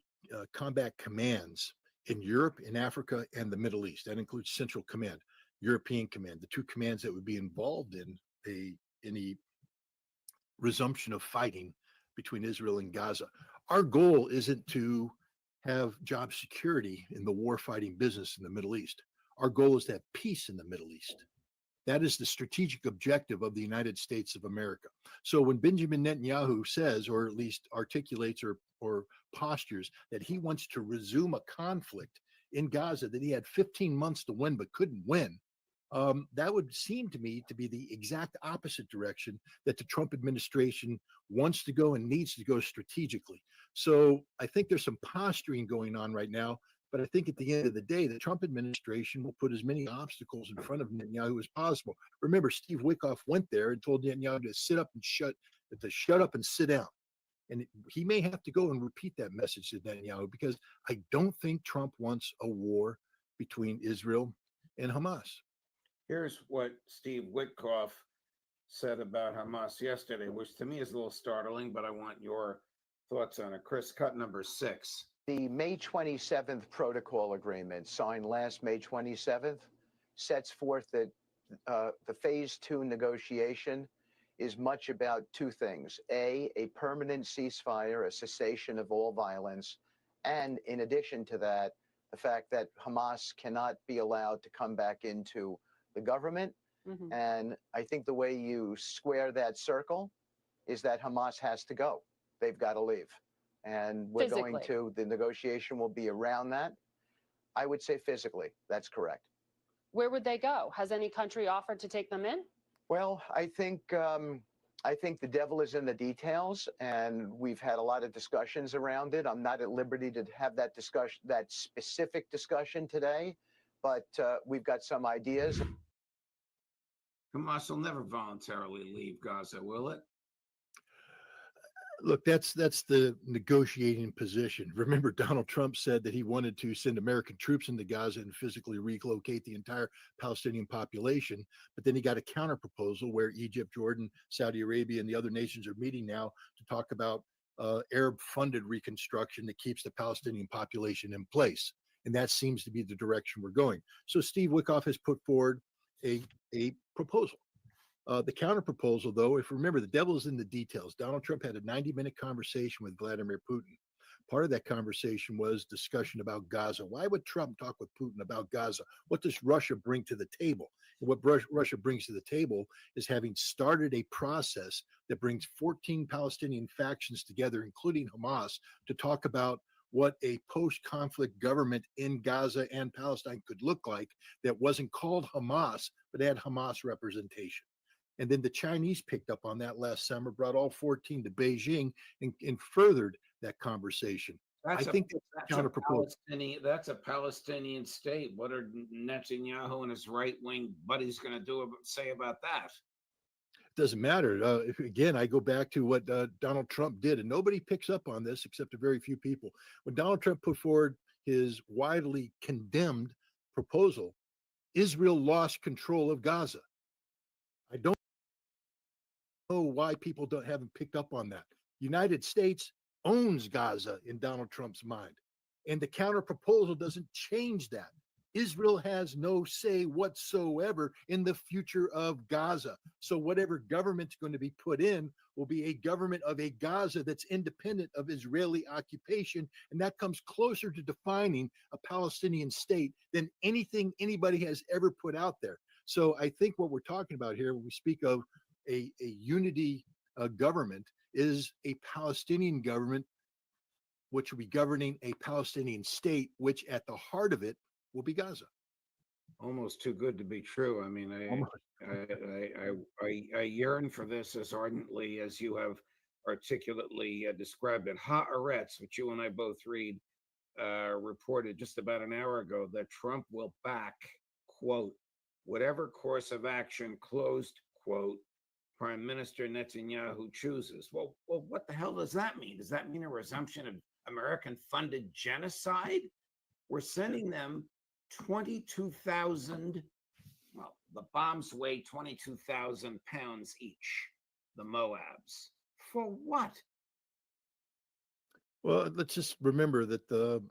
combat commands in Europe, in Africa, and the Middle East. That includes Central Command, European Command, the two commands that would be involved in any resumption of fighting between Israel and Gaza. Our goal isn't to have job security in the war fighting business in the Middle East. Our goal is to have peace in the Middle East. That is the strategic objective of the United States of America. So when Benjamin Netanyahu says, or at least articulates or postures, that he wants to resume a conflict in Gaza that he had 15 months to win but couldn't win, that would seem to me to be the exact opposite direction that the Trump administration wants to go and needs to go strategically. So I think there's some posturing going on right now. But I think at the end of the day, the Trump administration will put as many obstacles in front of Netanyahu as possible. Remember, Steve Witkoff went there and told Netanyahu to shut up and sit down. And he may have to go and repeat that message to Netanyahu, because I don't think Trump wants a war between Israel and Hamas. Here's what Steve Witkoff said about Hamas yesterday, which to me is a little startling, but I want your thoughts on it. Chris, cut number 6. The May 27th protocol agreement, signed last May 27th, sets forth that the phase 2 negotiation is much about two things. A permanent ceasefire, a cessation of all violence, and in addition to that, the fact that Hamas cannot be allowed to come back into the government. Mm-hmm. And I think the way you square that circle is that Hamas has to go. They've got to leave. And we're going to, the negotiation will be around that. I would say physically, that's correct. Where would they go? Has any country offered to take them in? Well, I think the devil is in the details, and we've had a lot of discussions around it. I'm not at liberty to have that discussion, that specific discussion today, but we've got some ideas. Hamas will never voluntarily leave Gaza, will it? Look, that's the negotiating position. Remember, Donald Trump said that he wanted to send American troops into Gaza and physically relocate the entire Palestinian population. But then he got a counter proposal where Egypt, Jordan, Saudi Arabia, and the other nations are meeting now to talk about Arab-funded reconstruction that keeps the Palestinian population in place. And that seems to be the direction we're going. So Steve Witkoff has put forward a proposal. The counter proposal, though, if you remember, the devil is in the details. Donald Trump had a 90-minute conversation with Vladimir Putin. Part of that conversation was discussion about Gaza. Why would Trump talk with Putin about Gaza? What does Russia bring to the table? And what Russia brings to the table is having started a process that brings 14 Palestinian factions together, including Hamas, to talk about what a post-conflict government in Gaza and Palestine could look like that wasn't called Hamas, but had Hamas representation. And then the Chinese picked up on that last summer, brought all 14 to Beijing and furthered that conversation. That's I think that's a Palestinian state. What are Netanyahu and his right-wing buddies going to say about that? It doesn't matter. Again, I go back to what Donald Trump did, and nobody picks up on this except a very few people. When Donald Trump put forward his widely condemned proposal, Israel lost control of Gaza. I don't know why people haven't picked up on that. United States owns Gaza in Donald Trump's mind, and the counter proposal doesn't change that. Israel has no say whatsoever in the future of Gaza. So whatever government's going to be put in will be a government of a Gaza that's independent of Israeli occupation, and that comes closer to defining a Palestinian state than anything anybody has ever put out there. So I think what we're talking about here, when we speak of a unity government, is a Palestinian government which will be governing a Palestinian state, which at the heart of it will be Gaza. Almost too good to be true. I mean, I yearn for this as ardently as you have articulately described it. Haaretz, which you and I both read, reported just about an hour ago that Trump will back, quote, whatever course of action, closed quote, Prime Minister Netanyahu chooses. Well, what the hell does that mean? Does that mean a resumption of American-funded genocide? We're sending them 22,000, well, the bombs weigh 22,000 pounds each, the Moabs. For what? Well, let's just remember that the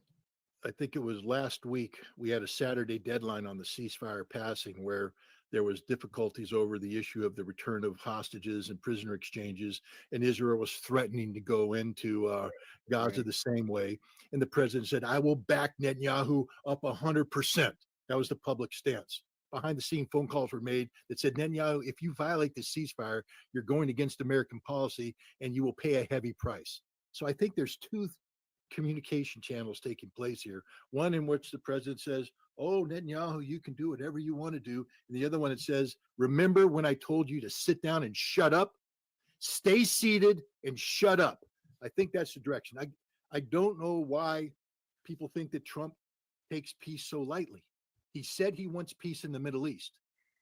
I think it was last week, we had a Saturday deadline on the ceasefire passing where there was difficulties over the issue of the return of hostages and prisoner exchanges, and Israel was threatening to go into Gaza the same way. And the president said, I will back Netanyahu up 100%. That was the public stance. Behind the scene phone calls were made that said, Netanyahu, if you violate the ceasefire, you're going against American policy and you will pay a heavy price. So I think there's two communication channels taking place here. One in which the president says, oh, Netanyahu, you can do whatever you want to do. And the other one, it says, remember when I told you to sit down and shut up? Stay seated and shut up. I think that's the direction. I don't know why people think that Trump takes peace so lightly. He said he wants peace in the Middle East,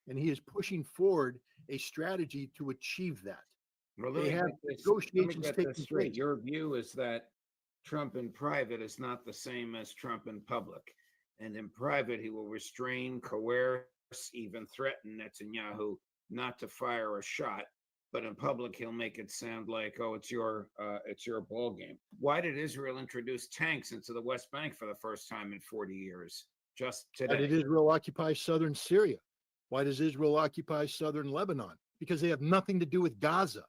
and he is pushing forward a strategy to achieve that. Well, they have negotiations taking place. Your view is that Trump in private is not the same as Trump in public. And in private, he will restrain, coerce, even threaten Netanyahu not to fire a shot. But in public, he'll make it sound like, oh, it's your ball game. Why did Israel introduce tanks into the West Bank for the first time in 40 years? Just today. Why did Israel occupy southern Syria? Why does Israel occupy southern Lebanon? Because they have nothing to do with Gaza.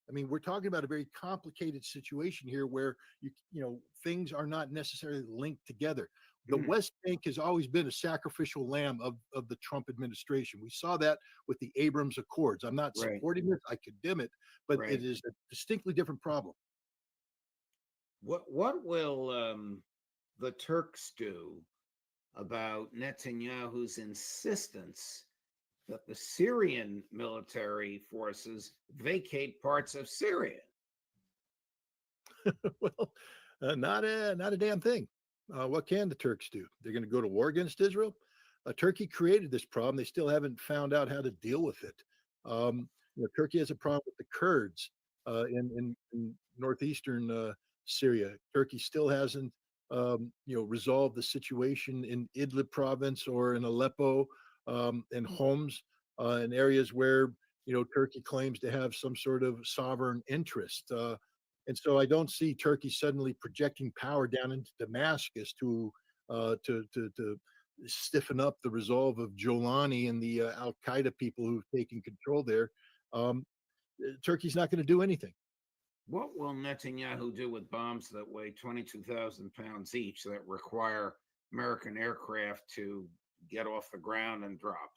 I mean, we're talking about a very complicated situation here where you know things are not necessarily linked together. The West Bank has always been a sacrificial lamb of the Trump administration. We saw that with the Abrams Accords. I'm not supporting it, I condemn it, but it is a distinctly different problem. What will the Turks do about Netanyahu's insistence that the Syrian military forces vacate parts of Syria? Well, not a damn thing. What can the Turks do? They're going to go to war against Israel? Turkey created this problem. They still haven't found out how to deal with it. Turkey has a problem with the Kurds in northeastern Syria. Turkey still hasn't resolved the situation in Idlib province or in Aleppo and Homs in areas where Turkey claims to have some sort of sovereign interest. And so I don't see Turkey suddenly projecting power down into Damascus to stiffen up the resolve of Jolani and the Al Qaeda people who've taken control there. Turkey's not going to do anything. What will Netanyahu do with bombs that weigh 22,000 pounds each that require American aircraft to get off the ground and drop?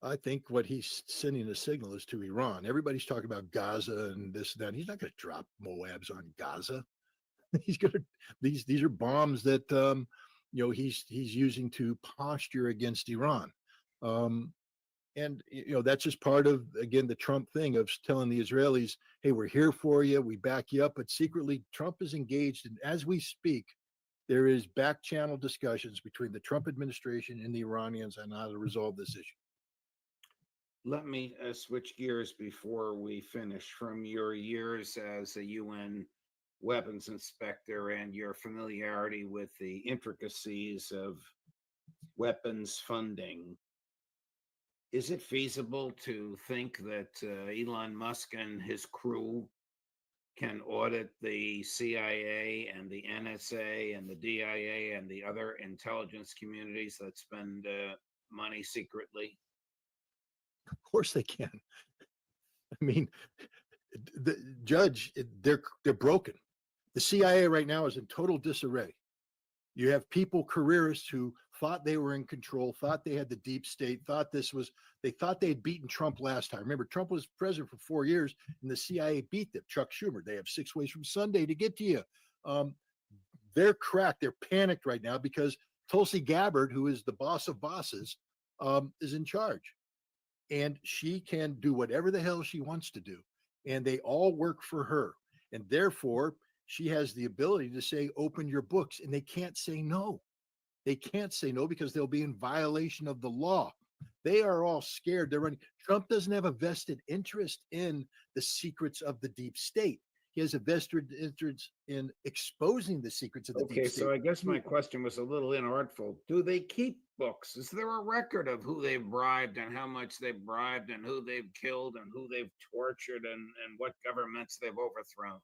I think what he's sending a signal is to Iran. Everybody's talking about Gaza and this and that. He's not going to drop Moabs on Gaza. He's going to these are bombs that he's using to posture against Iran. And that's just part of, again, the Trump thing of telling the Israelis, hey, we're here for you, we back you up. But secretly, Trump is engaged, and as we speak, there is back channel discussions between the Trump administration and the Iranians on how to resolve this issue. Let me switch gears before we finish. From your years as a UN weapons inspector and your familiarity with the intricacies of weapons funding, is it feasible to think that Elon Musk and his crew can audit the CIA and the NSA and the DIA and the other intelligence communities that spend money secretly? Of course they can. I mean, the judge, they're broken. The CIA right now is in total disarray. You have people, careerists, who thought they were in control, thought they had the deep state, they thought they had beaten Trump last time. Remember, Trump was president for 4 years and the CIA beat them. Chuck Schumer, they have 6 ways from Sunday to get to you. They're cracked. They're panicked right now because Tulsi Gabbard, who is the boss of bosses, is in charge. And she can do whatever the hell she wants to do. And they all work for her. And therefore, she has the ability to say, open your books. And they can't say no. They can't say no because they'll be in violation of the law. They are all scared. They're running. Trump doesn't have a vested interest in the secrets of the deep state. He has a vested interest in exposing the secrets of the deep state. So I guess my question was a little inartful. Do they keep books? Is there a record of who they've bribed and how much they've bribed and who they've killed and who they've tortured and what governments they've overthrown?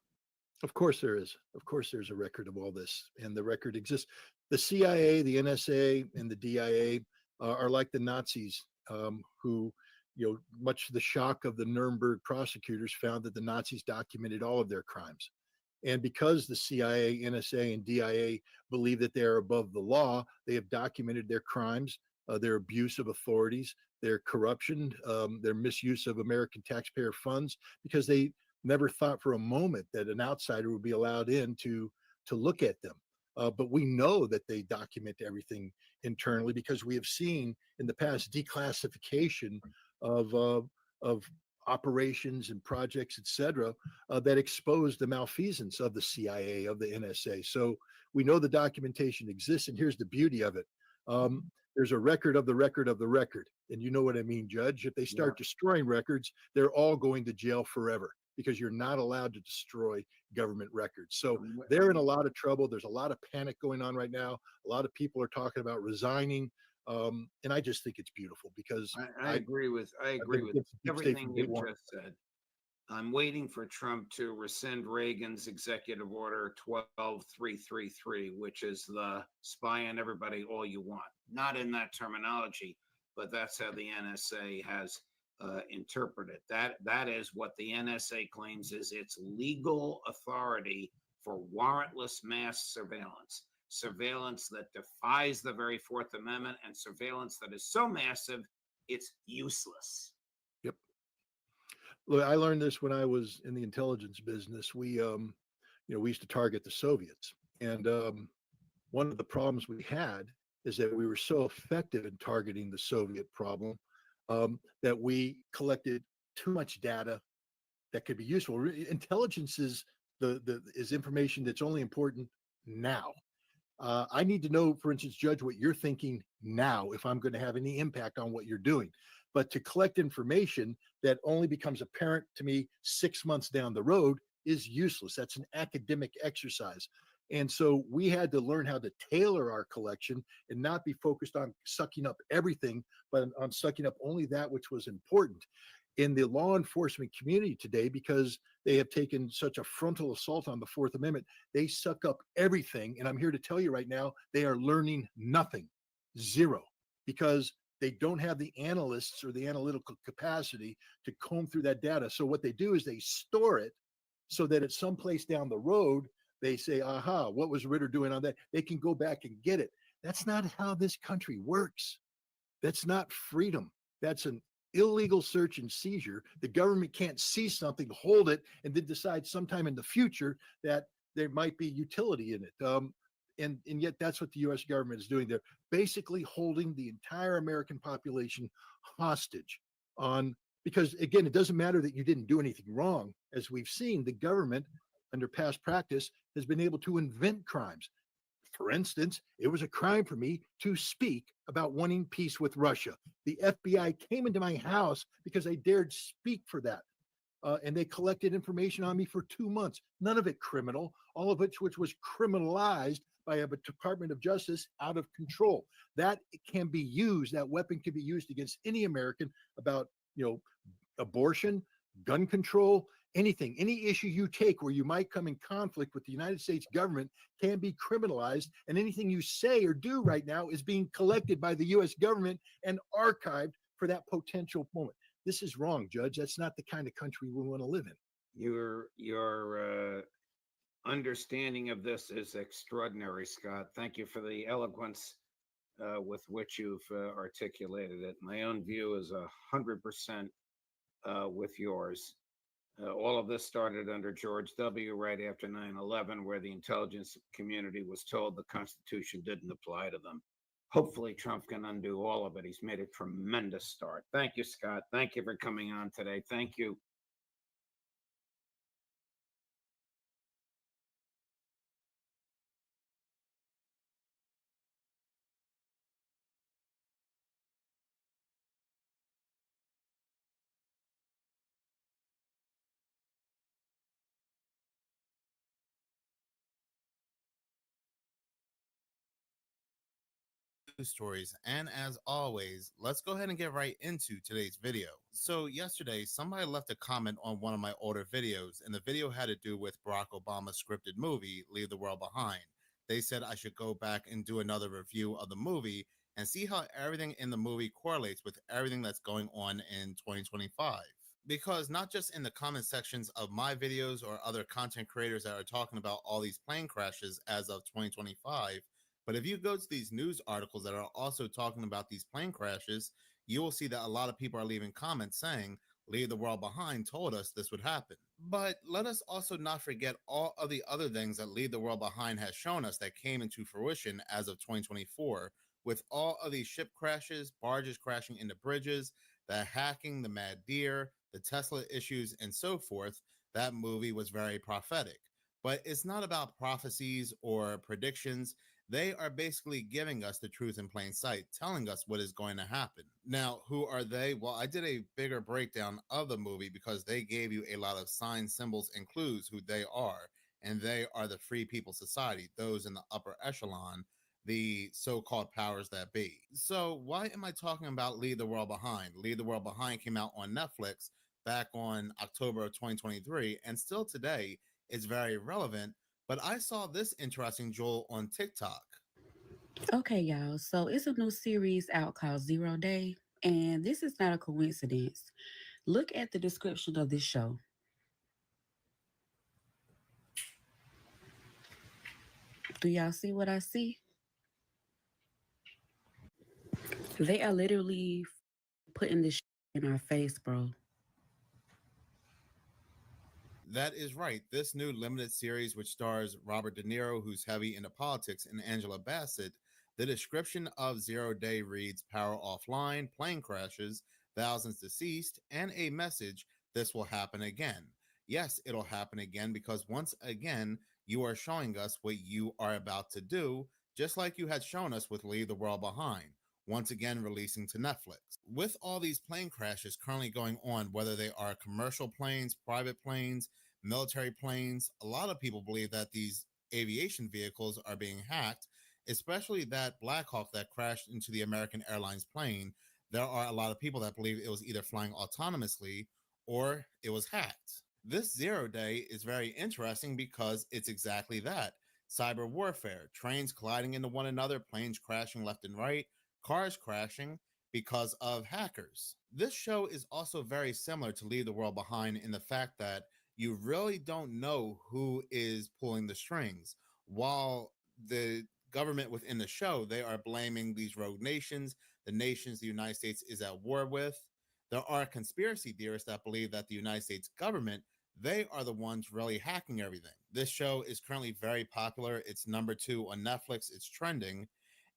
Of course there is. Of course there's a record of all this, and the record exists. The CIA, the NSA, and the DIA are like the Nazis, who, much to the shock of the Nuremberg prosecutors, found that the Nazis documented all of their crimes. And because the CIA, NSA, and DIA believe that they are above the law, they have documented their crimes, their abuse of authorities, their corruption, their misuse of American taxpayer funds, because they never thought for a moment that an outsider would be allowed in to look at them. But we know that they document everything internally because we have seen in the past declassification of operations and projects, et cetera, that exposed the malfeasance of the CIA, of the NSA. So we know the documentation exists, and here's the beauty of it. There's a record of the record of the record. And you know what I mean, Judge? If they start destroying records, they're all going to jail forever because you're not allowed to destroy government records. So they're in a lot of trouble. There's a lot of panic going on right now. A lot of people are talking about resigning. And I just think it's beautiful because I agree with everything you just said. I'm waiting for Trump to rescind Reagan's executive order 12333, which is the spy on everybody all you want. Not in that terminology, but that's how the NSA has interpreted. That is what the NSA claims is its legal authority for warrantless mass surveillance that defies the very Fourth Amendment, and surveillance that is so massive it's useless. Yep. Look, I learned this when I was in the intelligence business. We used to target the Soviets, and one of the problems we had is that we were so effective in targeting the Soviet problem that we collected too much data that could be useful. Intelligence is is information that's only important now. I need to know, for instance, Judge, what you're thinking now if I'm going to have any impact on what you're doing. But to collect information that only becomes apparent to me 6 months down the road is useless. That's an academic exercise. And so we had to learn how to tailor our collection and not be focused on sucking up everything, but on sucking up only that which was important. In the law enforcement community today, because they have taken such a frontal assault on the Fourth Amendment, they suck up everything. And I'm here to tell you right now, they are learning nothing, zero, because they don't have the analysts or the analytical capacity to comb through that data. So what they do is they store it so that at some place down the road, they say, aha, what was Ritter doing on that? They can go back and get it. That's not how this country works. That's not freedom. That's an illegal search and seizure. The government can't see something, hold it, and then decide sometime in the future that there might be utility in it. And yet that's what the US government is doing. They're basically holding the entire American population hostage because again, it doesn't matter that you didn't do anything wrong. As we've seen, the government under past practice has been able to invent crimes. For instance, it was a crime for me to speak about wanting peace with Russia. The FBI came into my house because I dared speak for that. And they collected information on me for 2 months. None of it criminal, all of which was criminalized by a Department of Justice out of control. That can be used, that weapon can be used against any American about, abortion, gun control, anything, any issue you take where you might come in conflict with the United States government can be criminalized. And anything you say or do right now is being collected by the US government and archived for that potential moment. This is wrong, Judge. That's not the kind of country we want to live in. Your understanding of this is extraordinary, Scott. Thank you for the eloquence with which you've articulated it. My own view is 100% with yours. All of this started under George W. right after 9/11, where the intelligence community was told the Constitution didn't apply to them. Hopefully, Trump can undo all of it. He's made a tremendous start. Thank you, Scott. Thank you for coming on today. Thank you. news stories, and as always, let's go ahead and get right into today's video. So yesterday, somebody left a comment on one of my older videos, and the video had to do with Barack Obama's scripted movie, Leave the World Behind. They said I should go back and do another review of the movie and see how everything in the movie correlates with everything that's going on in 2025. Because not just in the comment sections of my videos or other content creators that are talking about all these plane crashes as of 2025, but if you go to these news articles that are also talking about these plane crashes, you will see that a lot of people are leaving comments saying, Leave the World Behind told us this would happen. But let us also not forget all of the other things that Leave the World Behind has shown us that came into fruition as of 2024, with all of these ship crashes, barges crashing into bridges, the hacking, the mad deer, the Tesla issues, and so forth. That movie was very prophetic. But it's not about prophecies or predictions. They are basically giving us the truth in plain sight, telling us what is going to happen. Now, who are they? Well, I did a bigger breakdown of the movie because they gave you a lot of signs, symbols, and clues who they are. And they are the Free People Society, those in the upper echelon, the so-called powers that be. So why am I talking about Leave the World Behind? Leave the World Behind came out on Netflix back on October of 2023, and still today is very relevant. But I saw this interesting Joel on TikTok. Okay, y'all. So it's a new series out called 0 Day, and this is not a coincidence. Look at the description of this show. Do y'all see what I see? They are literally putting this in our face, bro. That is right. This new limited series, which stars Robert De Niro, who's heavy into politics, and Angela Bassett, the description of 0 Day reads power offline, plane crashes, thousands deceased, and a message, this will happen again. Yes, it'll happen again because once again, you are showing us what you are about to do, just like you had shown us with Leave the World Behind, once again releasing to Netflix. With all these plane crashes currently going on, whether they are commercial planes, private planes, military planes, a lot of people believe that these aviation vehicles are being hacked, especially that Black Hawk that crashed into the American Airlines plane. There are a lot of people that believe it was either flying autonomously or it was hacked. This 0 Day is very interesting because it's exactly that. Cyber warfare, trains colliding into one another, planes crashing left and right, cars crashing because of hackers. This show is also very similar to Leave the World Behind in the fact that you really don't know who is pulling the strings. While the government within the show, they are blaming these rogue nations, the nations the United States is at war with. There are conspiracy theorists that believe that the United States government, they are the ones really hacking everything. This show is currently very popular. It's #2 on Netflix. It's trending.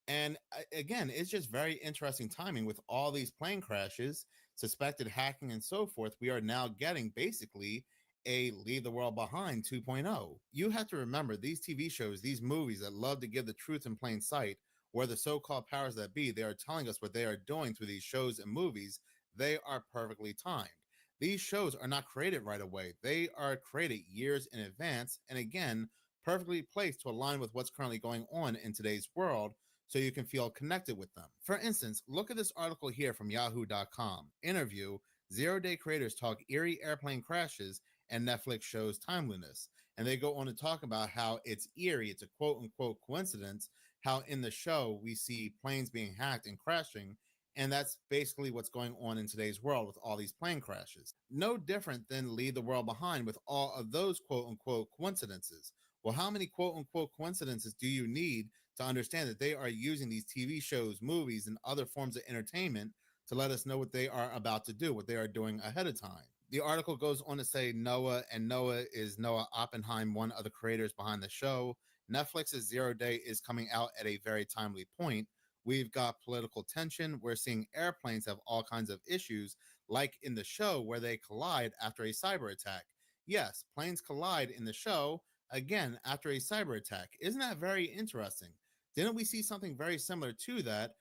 And again, it's just very interesting timing with all these plane crashes, suspected hacking, and so forth. We are now getting basically a Leave the World Behind 2.0. You have to remember these TV shows, these movies that love to give the truth in plain sight, where the so-called powers that be, they are telling us what they are doing through these shows and movies. They are perfectly timed. These shows are not created right away. They are created years in advance, and again, perfectly placed to align with what's currently going on in today's world, so you can feel connected with them. For instance, look at this article here from yahoo.com. Interview, 0 Day creators talk eerie airplane crashes and Netflix shows timeliness. And they go on to talk about how it's eerie, it's a quote unquote coincidence, how in the show we see planes being hacked and crashing. And that's basically what's going on in today's world with all these plane crashes. No different than Leave the World Behind with all of those quote unquote coincidences. Well, how many quote unquote coincidences do you need to understand that they are using these TV shows, movies, and other forms of entertainment to let us know what they are about to do, what they are doing ahead of time? The article goes on to say Noah, and Noah is Noah Oppenheim, one of the creators behind the show. Netflix's 0 Day is coming out at a very timely point. We've got political tension. We're seeing airplanes have all kinds of issues, like in the show where they collide after a cyber attack. Yes, planes collide in the show, again, after a cyber attack. Isn't that very interesting? Didn't we see something very similar to that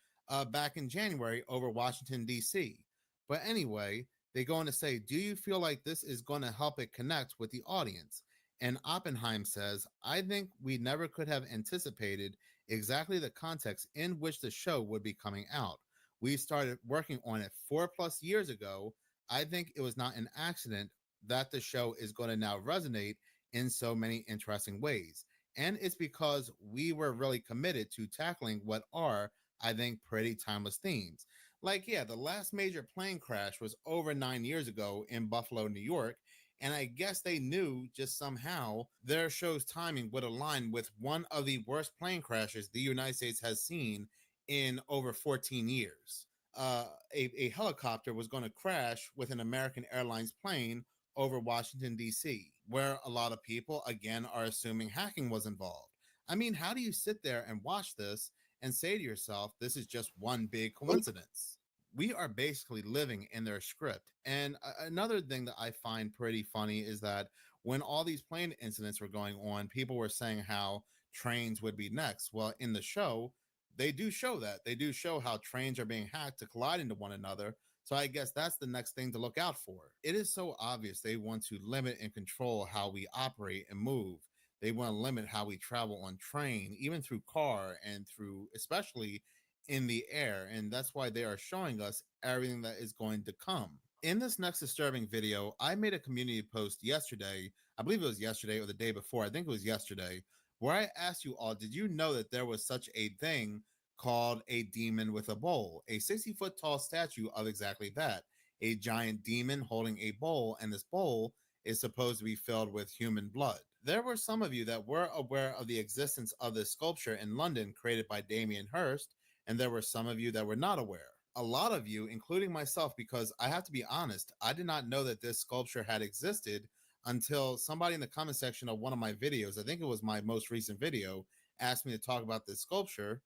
back in January over Washington, D.C.? But anyway, they go on to say, do you feel like this is going to help it connect with the audience? And Oppenheim says, I think we never could have anticipated exactly the context in which the show would be coming out. We started working on it 4+ years ago. I think it was not an accident that the show is going to now resonate in so many interesting ways. And it's because we were really committed to tackling what are, I think, pretty timeless themes. Like, yeah, the last major plane crash was over 9 years ago in Buffalo, New York. And I guess they knew just somehow their show's timing would align with one of the worst plane crashes the United States has seen in over 14 years. A helicopter was going to crash with an American Airlines plane over Washington, D.C., where a lot of people, again, are assuming hacking was involved. I mean, how do you sit there and watch this and say to yourself, this is just one big coincidence? We are basically living in their script. And another thing that I find pretty funny is that when all these plane incidents were going on, people were saying how trains would be next. Well, in the show, they do show that. They do show how trains are being hacked to collide into one another. So I guess that's the next thing to look out for. It is so obvious they want to limit and control how we operate and move. They want to limit how we travel on train, even through car and through, especially in the air. And that's why they are showing us everything that is going to come. In this next disturbing video, I made a community post yesterday. I believe it was yesterday or the day before. I think it was yesterday, where I asked you all, did you know that there was such a thing called a demon with a bowl, a 60-foot tall statue of exactly that, a giant demon holding a bowl, and this bowl is supposed to be filled with human blood. There were some of you that were aware of the existence of this sculpture in London created by Damien Hirst, and there were some of you that were not aware. A lot of you, including myself, because I have to be honest, I did not know that this sculpture had existed until somebody in the comment section of one of my videos, I think it was my most recent video, asked me to talk about this sculpture.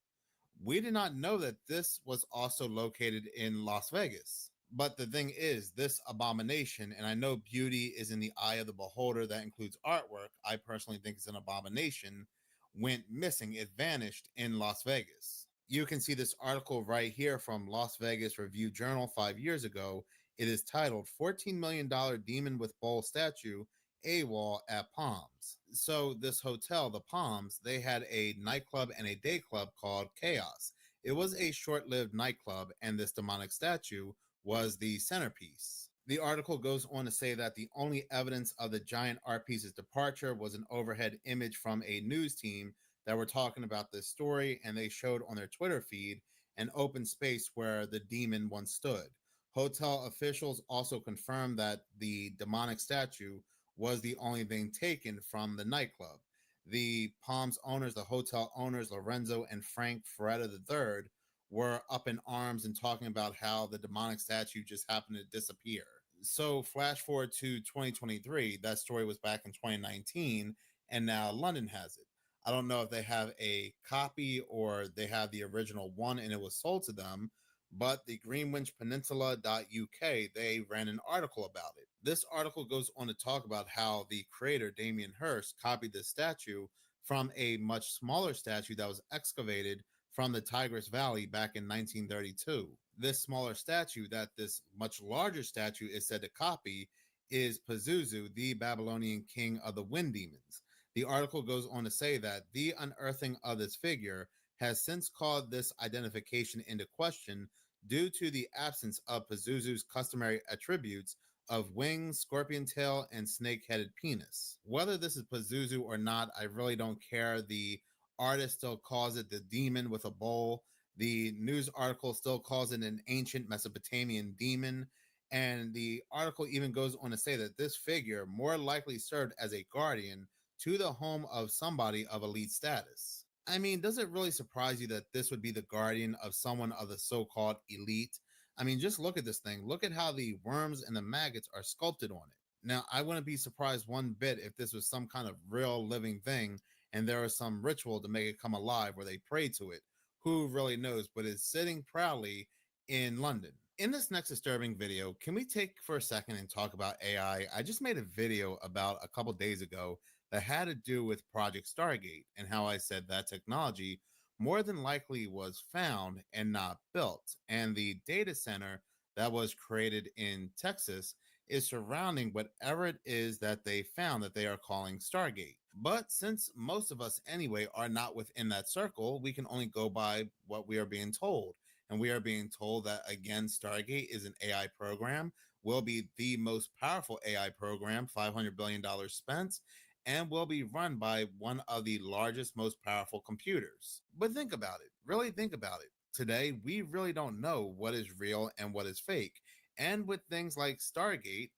We did not know that this was also located in Las Vegas. But the thing is, this abomination, and I know beauty is in the eye of the beholder, that includes artwork, I personally think it's an abomination, went missing. It vanished in Las Vegas. You can see this article right here from Las Vegas Review Journal 5 years ago. It is titled $14 million Demon with Bowl Statue AWOL at Palms. So this hotel, the Palms, they had a nightclub and a day club called Chaos. It was a short-lived nightclub, and this demonic statue was the centerpiece. The article goes on to say that the only evidence of the giant art piece's departure was an overhead image from a news team that were talking about this story, and they showed on their Twitter feed an open space where the demon once stood. Hotel officials also confirmed that the demonic statue was the only thing taken from the nightclub. The Palms owners, the hotel owners, Lorenzo and Frank Ferretta III, were up in arms and talking about how the demonic statue just happened to disappear. So flash forward to 2023, that story was back in 2019, and now London has it. I don't know if they have a copy or they have the original one and it was sold to them, but the greenwinchpeninsula.uk, they ran an article about it. This article goes on to talk about how the creator, Damien Hirst, copied this statue from a much smaller statue that was excavated from the Tigris Valley back in 1932. This smaller statue that this much larger statue is said to copy is Pazuzu, the Babylonian king of the wind demons. The article goes on to say that the unearthing of this figure has since called this identification into question due to the absence of Pazuzu's customary attributes of wings, scorpion tail, and snake-headed penis. Whether this is Pazuzu or not, I really don't care. The artist still calls it the demon with a bowl. The news article still calls it an ancient Mesopotamian demon. And the article even goes on to say that this figure more likely served as a guardian to the home of somebody of elite status. I mean, does it really surprise you that this would be the guardian of someone of the so-called elite? I mean, just look at this thing. Look at how the worms and the maggots are sculpted on it. Now, I wouldn't be surprised one bit if this was some kind of real living thing and there was some ritual to make it come alive where they pray to it. Who really knows? But it's sitting proudly in London. In this next disturbing video, can we take for a second and talk about AI? I just made a video about a couple days ago that had to do with Project Stargate and how I said that technology more than likely was found and not built. And the data center that was created in Texas is surrounding whatever it is that they found that they are calling Stargate. But since most of us anyway are not within that circle, we can only go by what we are being told. And we are being told that, again, Stargate is an AI program, will be the most powerful AI program, $500 billion spent, and will be run by one of the largest, most powerful computers. But think about it. Really think about it. Today, we really don't know what is real and what is fake. And with things like Stargate,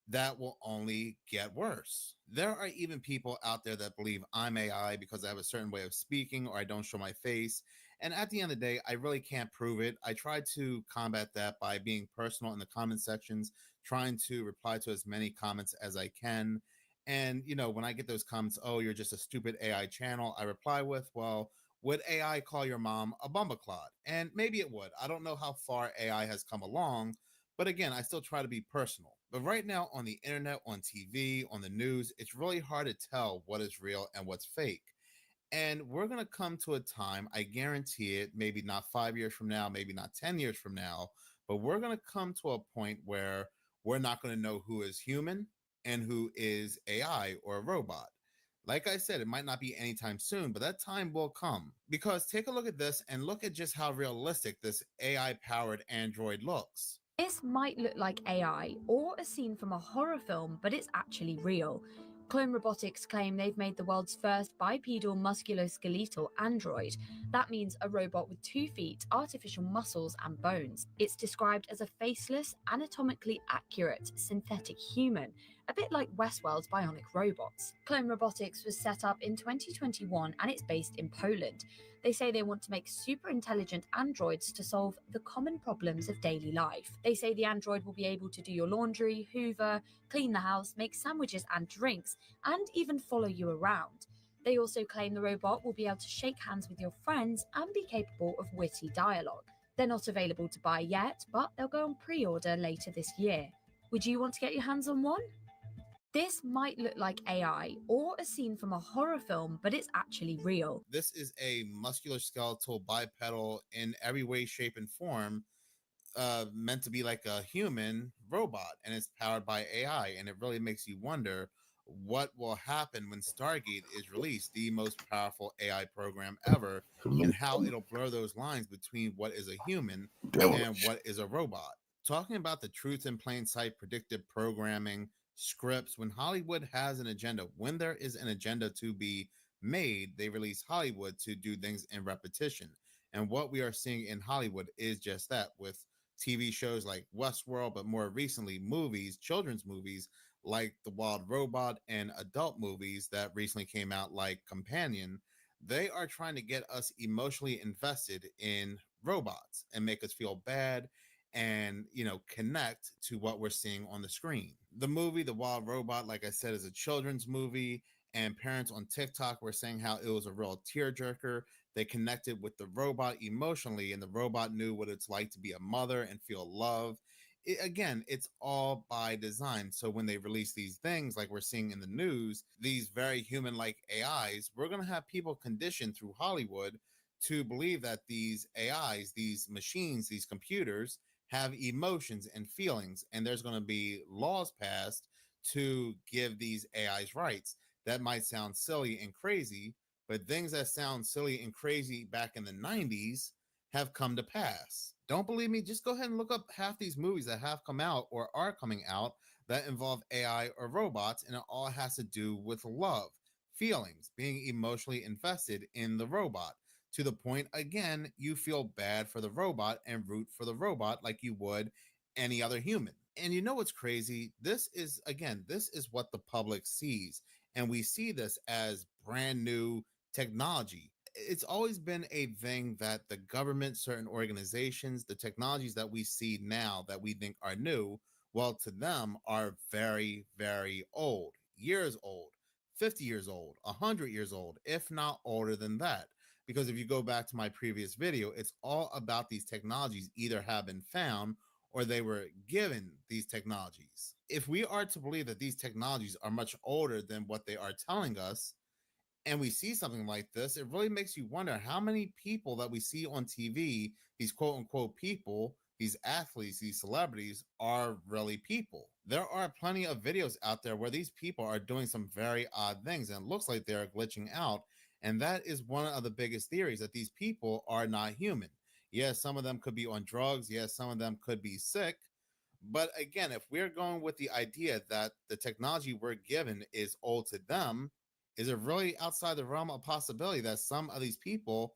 that will only get worse. There are even people out there that believe I'm AI because I have a certain way of speaking or I don't show my face. And at the end of the day, I really can't prove it. I try to combat that by being personal in the comment sections, trying to reply to as many comments as I can. And, you know, when I get those comments, oh, you're just a stupid AI channel, I reply with, well, would AI call your mom a bumbleclot? And maybe it would. I don't know how far AI has come along, but again, I still try to be personal. But right now on the internet, on TV, on the news, it's really hard to tell what is real and what's fake. And we're going to come to a time, I guarantee it, maybe not 5 years from now, maybe not 10 years from now, but we're going to come to a point where we're not going to know who is human and who is AI or a robot. Like I said, it might not be anytime soon, but that time will come. Because take a look at this and look at just how realistic this AI-powered android looks. This might look like AI or a scene from a horror film, but it's actually real. Clone Robotics claim they've made the world's first bipedal musculoskeletal android. That means a robot with 2 feet, artificial muscles, and bones. It's described as a faceless, anatomically accurate synthetic human, a bit like Westworld's bionic robots. Clone Robotics was set up in 2021 and it's based in Poland. They say they want to make super intelligent androids to solve the common problems of daily life. They say the android will be able to do your laundry, hoover, clean the house, make sandwiches and drinks, and even follow you around. They also claim the robot will be able to shake hands with your friends and be capable of witty dialogue. They're not available to buy yet, but they'll go on pre-order later this year. Would you want to get your hands on one? This might look like AI or a scene from a horror film, but it's actually real. This is a musculoskeletal bipedal in every way, shape, and form, meant to be like a human robot, and it's powered by AI. And it really makes you wonder what will happen when Stargate is released, the most powerful AI program ever, and how it'll blur those lines between what is a human and what is a robot. Talking about the truth in plain sight, predictive programming, scripts, when Hollywood has an agenda, when there is an agenda to be made, they release Hollywood to do things in repetition. And what we are seeing in Hollywood is just that, with TV shows like Westworld, but more recently, movies, children's movies like The Wild Robot, and adult movies that recently came out like Companion. They are trying to get us emotionally invested in robots and make us feel bad and, you know, connect to what we're seeing on the screen. The movie The Wild Robot, like I said, is a children's movie, and parents on TikTok were saying how it was a real tearjerker. They connected with the robot emotionally, and the robot knew what it's like to be a mother and feel love. Again, it's all by design. So when they release these things, like we're seeing in the news, these very human-like AIs, we're going to have people conditioned through Hollywood to believe that these AIs, these machines, these computers have emotions and feelings, and there's going to be laws passed to give these AIs rights. That might sound silly and crazy, but things that sound silly and crazy back in the 90s have come to pass. Don't believe me? Just go ahead and look up half these movies that have come out or are coming out that involve AI or robots, and it all has to do with love, feelings, being emotionally invested in the robot, to the point, again, you feel bad for the robot and root for the robot like you would any other human. And you know what's crazy? This is, again, this is what the public sees. And we see this as brand new technology. It's always been a thing that the government, certain organizations, the technologies that we see now that we think are new, well, to them are very, very old, years old, 50 years old, 100 years old, if not older than that. Because if you go back to my previous video, it's all about these technologies either have been found or they were given these technologies. If we are to believe that these technologies are much older than what they are telling us, and we see something like this, it really makes you wonder how many people that we see on TV, these quote unquote people, these athletes, these celebrities are really people. There are plenty of videos out there where these people are doing some very odd things and it looks like they're glitching out. And that is one of the biggest theories, that these people are not human. Yes, some of them could be on drugs. Yes, some of them could be sick. But again, if we're going with the idea that the technology we're given is old to them, is it really outside the realm of possibility that some of these people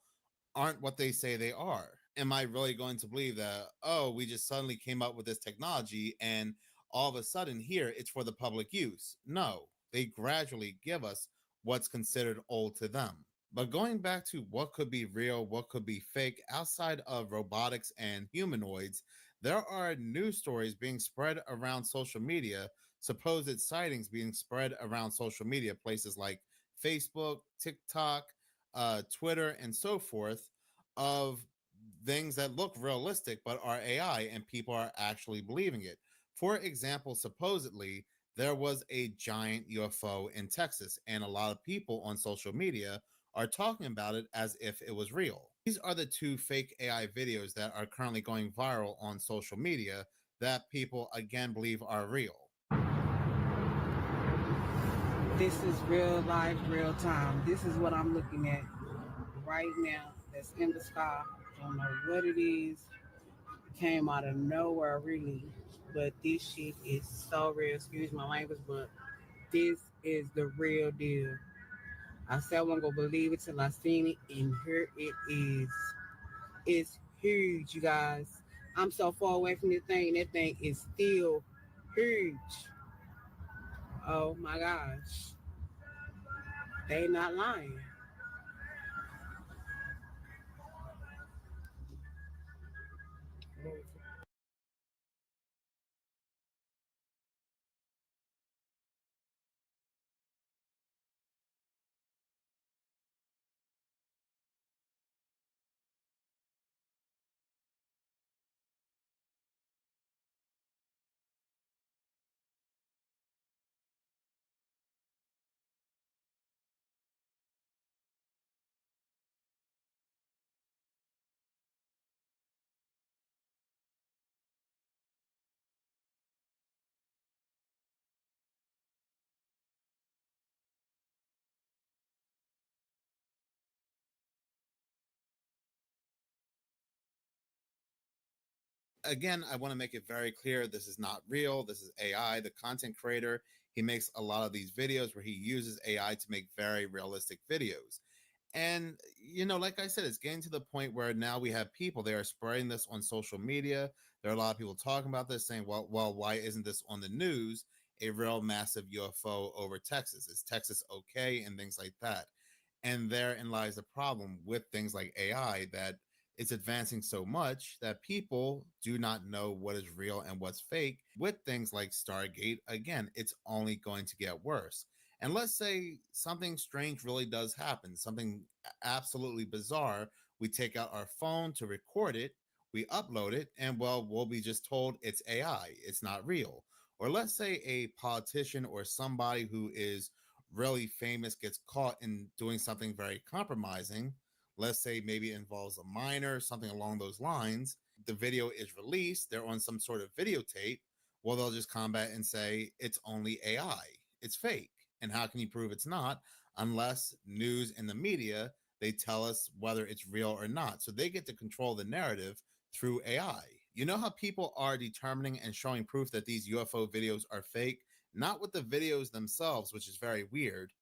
aren't what they say they are? Am I really going to believe that, oh, we just suddenly came up with this technology and all of a sudden here it's for the public use? No, they gradually give us what's considered old to them. But going back to what could be real, what could be fake outside of robotics and humanoids, there are news stories being spread around social media, supposed sightings being spread around social media, places like Facebook, TikTok, Twitter, and so forth, of things that look realistic but are AI, and people are actually believing it. For example, supposedly there was a giant UFO in Texas, and a lot of people on social media are talking about it as if it was real. These are the two fake AI videos that are currently going viral on social media that people again believe are real. This is real life, real time. This is what I'm looking at right now that's in the sky. Don't know what it is. It came out of nowhere, really. But this shit is so real. Excuse my language, but this is the real deal. I said I wasn't gonna believe it till I seen it, and here it is. It's huge, you guys. I'm so far away from this thing, and that thing is still huge. Oh my gosh. They not lying. Again, I want to make it very clear, this is not real. This is AI. The content creator, he makes a lot of these videos where he uses AI to make very realistic videos. And, like I said, it's getting to the point where now we have people, they are spreading this on social media. There are a lot of people talking about this, saying, well, why isn't this on the news? A real massive UFO over Texas. Is Texas okay? And things like that. And therein lies the problem with things like AI, that it's advancing so much that people do not know what is real and what's fake. With things like Stargate, again, it's only going to get worse. And let's say something strange really does happen, something absolutely bizarre. We take out our phone to record it, we upload it, and well, we'll be just told it's AI, it's not real. Or let's say a politician or somebody who is really famous gets caught in doing something very compromising. Let's say maybe it involves a minor, something along those lines. The video is released, they're on some sort of videotape. Well, they'll just combat and say it's only AI, it's fake. And how can you prove it's not unless news and the media, they tell us whether it's real or not? So they get to control the narrative through AI. You know how people are determining and showing proof that these UFO videos are fake? Not with the videos themselves, which is very weird,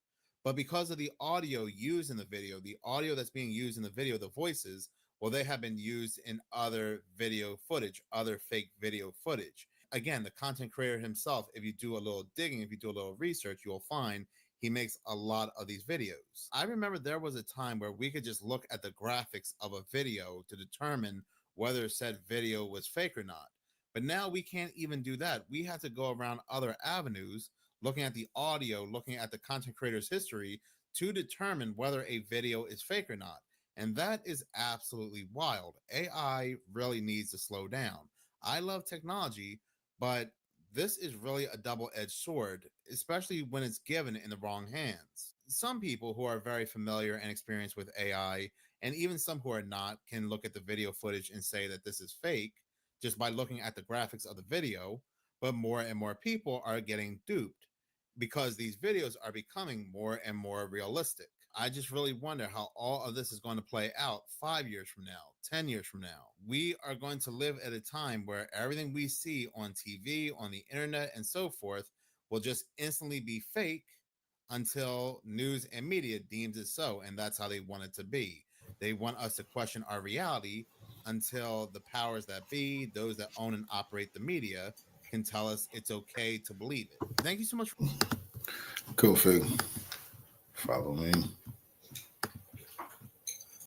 but because of the audio used in the video, the audio that's being used in the video, the voices, well, they have been used in other video footage, other fake video footage. Again, the content creator himself, if you do a little digging, if you do a little research, you'll find he makes a lot of these videos. I remember there was a time where we could just look at the graphics of a video to determine whether said video was fake or not. But now we can't even do that. We have to go around other avenues, looking at the audio, looking at the content creator's history to determine whether a video is fake or not. And that is absolutely wild. AI really needs to slow down. I love technology, but this is really a double-edged sword, especially when it's given in the wrong hands. Some people who are very familiar and experienced with AI, and even some who are not, can look at the video footage and say that this is fake just by looking at the graphics of the video, but more and more people are getting duped because these videos are becoming more and more realistic. I just really wonder how all of this is going to play out 5 years from now, 10 years from now. We are going to live at a time where everything we see on TV, on the internet, and so forth will just instantly be fake until news and media deems it so. And that's how they want it to be. They want us to question our reality until the powers that be, those that own and operate the media, can tell us it's okay to believe it. Thank you so much. Cool, Phil. Follow me.